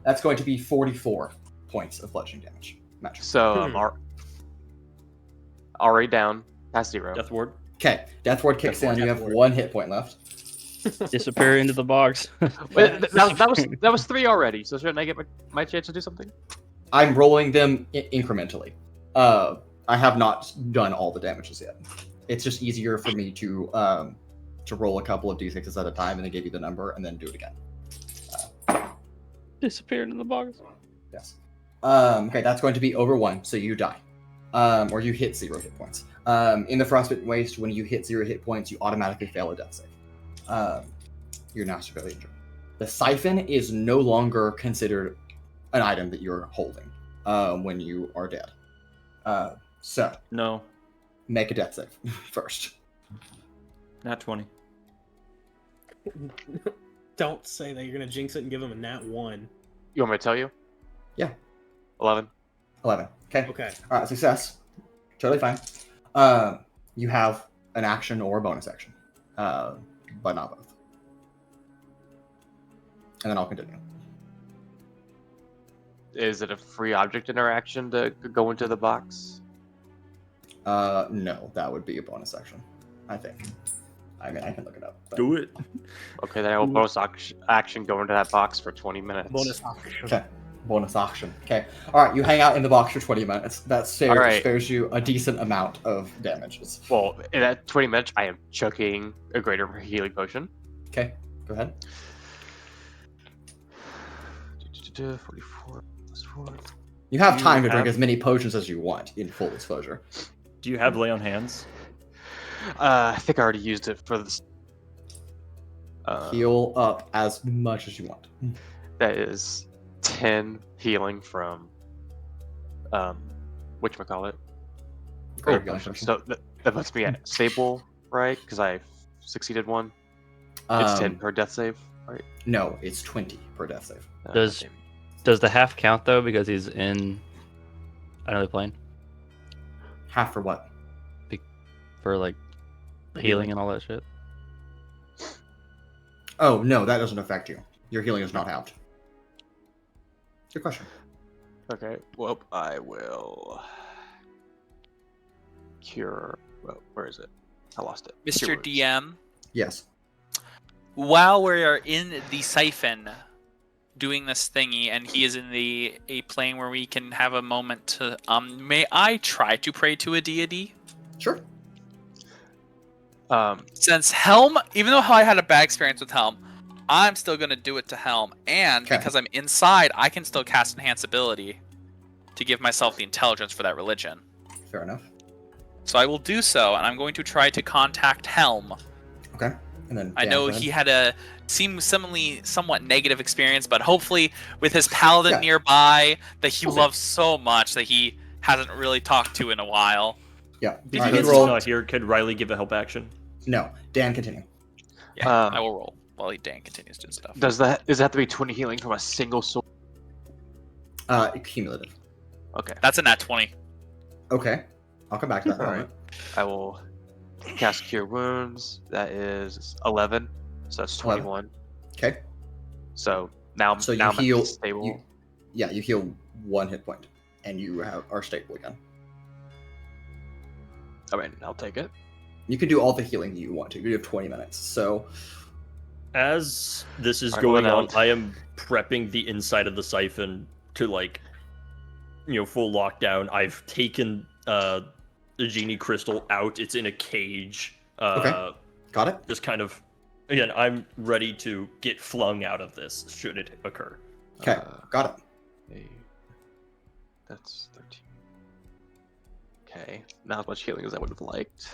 That's going to be 44 points of bludgeoning damage. Magic. So I'm already down past 0. Death ward. Okay, Death Ward kicks Death in. Ward, You Death have Ward. 1 hit point left. Disappear into the box. Wait, that was 3 already. So shouldn't I get my chance to do something? I'm rolling them incrementally. I have not done all the damages yet. It's just easier for me to roll a couple of d6s at a time and then give you the number and then do it again. Disappear into the box. Yes. Okay, that's going to be over 1, so you die. Or you hit 0 hit points. In the Frostbitten Waste, when you hit 0 hit points, you automatically fail a death save. You're now severely injured. The siphon is no longer considered an item that you're holding when you are dead. So, No. make a death save first. Nat 20. Don't say that you're gonna jinx it and give him a nat 1. You want me to tell you? Yeah. 11. 11. Okay. Okay. All right, success. Totally fine. You have an action or a bonus action, but not both. And then I'll continue. Is it a free object interaction to go into the box? No, that would be a bonus action, I think. I mean, I can look it up. but- Do it. Okay, then I will bonus action go into that box for 20 minutes. Bonus action. Okay. Bonus action. Okay. All right. You hang out in the box for 20 minutes. That right. spares you a decent amount of damages. Well, in that 20 minutes, I am chucking a greater healing potion. Okay. Go ahead. 44 plus 4. You have You time to drink have- as many potions as you want in full exposure. Do you have lay on hands? I think I already used it for this. Heal up as much as you want. That is 10 healing from, whatchamacallit? Greater healing potion. So that puts me at stable, right? Because I succeeded one. It's 10 per death save, right? No, it's 20 per death save. Does- damn. Does the half count though because he's in another plane Half for what? for like healing and all that shit? Oh, no, that doesn't affect you. Your healing is not halved. Good question. Okay, well, I will cure. Well, where is it? I lost it. Mr. Cure wounds. DM, Yes. while we are in the siphon doing this thingy, and he is in a plane where we can have a moment to may I try to pray to a deity? Sure. Since Helm, even though I had a bad experience with Helm, I'm still gonna do it to Helm, and Okay. because I'm inside, I can still cast Enhance Ability to give myself the intelligence for that religion. Fair enough. So I will do so, and I'm going to try to contact Helm. Okay. And then I Dan, know go ahead. he had a somewhat negative experience, but hopefully with his paladin Yeah. nearby that he Okay. loves so much that he hasn't really talked to in a while. Yeah. Because All right, he's roll. not here, could Riley give a help action? No. Dan, continue. Yeah, Um, I will roll while Dan continues doing stuff. Does that have to be 20 healing from a single sword? Cumulative. Okay, That's a nat 20. Okay. I'll come back to that in a All right. moment. I will cast Cure Wounds. That is 11, so that's 21. Okay. So now, So you now I'm heal. stable. You heal 1 hit point, and you are stable again. I mean, I'll take it. You can do all the healing you want to. You have 20 minutes. So, As this is Alright, going well, on, now- I am prepping the inside of the siphon to full lockdown. I've taken the genie crystal out. It's in a cage. Okay. got it? Just kind of, again, I'm ready to get flung out of this should it occur. Okay. Got it. Hey, that's 13. Okay, not as much healing as I would have liked.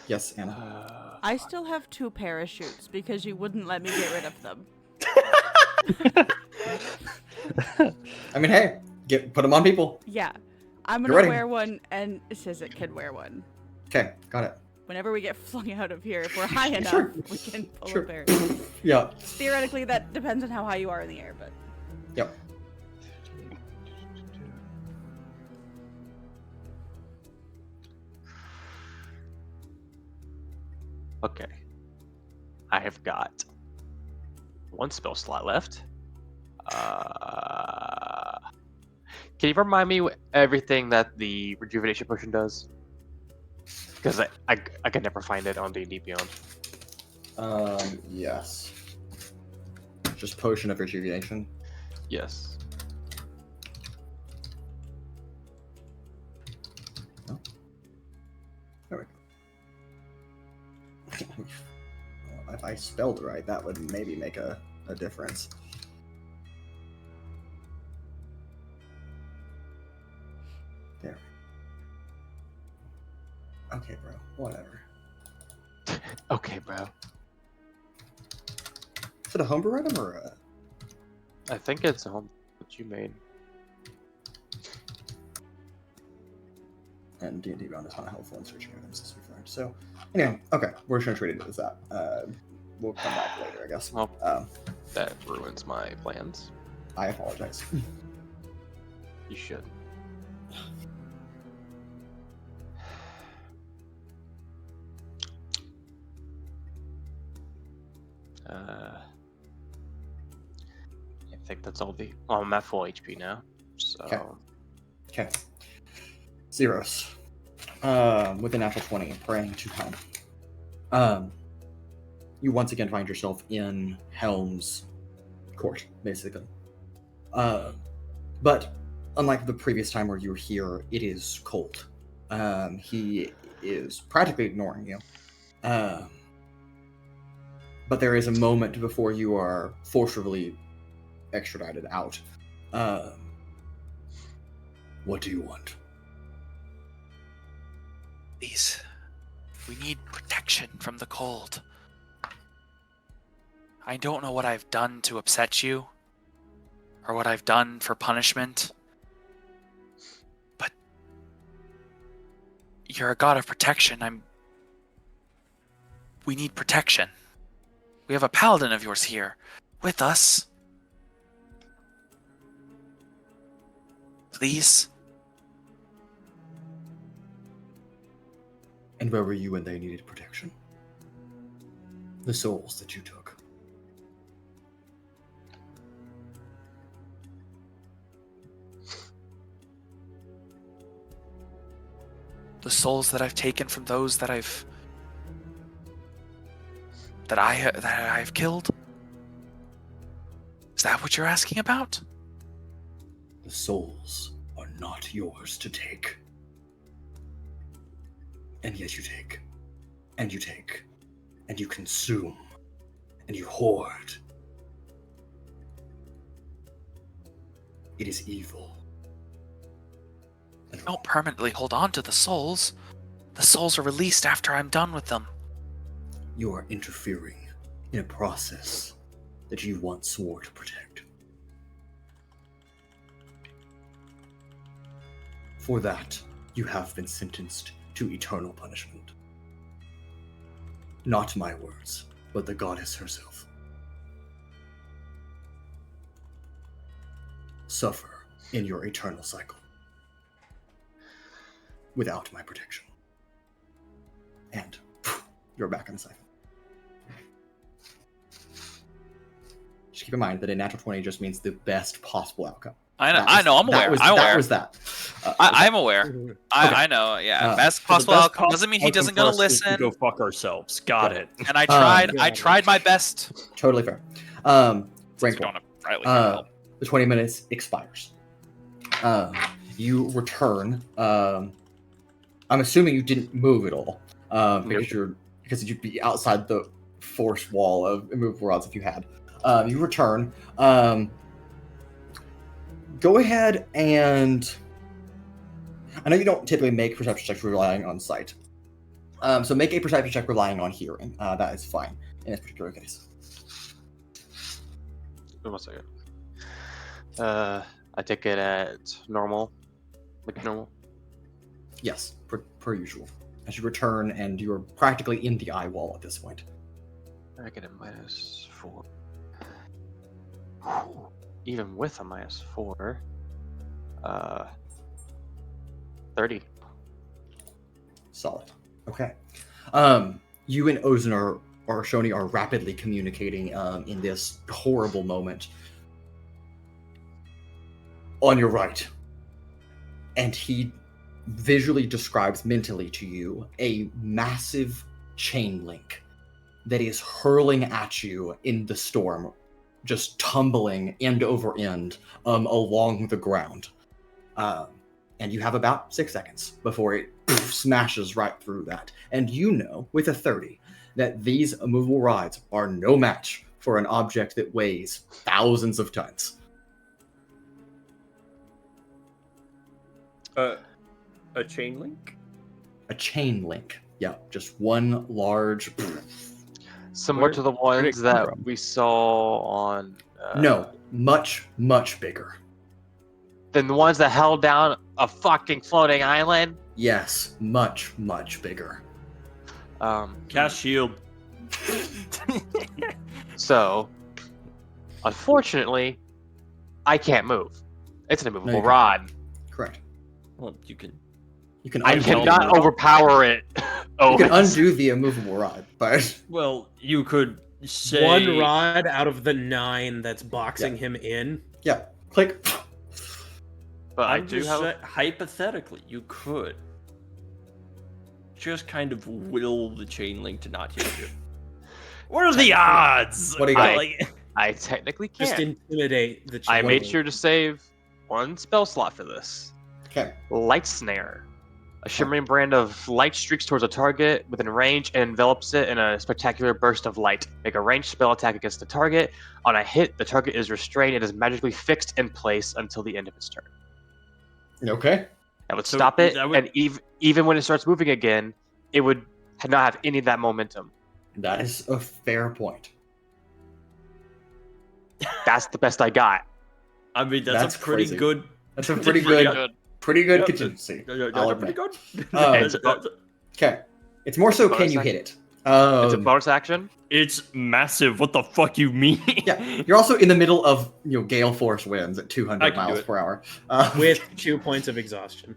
Yes, Anna. I still have 2 parachutes because you wouldn't let me get rid of them. I mean, hey, put them on people. Yeah. I'm You're gonna ready. wear one, and Sizik can wear one. Okay, got it. Whenever we get flung out of here, if we're high enough, Sure. we can pull Sure. a parachute. Yeah. Theoretically, that depends on how high you are in the air, but Yep. Okay. I have got 1 spell slot left. Can you remind me everything that the rejuvenation potion does? Because I could never find it on D&D Beyond. Yes. Just potion of rejuvenation. Yes. There we go. Well, if I spelled it right, that would maybe make a difference. There. Okay, bro. Whatever. Okay, bro. Is it a homebrew item or a... I think it's a home that you made. And D&D Beyond is not helpful in searching items as we've learned. So, anyway, okay, we're just going to treat it as that. We'll come back later, I guess. Well, that ruins my plans. I apologize. You should. I think that's all the. Oh, I'm at full HP now. So. Okay. Okay. Zeiros. with a natural 20, praying to help. You once again find yourself in Helm's court, basically. But unlike the previous time where you were here, it is cold. He is practically ignoring you. But there is a moment before you are forcibly extradited out. What do you want? Please, we need protection from the cold. I don't know what I've done to upset you, or what I've done for punishment, but you're a god of protection. We need protection. We have a paladin of yours here with us. Please. And where were you when they needed protection? The souls that you took. The souls that I've taken from those that I've killed? Is that what you're asking about? The souls are not yours to take. And yet you take, and you take, and you consume, and you hoard. It is evil. I don't permanently hold on to the souls. The souls are released after I'm done with them. You are interfering in a process that you once swore to protect. For that, you have been sentenced to eternal punishment. Not my words, but the goddess herself. Suffer in your eternal cycle. Without my protection. And you're back on the cycle. Just keep in mind that a natural 20 just means the best possible outcome. I'm aware. That was that. I'm aware. Okay. I know, yeah. Best possible outcome doesn't mean he doesn't gonna listen. Go fuck ourselves. Got it. And I tried my best. Totally fair. Rancor, the 20 minutes expires. You return. I'm assuming you didn't move at all, because you'd be outside the force wall of immovable rods if you had. You return. Go ahead and... I know you don't typically make perception checks relying on sight. So make a perception check relying on hearing. That is fine in this particular case. 1 second. I take it at normal. Like normal? Yes, per usual. As you return, and you're practically in the eye wall at this point. I get a -4. Even with a -4, 30. Solid. Okay. You and Ozen or Shoni are rapidly communicating in this horrible moment. On your right. And he visually describes mentally to you a massive chain link that is hurling at you in the storm, just tumbling end over end along the ground. And you have about 6 seconds before it smashes right through that. And you know, with a 30, that these immovable rods are no match for an object that weighs thousands of tons. A chain link? A chain link. Yeah, just one large... Similar to the ones that we saw on... No, much, much bigger. Than the ones that held down a fucking floating island? Yes, much, much bigger. Cast shield. So, unfortunately, I can't move. It's an immovable No, you rod. Correct. Well, you can. I undo cannot overpower it. You can undo the immovable rod, but... Well, you could say... One rod out of the 9 that's boxing him in. Yeah, click. But I I'm do just have... say- hypothetically, you could. just kind of will the chain link to not hit you. What are the odds? What do you got? I technically can't. Just intimidate the I child. made sure to save one spell slot for this. Okay. Light Snare. A shimmering brand of light streaks towards a target within range and envelops it in a spectacular burst of light. Make a ranged spell attack against the target. On a hit, the target is restrained and is magically fixed in place until the end of its turn. Okay. That would So stop it, that would- and even when it starts moving again, it would not have any of that momentum. That is a fair point. That's the best I got. I mean, that's a pretty crazy. good. That's a pretty pretty good, pretty good Yeah, contingency. That's I'll pretty admit. good. Um, Okay. It's more so, can Bonus you action. hit it? It's a bonus action. It's massive. What the fuck you mean? Yeah, you're also in the middle of gale force winds at I 200 can do miles it. per hour. with 2 points of exhaustion.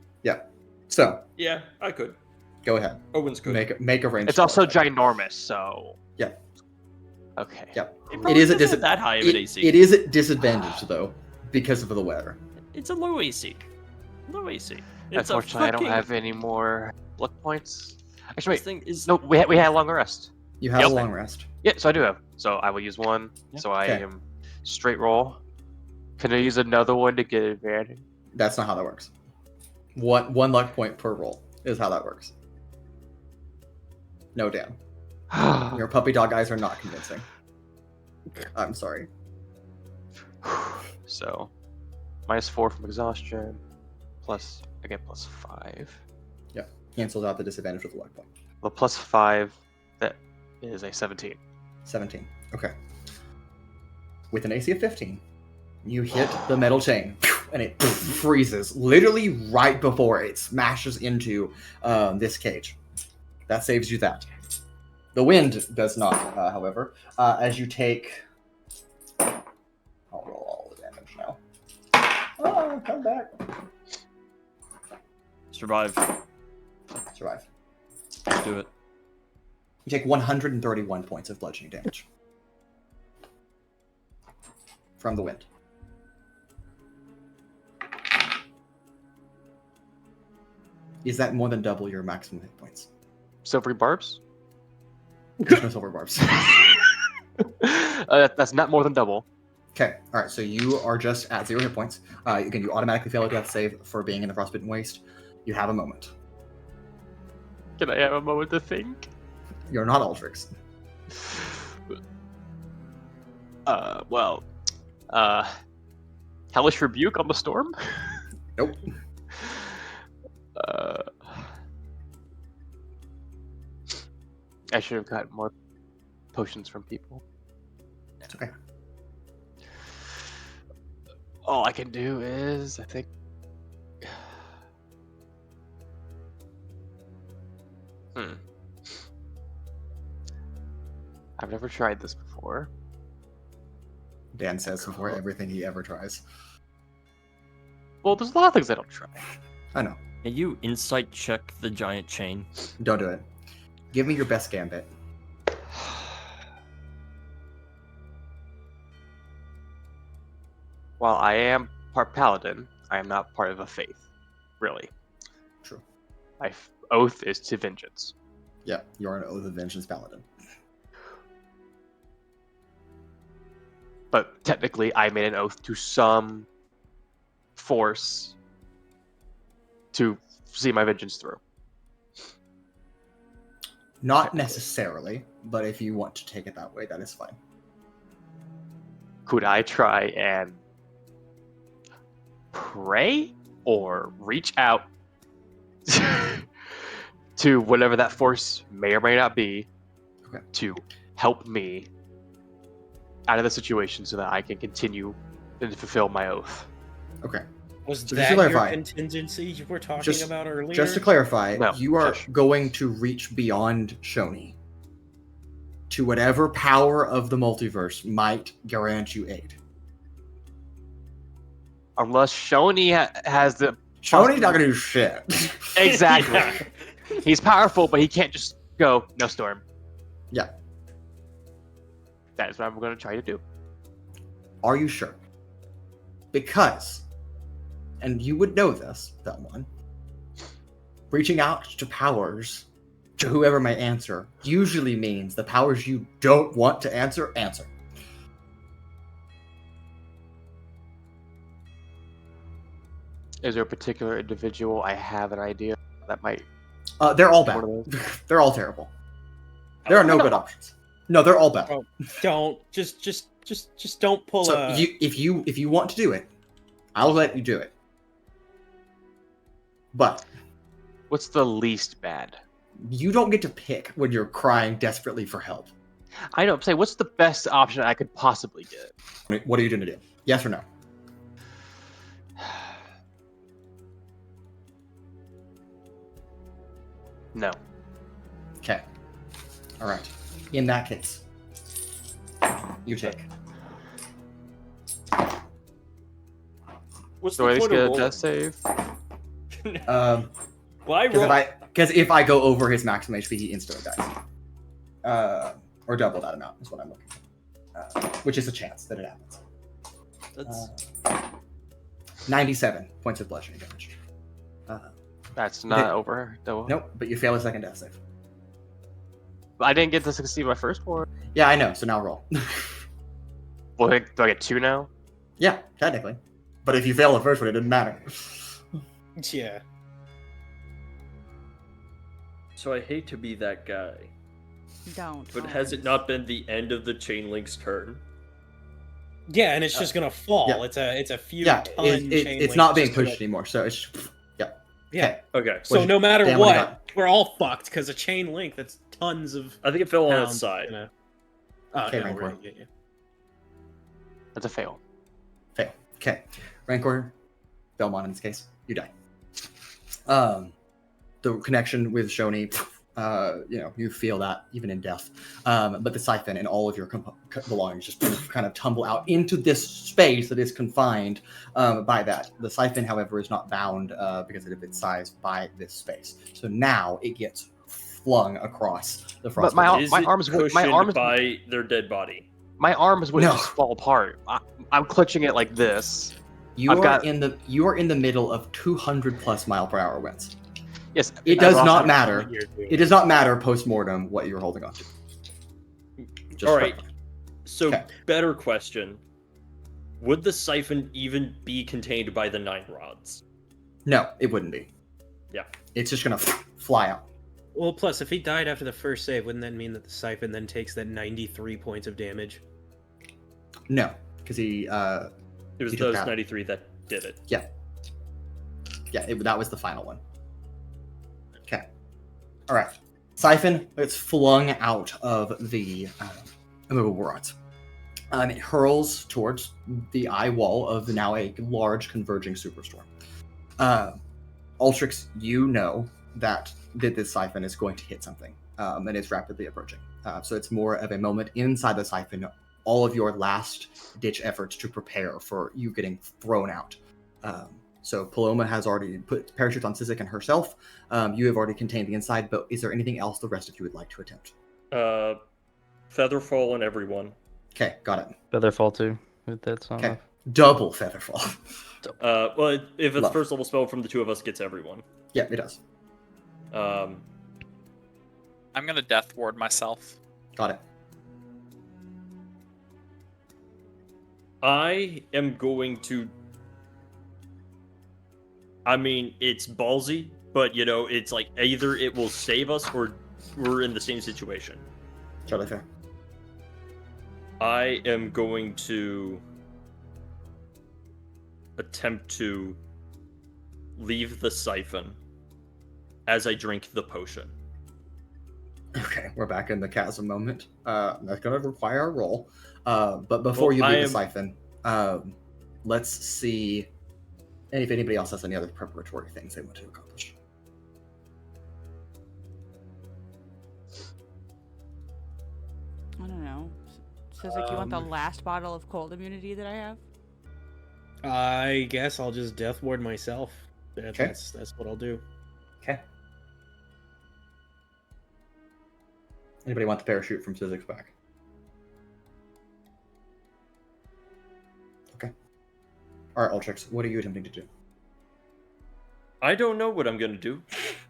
So Yeah, I could. go ahead, Owens could. make a range. It's also ginormous, so. Yeah. Okay. Yeah. Probably It is at doesn't have that high of an AC. It is at disadvantage though because of the weather. It's a low AC. Low AC. It's a Unfortunately, I don't fucking- have any more luck points. Actually, This wait. thing is No, we had a longer rest. You have Yep. a long rest. Yeah, so I do have. So I will use one. Yep. So I Okay. am straight roll. Can I use another one to get advantage? That's not how that works. One luck point per roll is how that works. No, Dan. Your puppy dog eyes are not convincing. I'm sorry. So, -4 from exhaustion, plus again +5. Cancels out the disadvantage with the luck point. The +5, that is a 17. 17. Okay. With an AC of 15, you hit the metal chain, and it freezes literally right before it smashes into this cage. That saves you that. The wind does not, however, as you take. I'll roll all the damage now. Oh, come back. survive. Survive. Let's do it. You take 131 points of bludgeoning damage from the wind. Is that more than double your maximum hit points? Silvery barbs? There's no silver barbs. That's not more than double. Okay, alright, so you are just at 0 hit points. Again, you automatically fail a death save for being in the Frostbitten Waste. You have a moment. Can I have a moment to think? You're not Altrix. Hellish Rebuke on the storm? Nope. I should have gotten more potions from people. It's okay. All I can do is, I think... I've never tried this before. Dan says before everything he ever tries. Well, there's a lot of things I don't try. I know. Can you insight check the giant chain? Don't do it. Give me your best gambit. While I am part paladin, I am not part of a faith. Really. True. My oath is to vengeance. Yeah, you're an Oath of Vengeance Paladin. But technically, I made an oath to some force to see my vengeance through. Not necessarily, but if you want to take it that way, that is fine. Could I try and pray or reach out to whatever that force may or may not be to help me out of the situation so that I can continue and fulfill my oath? Okay. Was So just that to your clarify, contingency you were talking just- about earlier? Just to clarify, No, you are shush. going to reach beyond Shoni to whatever power of the multiverse might grant you aid. Unless Shoni has the... Shoni's not going to do shit. Exactly. Yeah. He's powerful, but he can't just go, no storm. Yeah. That is what I'm going to try to do. Are you sure? Because, and you would know this, that one, reaching out to powers to whoever may answer usually means the powers you don't want to answer. Is there a particular individual I have an idea that might? They're all bad. One of They're all terrible. There are no good options. No, they're all bad. Oh, don't just don't pull So a. if you want to do it, I'll let you do it. But What's the least bad? you don't get to pick when you're crying desperately for help. I know. I'm saying, what's the best option I could possibly get? What are you going to do? Yes or no? No. Okay. All right. In that case, you take. What's Do I the at least point get of a roll? death save? Why Because roll? if I go over his maximum HP, he instantly dies. Or double that amount is what I'm looking for. Which is a chance that it happens. That's 97 points of bludgeoning damage. That's not over. Though. Nope, but you fail a second death save. I didn't get to succeed my first one. Yeah, I know. So now roll. Well, do I get 2 now? Yeah, technically. But if you fail the first one, it didn't matter. Yeah. So I hate to be that guy, Don't. but has it not been the end of the chain link's turn? Yeah, and it's just gonna fall. yeah. It's a few Yeah, ton chain it's link not being just to, pushed anymore. So it's Yeah. Okay. Okay. So Which- no matter damn, what I what, we're all fucked because a chain link that's tons of I think it fell on its pounds, side. you know. Oh, Okay, yeah, Rancor. right, yeah. That's a fail. Fail. Okay. Rancor, Belmont in this case, you die. The connection with Shoni, you feel that even in death. But the siphon and all of your belongings just kind of tumble out into this space that is confined by that. The siphon, however, is not bound because of its size by this space. So now it gets flung across the frost. my Is it arms would- my cushioned arms- by their dead body? My arms would No. just fall apart. I'm clutching it like this. you I've are got- in the middle of 200 plus mile per hour winds. Yes. It I've does also- not matter. What you're doing. It does not matter post-mortem what you're holding on to. Just All right. right. So, Okay. better question. Would the siphon even be contained by the 9 rods? No, it wouldn't be. Yeah. It's just gonna fly out. Well, plus, if he died after the first save, wouldn't that mean that the siphon then takes that 93 points of damage? No, because he It was He took those that. 93 that did it. that was the final one. Okay. All right. Siphon. It's flung out of the rods. It hurls towards the eye wall of now a large converging superstorm. Altrix, you know that this siphon is going to hit something, and it's rapidly approaching. So it's more of a moment inside the siphon. All of your last-ditch efforts to prepare for you getting thrown out. So Paloma has already put parachutes on Sizik and herself. You have already contained the inside, but is there anything else the rest of you would like to attempt? Featherfall on everyone. Okay, got it. Featherfall too. With that song. Okay, double Featherfall. Well, if it's Love. first level spell from the 2 of us, gets everyone. Yeah, it does. I'm gonna death ward myself. Got it. I am going to. I mean, it's ballsy, but it's like either it will save us or we're in the same situation. Totally fair. I am going to attempt to leave the siphon as I drink the potion. Okay, we're back in the chasm moment. That's going to require a roll. But before Well, you leave I the am- siphon, let's see if anybody else has any other preparatory things they want to accomplish. I don't know. Sizik, you want the last bottle of cold immunity that I have? I guess I'll just death ward myself. Okay. That's what I'll do. Okay. Anybody want the parachute from Sizik's back? Okay. All right, Altrix, what are you attempting to do? I don't know what I'm going to do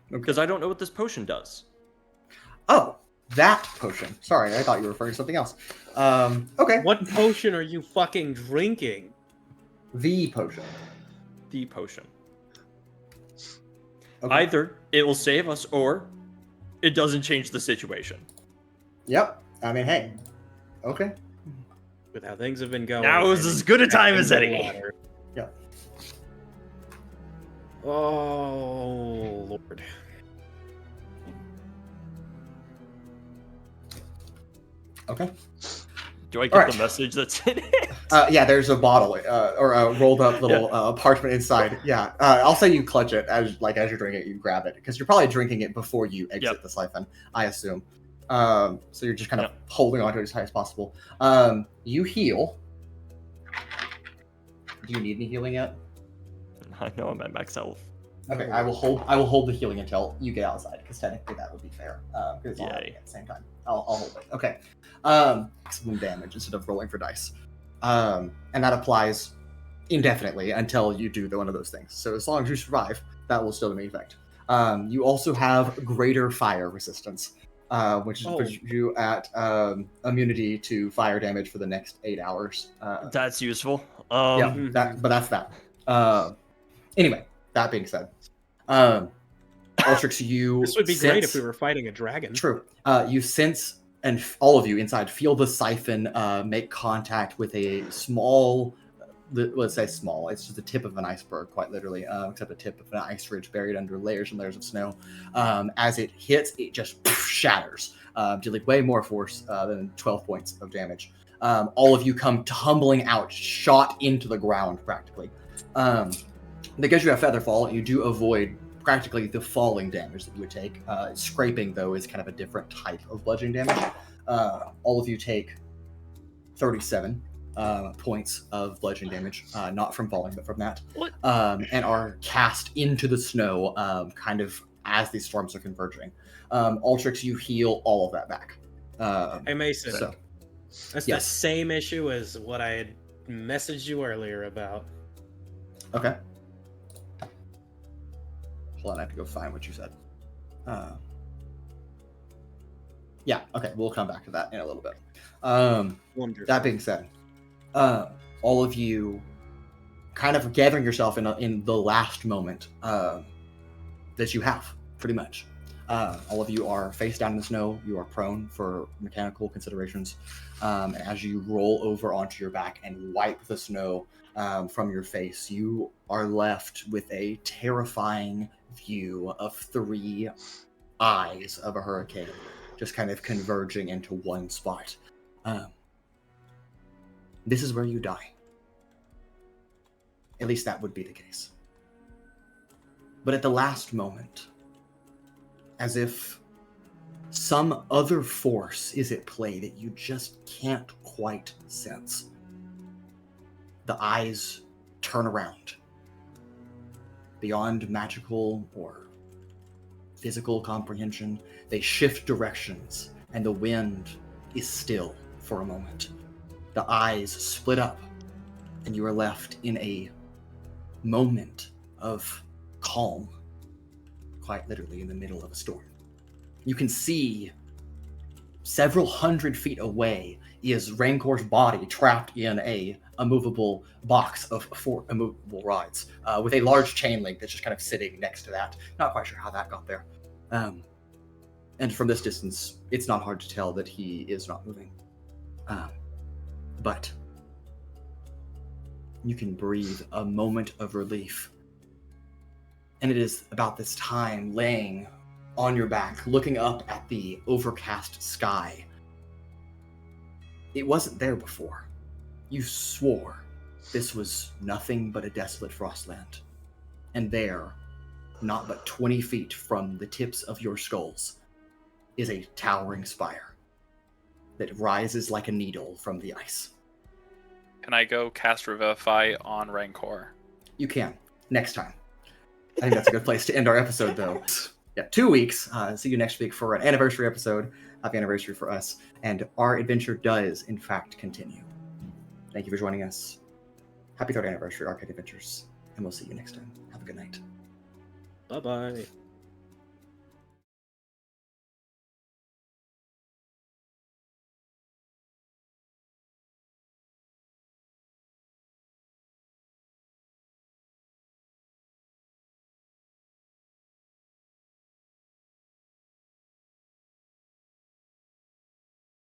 because I don't know what this potion does. Oh, that potion. Sorry, I thought you were referring to something else. Okay. What potion are you fucking drinking? The potion. The potion. Okay. Either it will save us, or it doesn't change the situation. Yep. I mean, hey. Okay. With how things have been going. Now is as good a time as any. Yeah. Oh, Lord. Okay. Do I get Alright. the message that's in it? Yeah, there's a bottle or a rolled up little parchment inside. Yeah, I'll say you clutch it as you're drinking it, you grab it because you're probably drinking it before you exit the siphon, I assume. So you're just kind of holding on to it as high as possible. You heal. Do you need any healing yet? I know I'm at max health. Okay, I will hold the healing until you get outside because technically that would be fair. Because it's all happening at the same time. I'll hold it. Okay. Maximum damage instead of rolling for dice. And that applies indefinitely until you do one of those things. So as long as you survive, that will still be in effect. You also have greater fire resistance, which puts you at immunity to fire damage for the next 8 hours. That's useful. But that's that. Anyway, that being said, Altrix, you This would be sense, great if we were fighting a dragon. True. You sense, and all of you inside feel the siphon make contact with a small, let's say small, it's just the tip of an iceberg, quite literally, except the tip of an ice ridge buried under layers and layers of snow. As it hits, it just shatters, dealing way more force than 12 points of damage. All of you come tumbling out, shot into the ground, practically. Because you have Featherfall, you do avoid practically the falling damage that you would take. Scraping, though, is kind of a different type of bludgeoning damage. All of you take 37 points of bludgeoning damage, not from falling, but from that. And are cast into the snow kind of as these storms are converging. Altrix, you heal all of that back. Hey, Mason. So, that's the same issue as what I had messaged you earlier about. Okay. Hold on, I have to go find what you said. Yeah, okay, we'll come back to that in a little bit. Wonderful. That being said, all of you kind of gathering yourself in the last moment that you have, pretty much. All of you are face down in the snow. You are prone for mechanical considerations. As you roll over onto your back and wipe the snow from your face, you are left with a terrifying view of 3 eyes of a hurricane just kind of converging into one spot. This is where you die. At least that would be the case. But at the last moment, as if some other force is at play that you just can't quite sense, the eyes turn around. Beyond magical or physical comprehension, they shift directions, and the wind is still for a moment. The eyes split up, and you are left in a moment of calm, quite literally in the middle of a storm. You can see several hundred feet away is Rancor's body trapped in a immovable box of 4 immovable rods with a large chain link that's just kind of sitting next to that. Not quite sure how that got there. And from this distance, it's not hard to tell that he is not moving. But you can breathe a moment of relief. And it is about this time, laying on your back, looking up at the overcast sky. It wasn't there before. You swore this was nothing but a desolate frostland. And there, not but 20 feet from the tips of your skulls, is a towering spire that rises like a needle from the ice. Can I go cast Revivify on Rancor? You can. Next time. I think that's a good place to end our episode, though. Yeah, 2 weeks. See you next week for an anniversary episode. Happy anniversary for us. And our adventure does, in fact, continue. Thank you for joining us. Happy 3rd anniversary, Arcane Adventures. And we'll see you next time. Have a good night. Bye-bye.